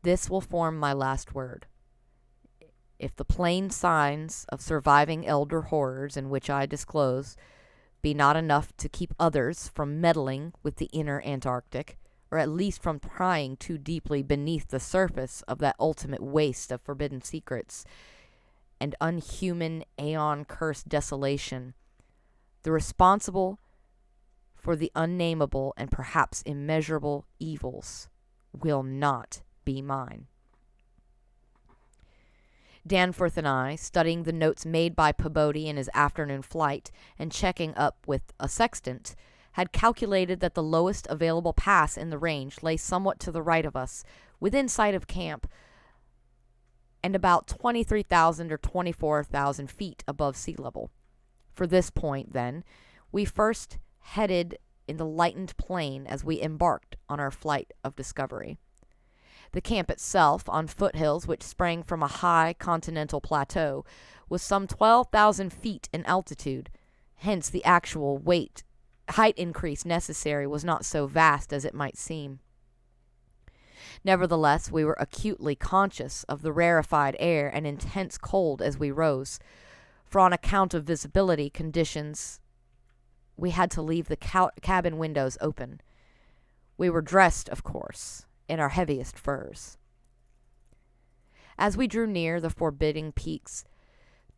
This will form my last word. If the plain signs of surviving elder horrors in which I disclose be not enough to keep others from meddling with the inner Antarctic, or at least from prying too deeply beneath the surface of that ultimate waste of forbidden secrets and unhuman, aeon-cursed desolation, the responsible for the unnameable and perhaps immeasurable evils will not be mine. Danforth and I, studying the notes made by Peabody in his afternoon flight and checking up with a sextant, had calculated that the lowest available pass in the range lay somewhat to the right of us, within sight of camp, and about 23,000 or 24,000 feet above sea level. For this point, then, we first headed in the lightened plane as we embarked on our flight of discovery. The camp itself, on foothills which sprang from a high continental plateau, was some 12,000 feet in altitude, hence the actual height increase necessary was not so vast as it might seem. Nevertheless, we were acutely conscious of the rarefied air and intense cold as we rose, for on account of visibility conditions, we had to leave the cabin windows open. We were dressed, of course, in our heaviest furs. As we drew near the forbidding peaks,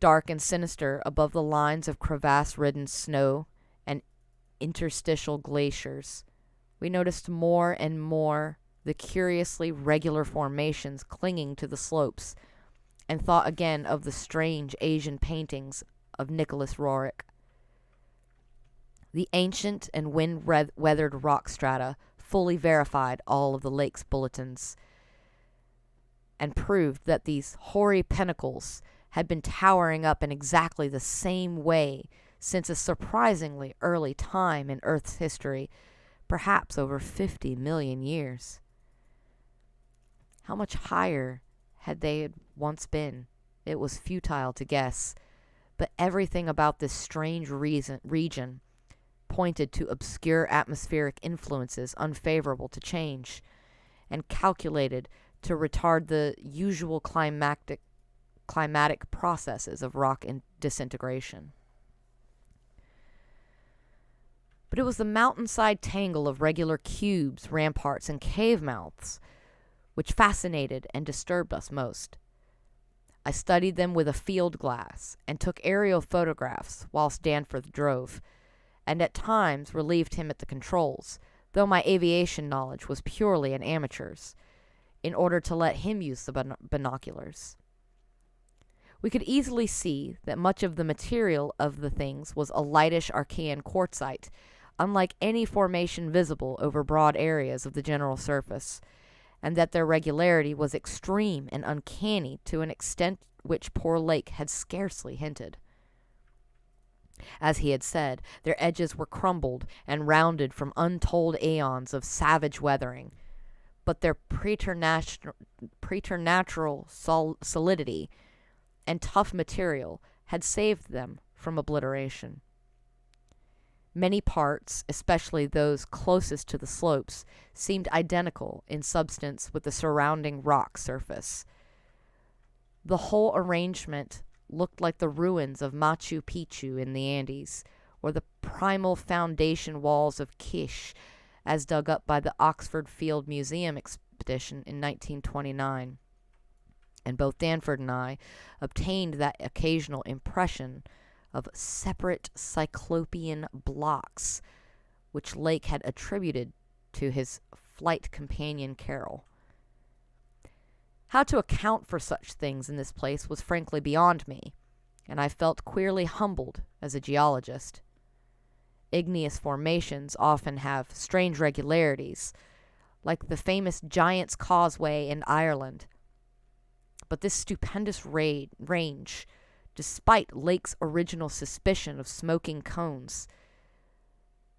dark and sinister above the lines of crevasse-ridden snow and interstitial glaciers, we noticed more and more the curiously regular formations clinging to the slopes, and thought again of the strange Asian paintings of Nicholas Roerich. The ancient and wind-weathered rock strata fully verified all of the lake's bulletins, and proved that these hoary pinnacles had been towering up in exactly the same way since a surprisingly early time in Earth's history, perhaps over 50 million years. How much higher had they once been? It was futile to guess, but everything about this strange region pointed to obscure atmospheric influences unfavorable to change, and calculated to retard the usual climatic processes of rock disintegration. But it was the mountainside tangle of regular cubes, ramparts, and cave mouths which fascinated and disturbed us most. I studied them with a field glass and took aerial photographs whilst Danforth drove, and at times relieved him at the controls, though my aviation knowledge was purely an amateur's. in order to let him use the binoculars. We could easily see that much of the material of the things was a lightish Archean quartzite, unlike any formation visible over broad areas of the general surface, and that their regularity was extreme and uncanny to an extent which poor Lake had scarcely hinted. As he had said, their edges were crumbled and rounded from untold aeons of savage weathering, but their preternatural solidity and tough material had saved them from obliteration. Many parts, especially those closest to the slopes, seemed identical in substance with the surrounding rock surface. The whole arrangement looked like the ruins of Machu Picchu in the Andes, or the primal foundation walls of Kish, as dug up by the Oxford Field Museum expedition in 1929. And both Danford and I obtained that occasional impression of separate cyclopean blocks, which Lake had attributed to his flight companion Carol. How to account for such things in this place was frankly beyond me, and I felt queerly humbled as a geologist. Igneous formations often have strange regularities, like the famous Giant's Causeway in Ireland. But this stupendous range, despite Lake's original suspicion of smoking cones,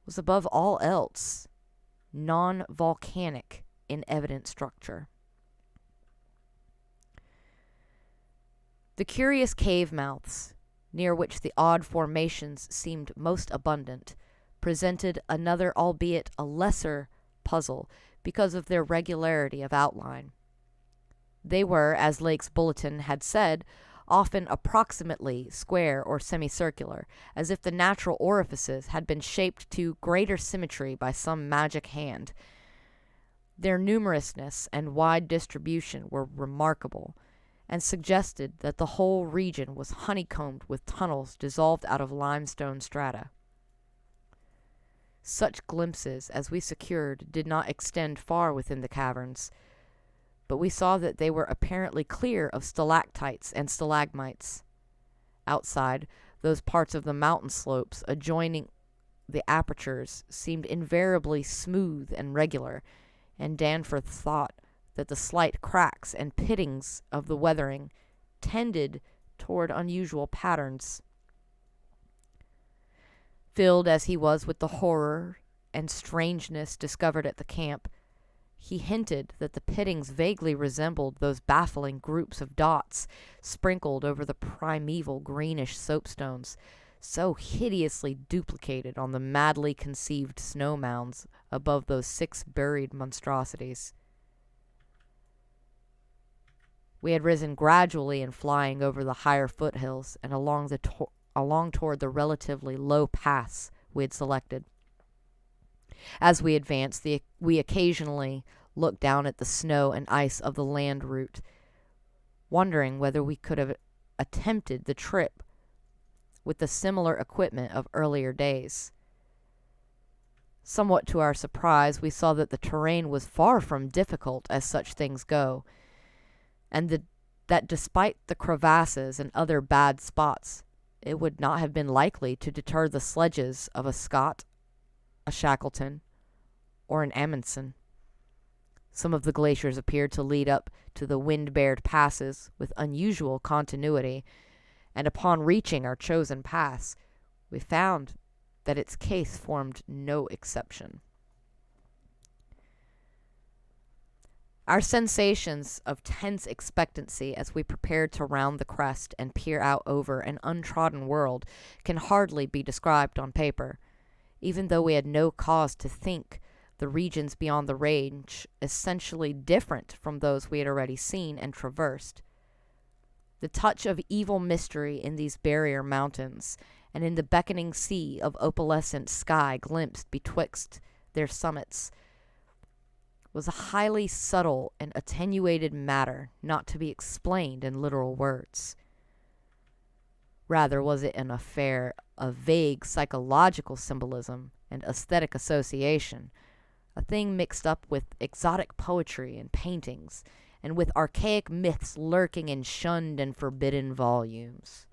was above all else non-volcanic in evident structure. The curious cave mouths, near which the odd formations seemed most abundant, presented another, albeit a lesser, puzzle because of their regularity of outline. They were, as Lake's bulletin had said, often approximately square or semicircular, as if the natural orifices had been shaped to greater symmetry by some magic hand. Their numerousness and wide distribution were remarkable, and suggested that the whole region was honeycombed with tunnels dissolved out of limestone strata. Such glimpses as we secured did not extend far within the caverns, but we saw that they were apparently clear of stalactites and stalagmites. Outside, those parts of the mountain slopes adjoining the apertures seemed invariably smooth and regular, and Danforth thought that the slight cracks and pittings of the weathering tended toward unusual patterns. Filled as he was with the horror and strangeness discovered at the camp, he hinted that the pittings vaguely resembled those baffling groups of dots sprinkled over the primeval greenish soapstones, so hideously duplicated on the madly conceived snow mounds above those 6 buried monstrosities. We had risen gradually in flying over the higher foothills and along toward the relatively low paths we had selected. As we advanced, we occasionally looked down at the snow and ice of the land route, wondering whether we could have attempted the trip with the similar equipment of earlier days. Somewhat to our surprise, we saw that the terrain was far from difficult as such things go, and that despite the crevasses and other bad spots, it would not have been likely to deter the sledges of a Scott, a Shackleton, or an Amundsen. Some of the glaciers appeared to lead up to the wind-bared passes with unusual continuity, and upon reaching our chosen pass, we found that its case formed no exception. Our sensations of tense expectancy as we prepared to round the crest and peer out over an untrodden world can hardly be described on paper, even though we had no cause to think the regions beyond the range essentially different from those we had already seen and traversed. The touch of evil mystery in these barrier mountains, and in the beckoning sea of opalescent sky glimpsed betwixt their summits, was a highly subtle and attenuated matter not to be explained in literal words. Rather was it an affair of vague psychological symbolism and aesthetic association, a thing mixed up with exotic poetry and paintings, and with archaic myths lurking in shunned and forbidden volumes.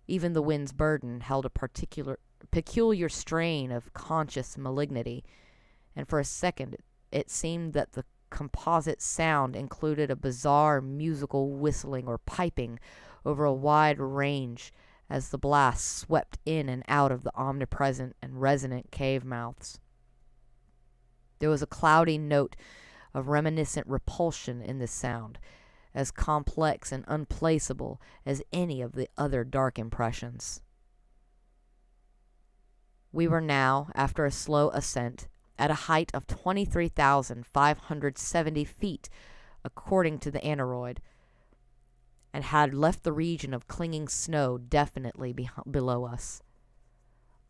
Even the wind's burden held a peculiar strain of conscious malignity, and for a second it seemed that the composite sound included a bizarre musical whistling or piping over a wide range as the blast swept in and out of the omnipresent and resonant cave mouths. There was a cloudy note of reminiscent repulsion in this sound, as complex and unplaceable as any of the other dark impressions. We were now, after a slow ascent, at a height of 23,570 feet, according to the aneroid, and had left the region of clinging snow definitely below us.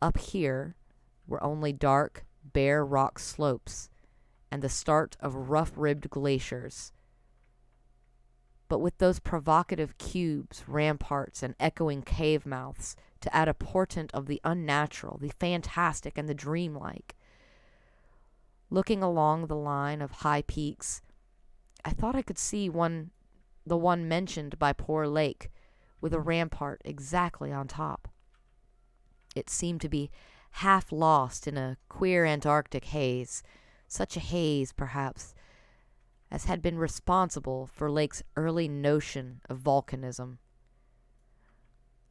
Up here were only dark, bare rock slopes and the start of rough-ribbed glaciers. But with those provocative cubes, ramparts, and echoing cave mouths to add a portent of the unnatural, the fantastic, and the dreamlike. Looking along the line of high peaks, I thought I could see the one mentioned by poor Lake, with a rampart exactly on top. It seemed to be half lost in a queer Antarctic haze, such a haze, perhaps, as had been responsible for Lake's early notion of volcanism.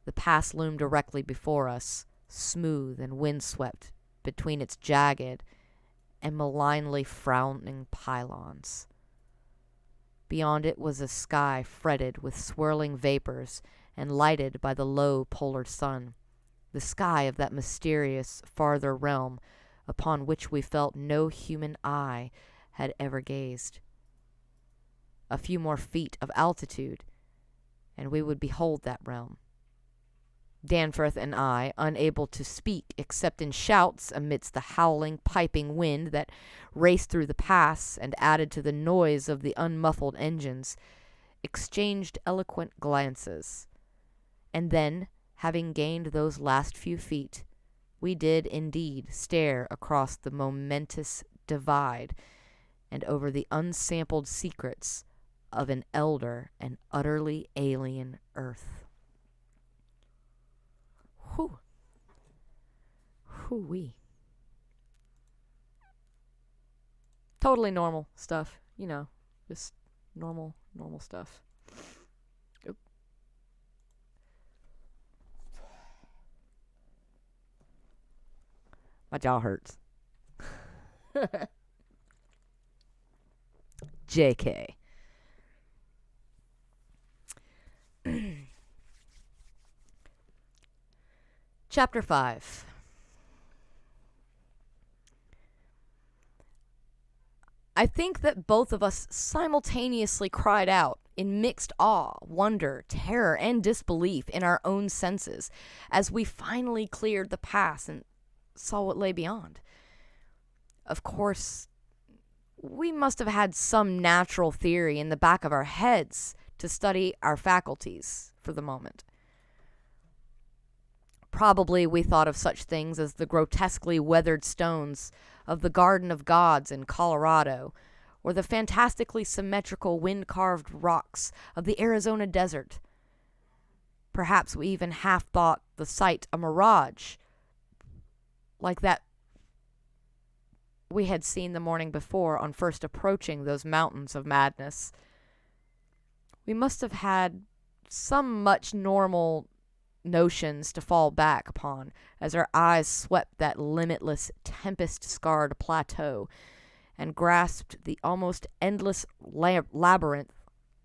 The pass loomed directly before us, smooth and windswept between its jagged and malignly frowning pylons. Beyond it was a sky fretted with swirling vapors and lighted by the low polar sun, the sky of that mysterious farther realm upon which we felt no human eye had ever gazed. A few more feet of altitude, and we would behold that realm. Danforth and I, unable to speak except in shouts amidst the howling, piping wind that raced through the pass and added to the noise of the unmuffled engines, exchanged eloquent glances. And then, having gained those last few feet, we did indeed stare across the momentous divide and over the unsampled secrets of an elder and utterly alien earth. Whew. Whew-wee. Totally normal stuff, just normal stuff. Oop. My jaw hurts. JK. Chapter 5. I think that both of us simultaneously cried out in mixed awe, wonder, terror, and disbelief in our own senses as we finally cleared the pass and saw what lay beyond. Of course, we must have had some natural theory in the back of our heads to study our faculties for the moment. Probably we thought of such things as the grotesquely weathered stones of the Garden of Gods in Colorado, or the fantastically symmetrical wind-carved rocks of the Arizona desert. Perhaps we even half thought the sight a mirage, like that we had seen the morning before on first approaching those mountains of madness. We must have had some much normal notions to fall back upon as our eyes swept that limitless, tempest-scarred plateau and grasped the almost endless labyrinth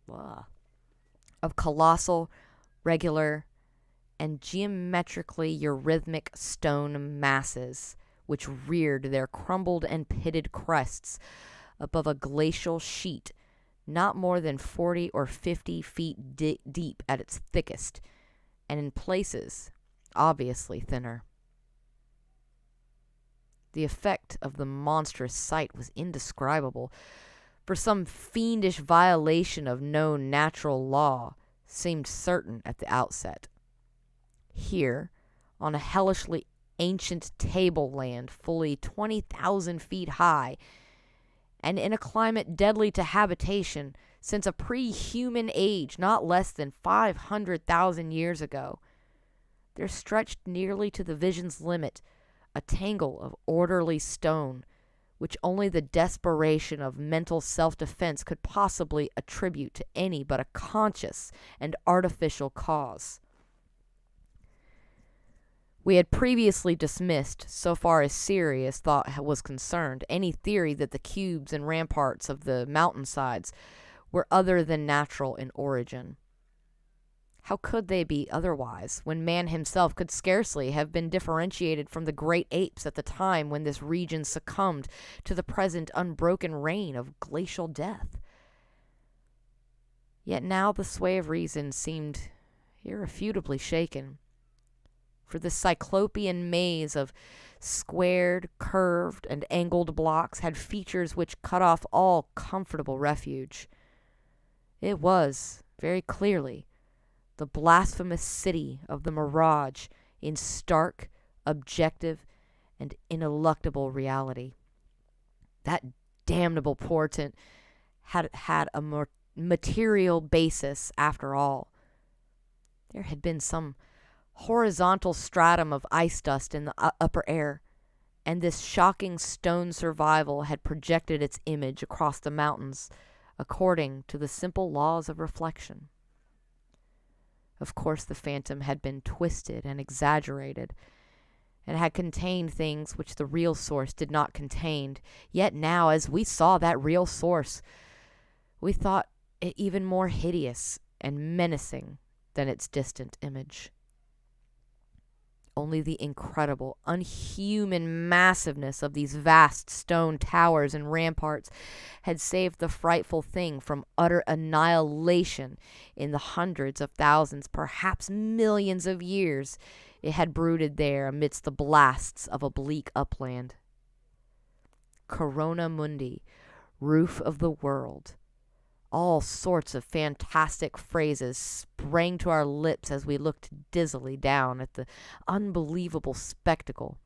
of colossal, regular, and geometrically eurythmic stone masses which reared their crumbled and pitted crests above a glacial sheet not more than 40 or 50 feet deep at its thickest, and in places obviously thinner. The effect of the monstrous sight was indescribable, for some fiendish violation of known natural law seemed certain at the outset. Here, on a hellishly ancient tableland fully 20,000 feet high, and in a climate deadly to habitation since a pre-human age not less than 500,000 years ago. There stretched nearly to the vision's limit a tangle of orderly stone, which only the desperation of mental self-defense could possibly attribute to any but a conscious and artificial cause. We had previously dismissed, so far as serious thought was concerned, any theory that the cubes and ramparts of the mountainsides were other than natural in origin. How could they be otherwise, when man himself could scarcely have been differentiated from the great apes at the time when this region succumbed to the present unbroken reign of glacial death? Yet now the sway of reason seemed irrefutably shaken, for this cyclopean maze of squared, curved, and angled blocks had features which cut off all comfortable refuge. It was, very clearly, the blasphemous city of the mirage in stark, objective, and ineluctable reality. That damnable portent had a more material basis after all. There had been some horizontal stratum of ice dust in the upper air, and this shocking stone survival had projected its image across the mountains according to the simple laws of reflection. Of course, the phantom had been twisted and exaggerated, and had contained things which the real source did not contain. Yet now, as we saw that real source, we thought it even more hideous and menacing than its distant image. Only the incredible, unhuman massiveness of these vast stone towers and ramparts had saved the frightful thing from utter annihilation in the hundreds of thousands, perhaps millions of years it had brooded there amidst the blasts of a bleak upland. Corona Mundi, roof of the world. All sorts of fantastic phrases sprang to our lips as we looked dizzily down at the unbelievable spectacle.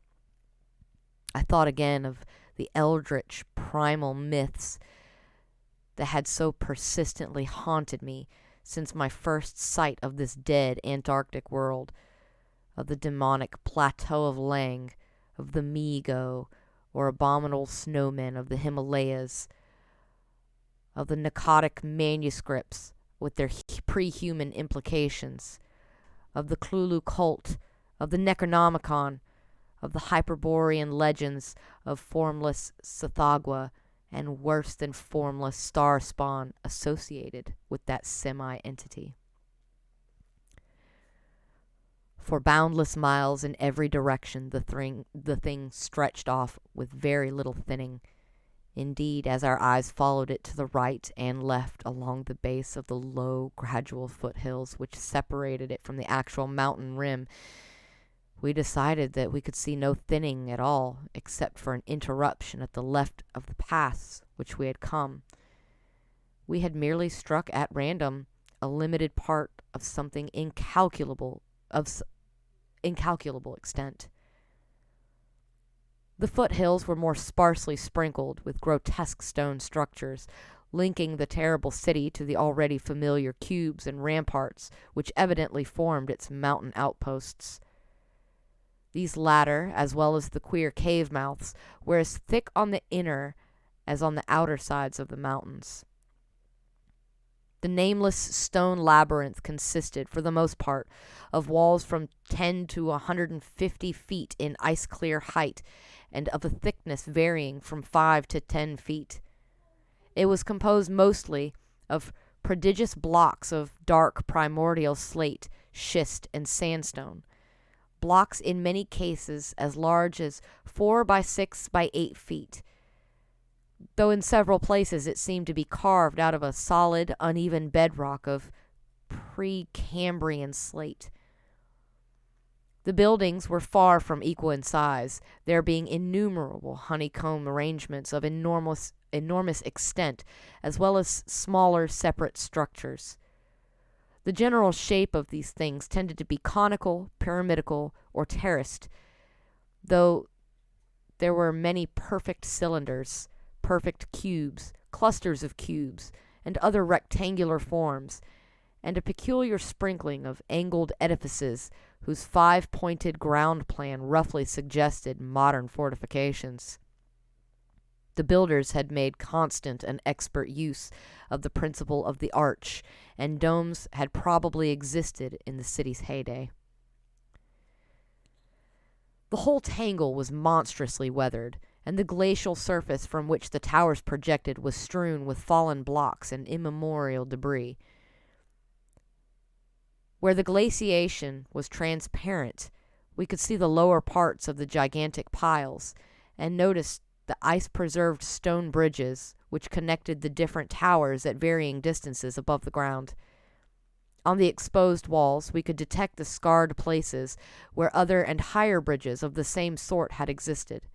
I thought again of the eldritch primal myths that had so persistently haunted me since my first sight of this dead Antarctic world, of the demonic plateau of Lang, of the Mi-go, or abominable snowmen of the Himalayas, of the Nicotic manuscripts with their pre-human implications, of the Cthulhu cult, of the Necronomicon, of the Hyperborean legends of formless Tsathoggua, and worse than formless star spawn associated with that semi-entity. For boundless miles in every direction the thing stretched off with very little thinning. Indeed, as our eyes followed it to the right and left along the base of the low, gradual foothills which separated it from the actual mountain rim, we decided that we could see no thinning at all, except for an interruption at the left of the paths which we had come. We had merely struck at random a limited part of something incalculable extent. The foothills were more sparsely sprinkled with grotesque stone structures, linking the terrible city to the already familiar cubes and ramparts which evidently formed its mountain outposts. These latter, as well as the queer cave mouths, were as thick on the inner as on the outer sides of the mountains. The nameless stone labyrinth consisted, for the most part, of walls from 10 to 150 feet in ice-clear height, and of a thickness varying from 5 to 10 feet. It was composed mostly of prodigious blocks of dark primordial slate, schist, and sandstone, blocks in many cases as large as 4 by 6 by 8 feet, though in several places it seemed to be carved out of a solid, uneven bedrock of Precambrian slate. The buildings were far from equal in size, there being innumerable honeycomb arrangements of enormous extent, as well as smaller separate structures. The general shape of these things tended to be conical, pyramidical, or terraced, though there were many perfect cylinders, perfect cubes, clusters of cubes, and other rectangular forms, and a peculiar sprinkling of angled edifices whose five-pointed ground plan roughly suggested modern fortifications. The builders had made constant and expert use of the principle of the arch, and domes had probably existed in the city's heyday. The whole tangle was monstrously weathered, and the glacial surface from which the towers projected was strewn with fallen blocks and immemorial debris. Where the glaciation was transparent, we could see the lower parts of the gigantic piles, and noticed the ice-preserved stone bridges which connected the different towers at varying distances above the ground. On the exposed walls, we could detect the scarred places where other and higher bridges of the same sort had existed.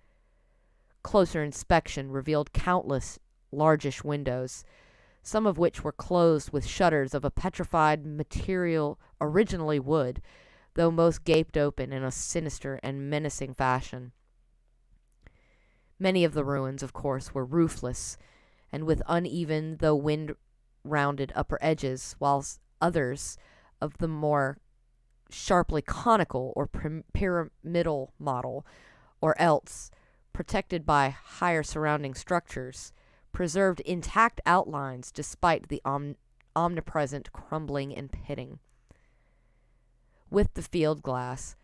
Closer inspection revealed countless largish windows, some of which were closed with shutters of a petrified material originally wood, though most gaped open in a sinister and menacing fashion. Many of the ruins, of course, were roofless, and with uneven though wind-rounded upper edges, whilst others of the more sharply conical or pyramidal model, or else, protected by higher surrounding structures, preserved intact outlines despite the omnipresent crumbling and pitting. With the field glass,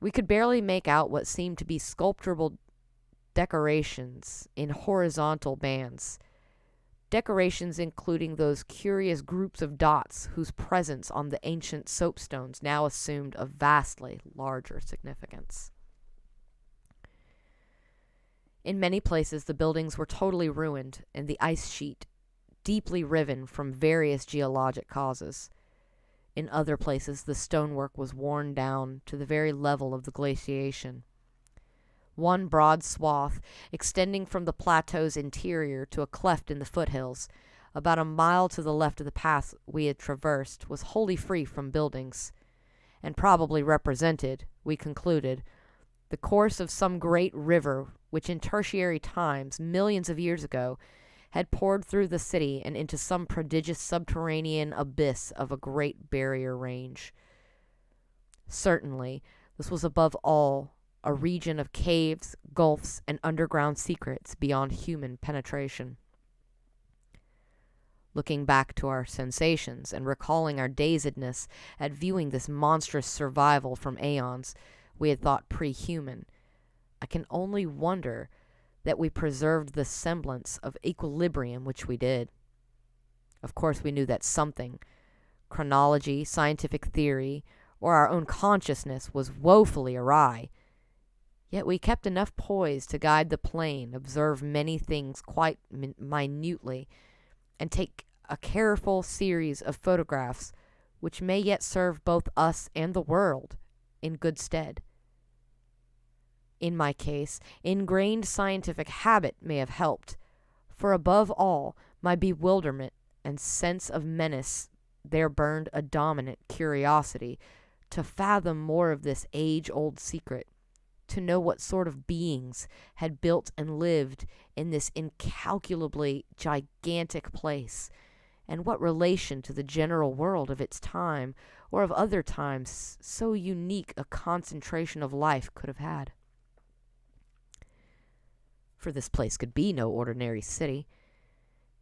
we could barely make out what seemed to be sculptural decorations in horizontal bands, decorations including those curious groups of dots whose presence on the ancient soapstones now assumed a vastly larger significance. In many places, the buildings were totally ruined and the ice sheet deeply riven from various geologic causes. In other places, the stonework was worn down to the very level of the glaciation. One broad swath, extending from the plateau's interior to a cleft in the foothills, about a mile to the left of the path we had traversed, was wholly free from buildings, and probably represented, we concluded, the course of some great river which in tertiary times, millions of years ago, had poured through the city and into some prodigious subterranean abyss of a great barrier range. Certainly, this was above all a region of caves, gulfs, and underground secrets beyond human penetration. Looking back to our sensations and recalling our dazedness at viewing this monstrous survival from aeons we had thought pre-human, I can only wonder that we preserved the semblance of equilibrium which we did. Of course, we knew that something, chronology, scientific theory, or our own consciousness, was woefully awry. Yet we kept enough poise to guide the plane, observe many things quite minutely, and take a careful series of photographs which may yet serve both us and the world in good stead. In my case, ingrained scientific habit may have helped, for above all, my bewilderment and sense of menace there burned a dominant curiosity to fathom more of this age-old secret, to know what sort of beings had built and lived in this incalculably gigantic place, and what relation to the general world of its time, or of other times, so unique a concentration of life could have had. For this place could be no ordinary city.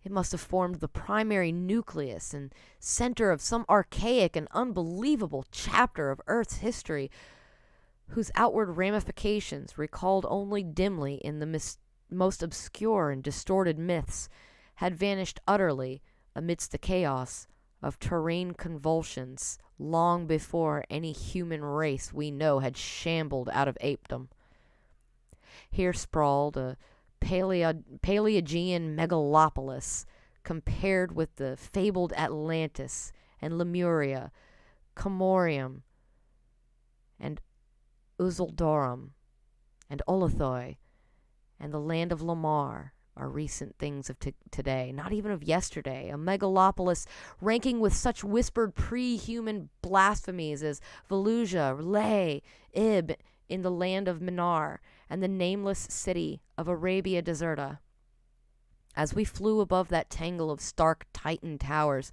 It must have formed the primary nucleus and center of some archaic and unbelievable chapter of Earth's history, whose outward ramifications, recalled only dimly in the most obscure and distorted myths, had vanished utterly amidst the chaos of terrene convulsions long before any human race we know had shambled out of apedom. Here sprawled a Paleogean megalopolis compared with the fabled Atlantis and Lemuria, Comorium and Uzuldorum and Olathoi and the land of Lamar are recent things of today, not even of yesterday, a megalopolis ranking with such whispered pre-human blasphemies as Volusia, Lay, Ib, in the land of Minar and the nameless city of Arabia Deserta. As we flew above that tangle of stark Titan towers,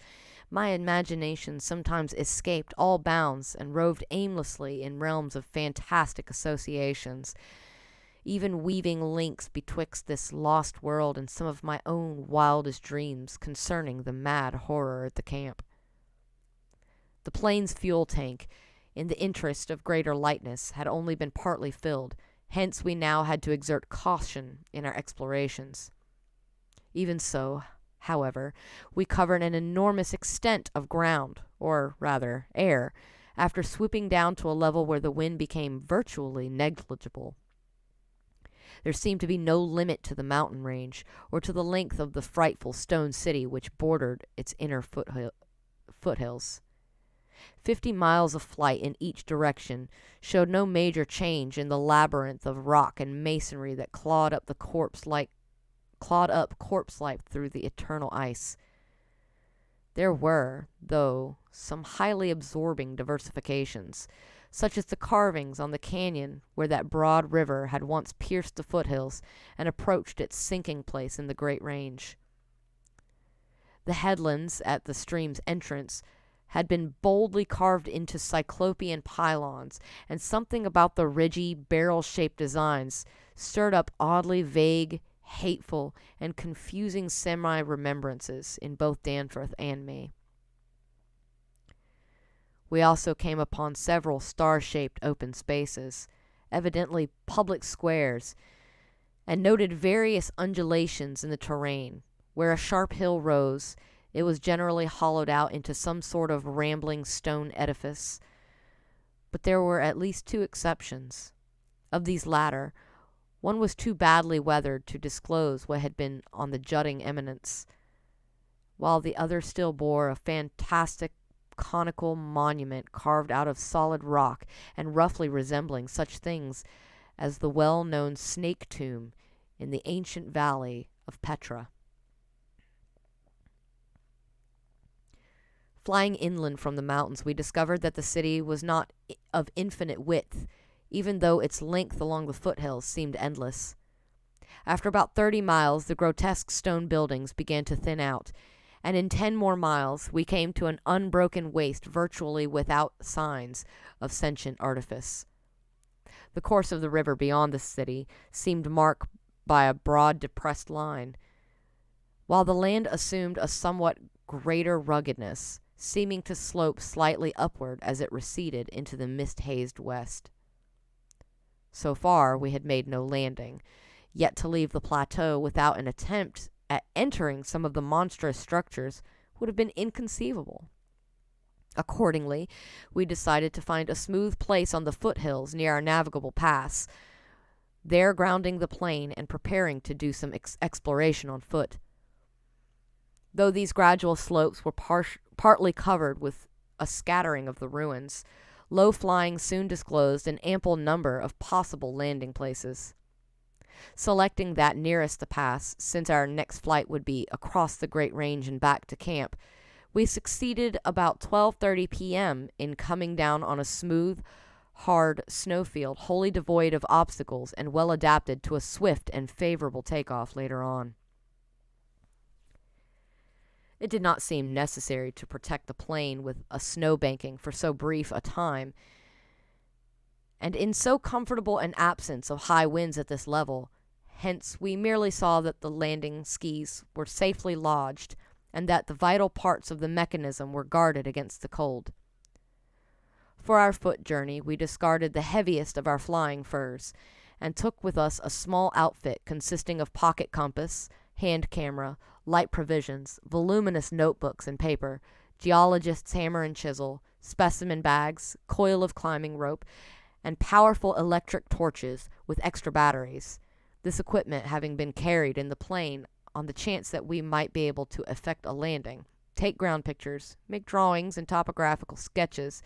my imagination sometimes escaped all bounds and roved aimlessly in realms of fantastic associations, even weaving links betwixt this lost world and some of my own wildest dreams concerning the mad horror at the camp. The plane's fuel tank, in the interest of greater lightness, had only been partly filled, hence we now had to exert caution in our explorations. Even so, however, we covered an enormous extent of ground, or rather air, after swooping down to a level where the wind became virtually negligible. There seemed to be no limit to the mountain range, or to the length of the frightful stone city which bordered its inner foothills. 50 miles of flight in each direction showed no major change in the labyrinth of rock and masonry that clawed up corpse-like through the eternal ice. There were, though, some highly absorbing diversifications, such as the carvings on the canyon where that broad river had once pierced the foothills and approached its sinking place in the Great Range. The headlands at the stream's entrance had been boldly carved into cyclopean pylons, and something about the ridgy, barrel-shaped designs stirred up oddly vague, hateful, and confusing semi-remembrances in both Danforth and me. We also came upon several star-shaped open spaces, evidently public squares, and noted various undulations in the terrain. Where a sharp hill rose, it was generally hollowed out into some sort of rambling stone edifice. But there were at least 2 exceptions. Of these latter, one was too badly weathered to disclose what had been on the jutting eminence, while the other still bore a fantastic conical monument carved out of solid rock and roughly resembling such things as the well-known snake tomb in the ancient valley of Petra. Flying inland from the mountains, we discovered that the city was not of infinite width, even though its length along the foothills seemed endless. After about 30 miles, the grotesque stone buildings began to thin out, and in 10 more miles we came to an unbroken waste virtually without signs of sentient artifice. The course of the river beyond the city seemed marked by a broad depressed line, while the land assumed a somewhat greater ruggedness, seeming to slope slightly upward as it receded into the mist-hazed west. So far we had made no landing, yet to leave the plateau without an attempt at entering some of the monstrous structures would have been inconceivable. Accordingly, we decided to find a smooth place on the foothills near our navigable pass, there grounding the plane and preparing to do some exploration on foot. Though these gradual slopes were partly covered with a scattering of the ruins, low flying soon disclosed an ample number of possible landing places. Selecting that nearest the pass, since our next flight would be across the Great Range and back to camp, we succeeded about 12:30 p.m. in coming down on a smooth, hard snowfield wholly devoid of obstacles and well adapted to a swift and favorable takeoff later on. It did not seem necessary to protect the plane with a snow banking for so brief a time, and in so comfortable an absence of high winds at this level, hence we merely saw that the landing skis were safely lodged and that the vital parts of the mechanism were guarded against the cold. For our foot journey, we discarded the heaviest of our flying furs and took with us a small outfit consisting of pocket compass, hand camera, light provisions, voluminous notebooks and paper, geologist's hammer and chisel, specimen bags, coil of climbing rope, and powerful electric torches with extra batteries, this equipment having been carried in the plane on the chance that we might be able to effect a landing, take ground pictures, make drawings and topographical sketches,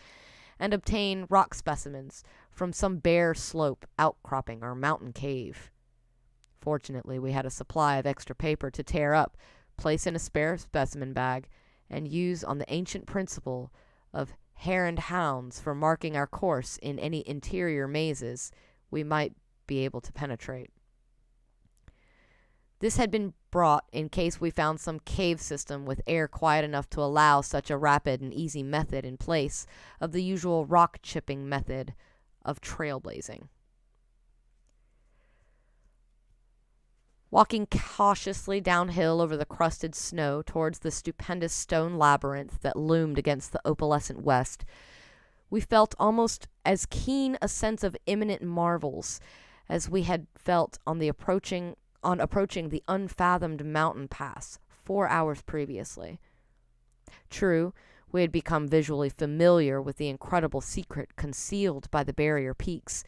and obtain rock specimens from some bare slope, outcropping, or mountain cave. Fortunately, we had a supply of extra paper to tear up, place in a spare specimen bag, and use on the ancient principle of hare and hounds for marking our course in any interior mazes we might be able to penetrate. This had been brought in case we found some cave system with air quiet enough to allow such a rapid and easy method in place of the usual rock chipping method of trailblazing. Walking cautiously downhill over the crusted snow towards the stupendous stone labyrinth that loomed against the opalescent west, we felt almost as keen a sense of imminent marvels as we had felt on approaching the unfathomed mountain pass 4 hours previously. True, we had become visually familiar with the incredible secret concealed by the barrier peaks,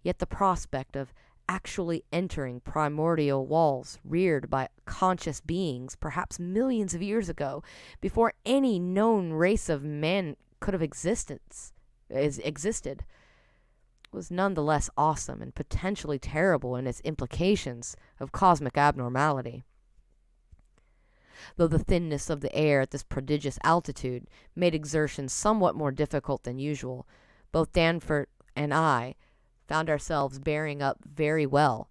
yet the prospect of actually entering primordial walls reared by conscious beings perhaps millions of years ago, before any known race of man could have existed, was nonetheless awesome and potentially terrible in its implications of cosmic abnormality. Though the thinness of the air at this prodigious altitude made exertion somewhat more difficult than usual, both Danforth and I found ourselves bearing up very well,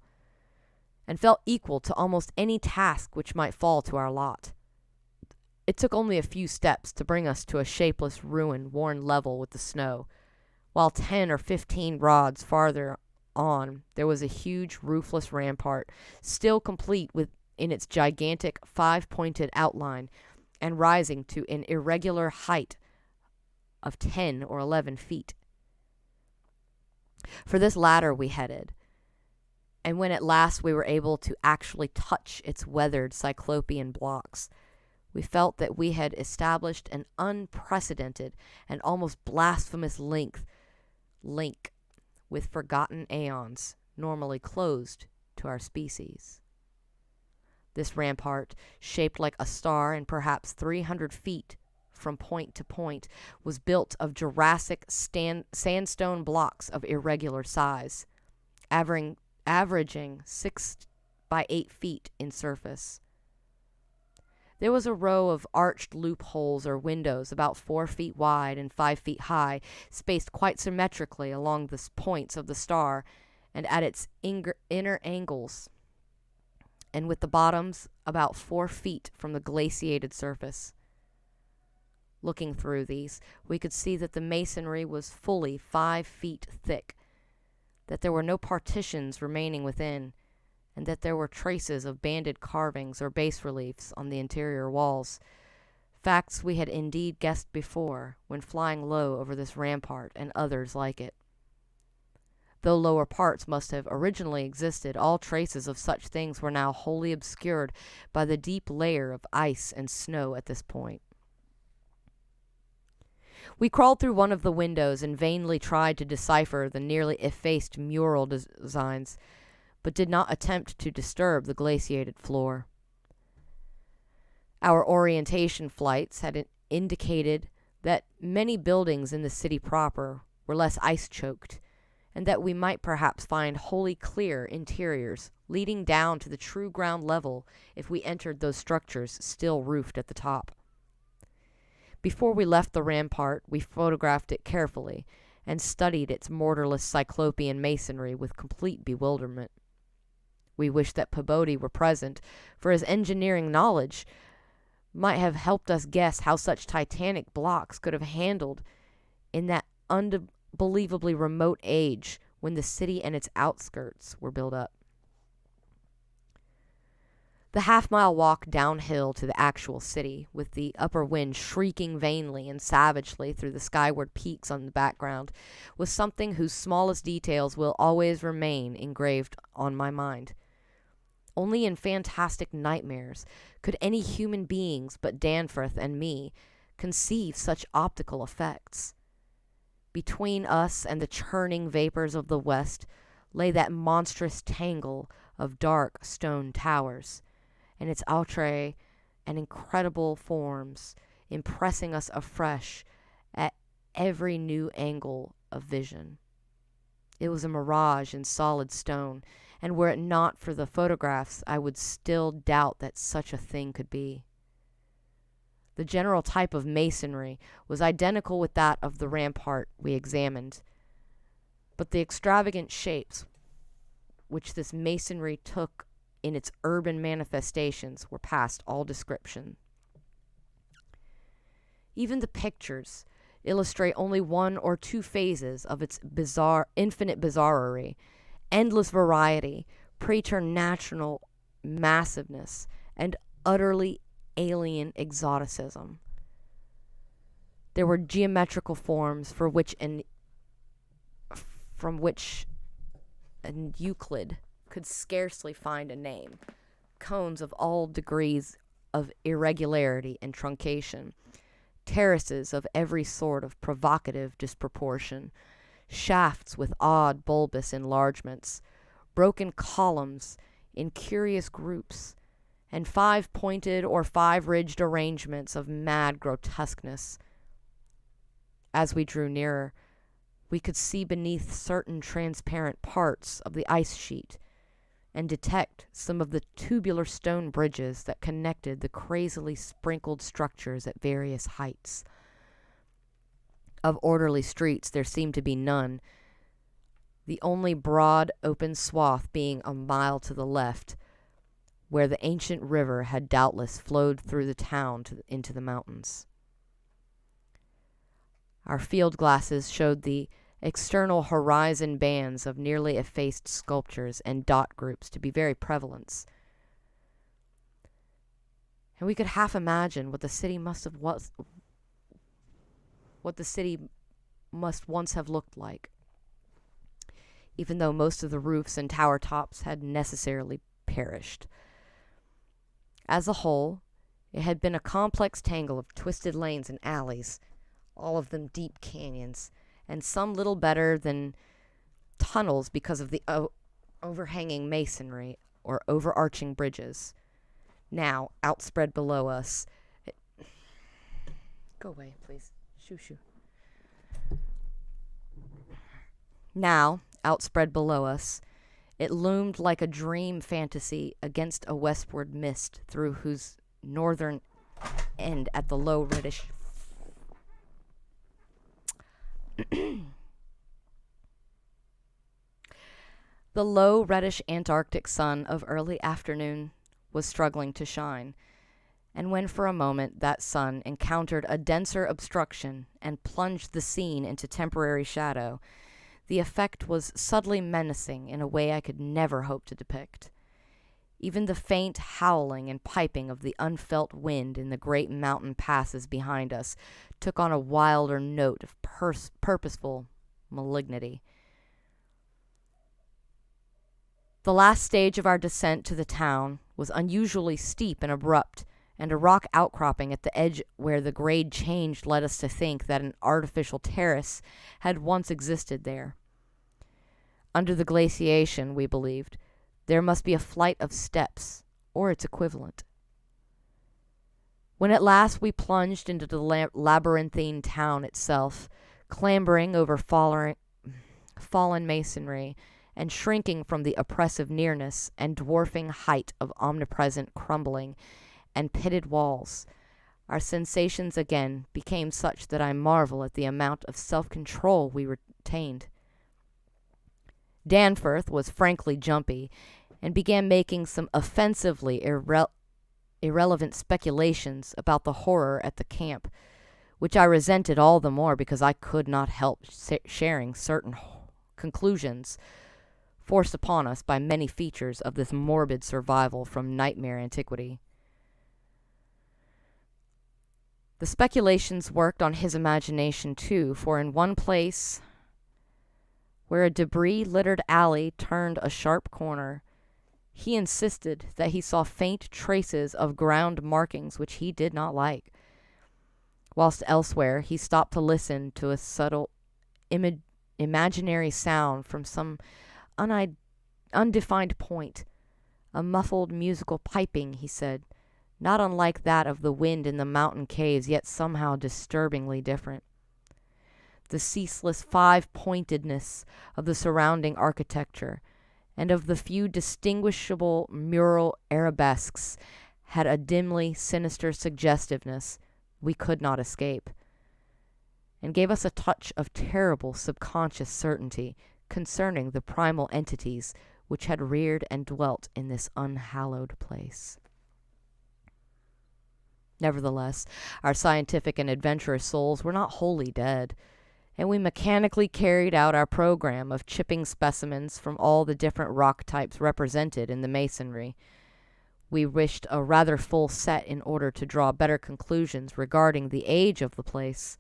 and felt equal to almost any task which might fall to our lot. It took only a few steps to bring us to a shapeless ruin worn level with the snow, while 10 or 15 rods farther on there was a huge roofless rampart, still complete in its gigantic 5-pointed outline, and rising to an irregular height of 10 or 11 feet. For this latter we headed, and when at last we were able to actually touch its weathered cyclopean blocks, we felt that we had established an unprecedented and almost blasphemous link with forgotten aeons normally closed to our species. This rampart, shaped like a star and perhaps 300 feet from point to point, was built of Jurassic sandstone blocks of irregular size, averaging 6 by 8 feet in surface. There was a row of arched loopholes or windows about 4 feet wide and 5 feet high, spaced quite symmetrically along the points of the star and at its inner angles, and with the bottoms about 4 feet from the glaciated surface. Looking through these, we could see that the masonry was fully 5 feet thick, that there were no partitions remaining within, and that there were traces of banded carvings or bas-reliefs on the interior walls, facts we had indeed guessed before when flying low over this rampart and others like it. Though lower parts must have originally existed, all traces of such things were now wholly obscured by the deep layer of ice and snow at this point. We crawled through one of the windows and vainly tried to decipher the nearly effaced mural designs, but did not attempt to disturb the glaciated floor. Our orientation flights had indicated that many buildings in the city proper were less ice-choked, and that we might perhaps find wholly clear interiors leading down to the true ground level if we entered those structures still roofed at the top. Before we left the rampart, we photographed it carefully and studied its mortarless cyclopean masonry with complete bewilderment. We wished that Peabody were present, for his engineering knowledge might have helped us guess how such titanic blocks could have handled in that unbelievably remote age when the city and its outskirts were built up. The half-mile walk downhill to the actual city, with the upper wind shrieking vainly and savagely through the skyward peaks on the background, was something whose smallest details will always remain engraved on my mind. Only in fantastic nightmares could any human beings but Danforth and me conceive such optical effects. Between us and the churning vapors of the west lay that monstrous tangle of dark stone towers, and its outre and incredible forms impressing us afresh at every new angle of vision. It was a mirage in solid stone, and were it not for the photographs, I would still doubt that such a thing could be. The general type of masonry was identical with that of the rampart we examined, but the extravagant shapes which this masonry took in its urban manifestations were past all description. Even the pictures illustrate only one or two phases of its infinite bizarrerie, endless variety, preternatural massiveness, and utterly alien exoticism. There were geometrical forms from which an Euclid could scarcely find a name, cones of all degrees of irregularity and truncation, terraces of every sort of provocative disproportion, shafts with odd bulbous enlargements, broken columns in curious groups, and five-pointed or five-ridged arrangements of mad grotesqueness. As we drew nearer, we could see beneath certain transparent parts of the ice sheet and detect some of the tubular stone bridges that connected the crazily sprinkled structures at various heights. Of orderly streets there seemed to be none, the only broad open swath being a mile to the left, where the ancient river had doubtless flowed through the town into the mountains. Our field glasses showed the external horizon bands of nearly effaced sculptures and dot groups to be very prevalent, and we could half imagine what the city must once have looked like, even though most of the roofs and tower tops had necessarily perished. As a whole, it had been a complex tangle of twisted lanes and alleys, all of them deep canyons, and some little better than tunnels because of the overhanging masonry or overarching bridges. Now, outspread below us... Go away, please. Shoo. Now, outspread below us, it loomed like a dream fantasy against a westward mist through whose northern end at the low reddish... The low reddish Antarctic sun of early afternoon was struggling to shine, and when for a moment that sun encountered a denser obstruction and plunged the scene into temporary shadow, the effect was subtly menacing in a way I could never hope to depict. Even the faint howling and piping of the unfelt wind in the great mountain passes behind us took on a wilder note of purposeful malignity. The last stage of our descent to the town was unusually steep and abrupt, and a rock outcropping at the edge where the grade changed led us to think that an artificial terrace had once existed there. Under the glaciation, we believed, there must be a flight of steps, or its equivalent. When at last we plunged into the labyrinthine town itself, clambering over fallen masonry, and shrinking from the oppressive nearness and dwarfing height of omnipresent crumbling and pitted walls, our sensations again became such that I marvel at the amount of self-control we retained. Danforth was frankly jumpy, and began making some offensively irrelevant speculations about the horror at the camp, which I resented all the more because I could not help sharing certain conclusions forced upon us by many features of this morbid survival from nightmare antiquity. The speculations worked on his imagination, too, for in one place, where a debris-littered alley turned a sharp corner, he insisted that he saw faint traces of ground markings which he did not like, whilst elsewhere he stopped to listen to a subtle imaginary sound from some undefined point, a muffled musical piping, he said, not unlike that of the wind in the mountain caves, yet somehow disturbingly different. The ceaseless five-pointedness of the surrounding architecture, and of the few distinguishable mural arabesques, had a dimly sinister suggestiveness, we could not escape, and gave us a touch of terrible subconscious certainty concerning the primal entities which had reared and dwelt in this unhallowed place. Nevertheless, our scientific and adventurous souls were not wholly dead, and we mechanically carried out our program of chipping specimens from all the different rock types represented in the masonry. We wished a rather full set in order to draw better conclusions regarding the age of the place.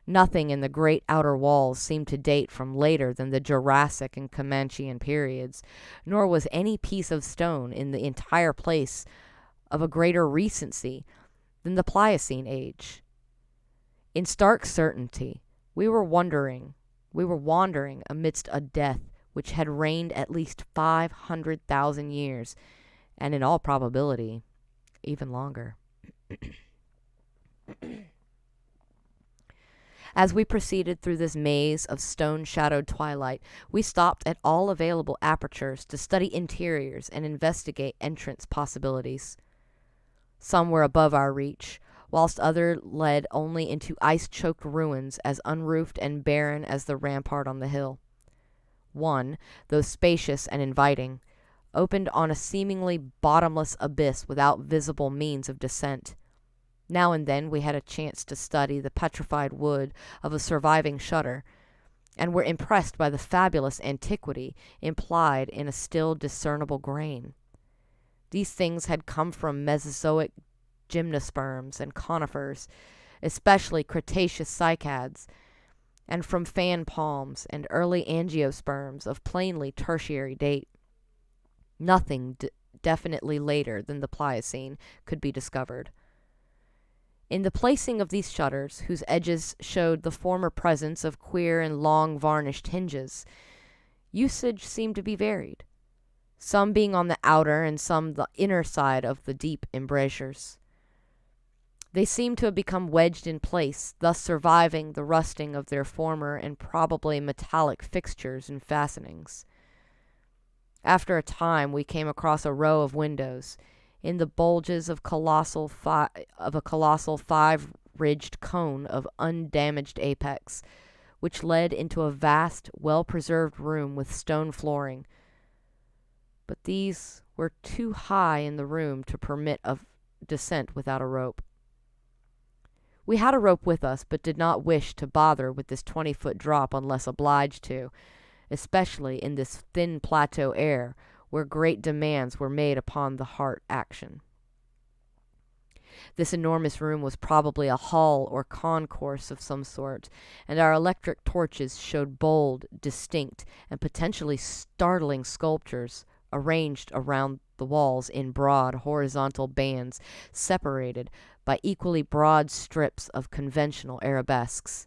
Nothing in the great outer walls seemed to date from later than the Jurassic and Comanchean periods, nor was any piece of stone in the entire place of a greater recency than the Pliocene age. In stark certainty, we were wandering amidst a death which had reigned at least 500,000 years, and in all probability, even longer. As we proceeded through this maze of stone-shadowed twilight, we stopped at all available apertures to study interiors and investigate entrance possibilities. Some were above our reach, whilst others led only into ice-choked ruins as unroofed and barren as the rampart on the hill. One, though spacious and inviting, opened on a seemingly bottomless abyss without visible means of descent. Now and then we had a chance to study the petrified wood of a surviving shutter, and were impressed by the fabulous antiquity implied in a still discernible grain. These things had come from Mesozoic gymnosperms and conifers, especially Cretaceous cycads, and from fan palms and early angiosperms of plainly tertiary date. Nothing definitely later than the Pliocene could be discovered. In the placing of these shutters, whose edges showed the former presence of queer and long varnished hinges, usage seemed to be varied, some being on the outer and some the inner side of the deep embrasures. They seemed to have become wedged in place, thus surviving the rusting of their former and probably metallic fixtures and fastenings. After a time, we came across a row of windows, in the bulges of a colossal five-ridged cone of undamaged apex, which led into a vast, well-preserved room with stone flooring. But these were too high in the room to permit of descent without a rope. We had a rope with us, but did not wish to bother with this 20-foot drop unless obliged to, especially in this thin plateau air, where great demands were made upon the heart action. This enormous room was probably a hall or concourse of some sort, and our electric torches showed bold, distinct, and potentially startling sculptures arranged around the walls in broad horizontal bands separated by equally broad strips of conventional arabesques.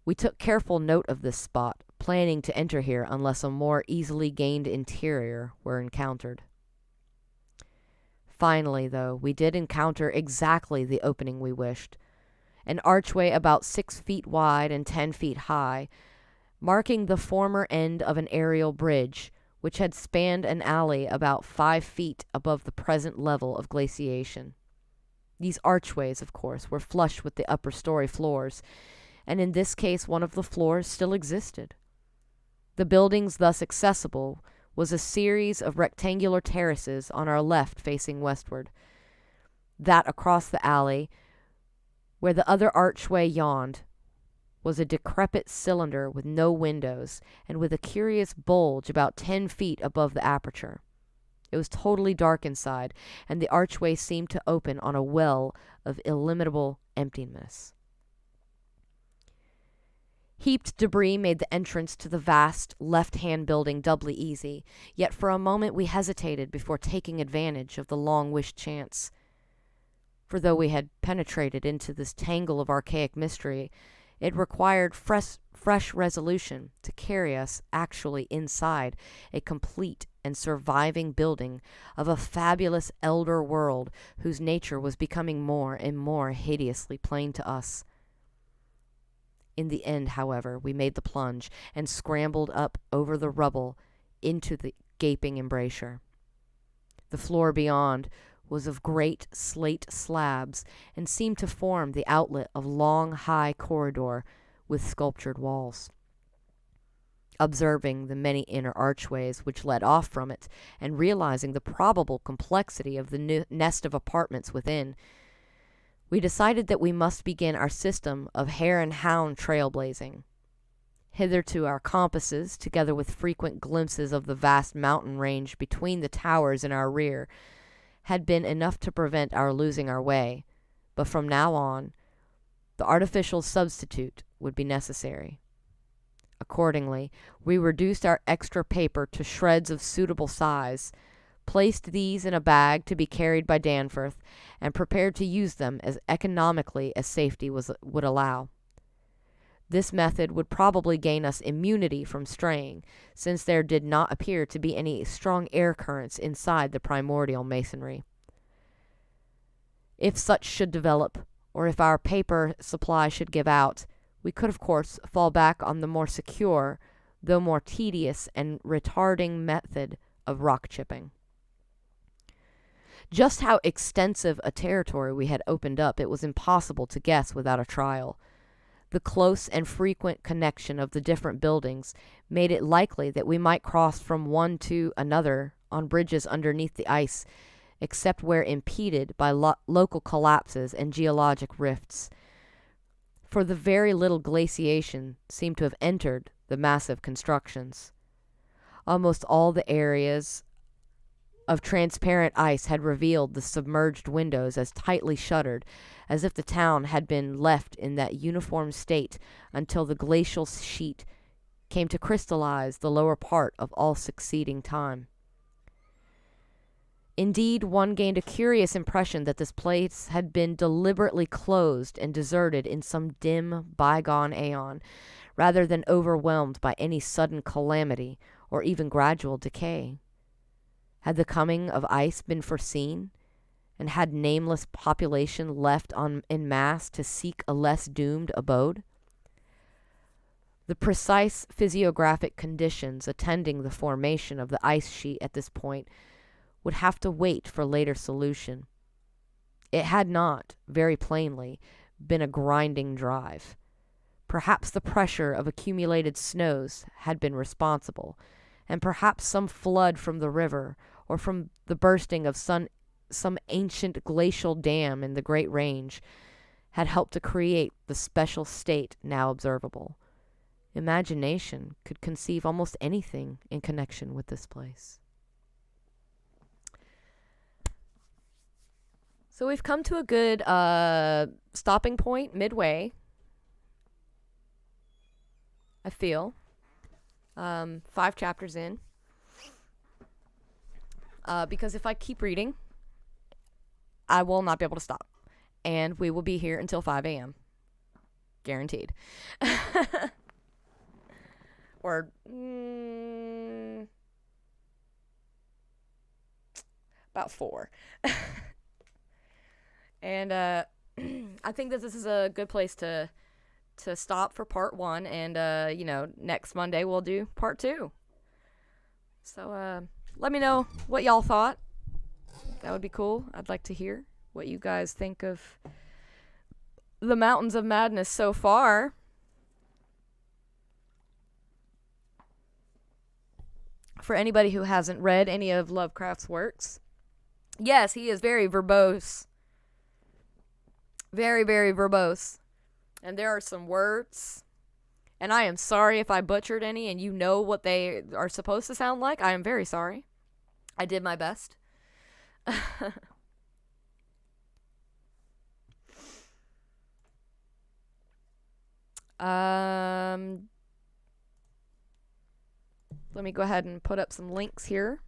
We took careful note of this spot, planning to enter here unless a more easily gained interior were encountered. Finally, though, we did encounter exactly the opening we wished, an archway about 6 feet wide and 10 feet high, marking the former end of an aerial bridge, which had spanned an alley about 5 feet above the present level of glaciation. These archways, of course, were flush with the upper story floors, and in this case one of the floors still existed. The buildings thus accessible was a series of rectangular terraces on our left facing westward. That across the alley, where the other archway yawned, was a decrepit cylinder with no windows and with a curious bulge about 10 feet above the aperture. It was totally dark inside, and the archway seemed to open on a well of illimitable emptiness. Heaped debris made the entrance to the vast left-hand building doubly easy, yet for a moment we hesitated before taking advantage of the long-wished chance. For though we had penetrated into this tangle of archaic mystery, it required fresh resolution to carry us actually inside a complete and surviving building of a fabulous elder world whose nature was becoming more and more hideously plain to us. In the end, however, we made the plunge and scrambled up over the rubble into the gaping embrasure. The floor beyond was of great slate slabs and seemed to form the outlet of long, high corridor with sculptured walls. Observing the many inner archways which led off from it, and realizing the probable complexity of the nest of apartments within, we decided that we must begin our system of hare and hound trailblazing. Hitherto our compasses, together with frequent glimpses of the vast mountain range between the towers in our rear, had been enough to prevent our losing our way, but from now on, the artificial substitute would be necessary. Accordingly, we reduced our extra paper to shreds of suitable size, placed these in a bag to be carried by Danforth, and prepared to use them as economically as safety would allow. This method would probably gain us immunity from straying, since there did not appear to be any strong air currents inside the primordial masonry. If such should develop, or if our paper supply should give out, we could, of course, fall back on the more secure, though more tedious and retarding method of rock chipping. Just how extensive a territory we had opened up it was impossible to guess without a trial. The close and frequent connection of the different buildings made it likely that we might cross from one to another on bridges underneath the ice, except where impeded by local collapses and geologic rifts. For the very little glaciation seemed to have entered the massive constructions. Almost all the areas of transparent ice had revealed the submerged windows as tightly shuttered as if the town had been left in that uniform state until the glacial sheet came to crystallize the lower part of all succeeding time. Indeed, one gained a curious impression that this place had been deliberately closed and deserted in some dim, bygone aeon, rather than overwhelmed by any sudden calamity or even gradual decay. Had the coming of ice been foreseen, and had nameless population left en masse to seek a less doomed abode? The precise physiographic conditions attending the formation of the ice sheet at this point would have to wait for later solution. It had not, very plainly, been a grinding drive. Perhaps the pressure of accumulated snows had been responsible, and perhaps some flood from the river, or from the bursting of some ancient glacial dam in the Great Range, had helped to create the special state now observable. Imagination could conceive almost anything in connection with this place. So we've come to a good stopping point midway, I feel. 5 chapters in. Because if I keep reading, I will not be able to stop. And we will be here until 5 a.m. Guaranteed. Or about 4. And I think that this is a good place to stop for part 1. And, next Monday we'll do part 2. So let me know what y'all thought. That would be cool. I'd like to hear what you guys think of the Mountains of Madness so far. For anybody who hasn't read any of Lovecraft's works, yes, he is very verbose. Very, very verbose. And there are some words, and I am sorry if I butchered any and you know what they are supposed to sound like. I am very sorry. I did my best. Let me go ahead and put up some links here.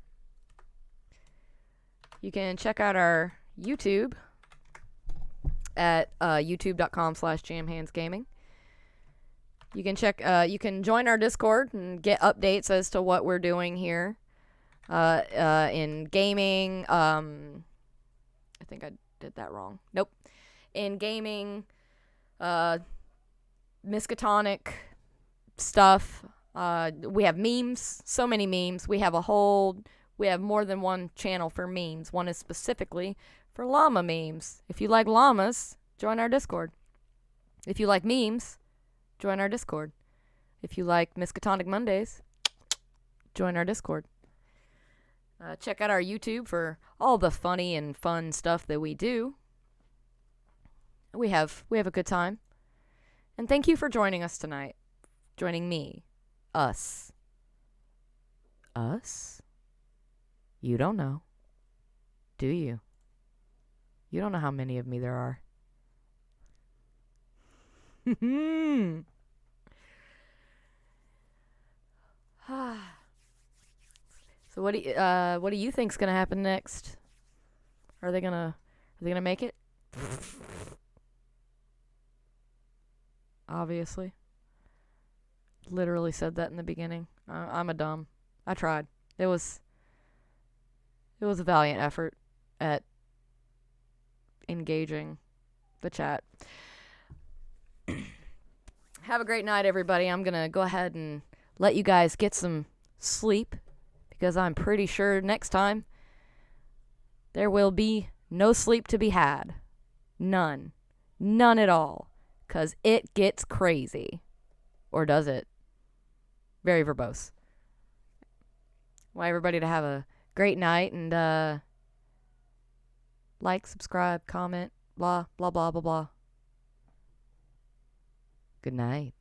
You can check out our YouTube at youtube.com/jamhandsgaming. You can join our Discord and get updates as to what we're doing here in gaming. I think I did that wrong. Nope. In gaming, Miskatonic stuff. We have memes, so many memes. We have a whole We have more than one channel for memes. One is specifically for llama memes. If you like llamas, join our Discord. If you like memes, join our Discord. If you like Miskatonic Mondays, join our Discord. Check out our YouTube for all the funny and fun stuff that we do. We have a good time. And thank you for joining us tonight. Joining me. Us. Us? You don't know. Do you? You don't know how many of me there are. So what do you think's gonna happen next? Are they gonna make it? Obviously. Literally said that in the beginning. I'm a dumb. I tried. It was a valiant effort at engaging the chat. Have a great night, everybody. I'm gonna go ahead and let you guys get some sleep, because I'm pretty sure next time there will be no sleep to be had. None. None at all. 'Cause it gets crazy. Or does it? Very verbose. Want everybody to have a great night, and like, subscribe, comment, blah, blah, blah, blah, blah. Good night.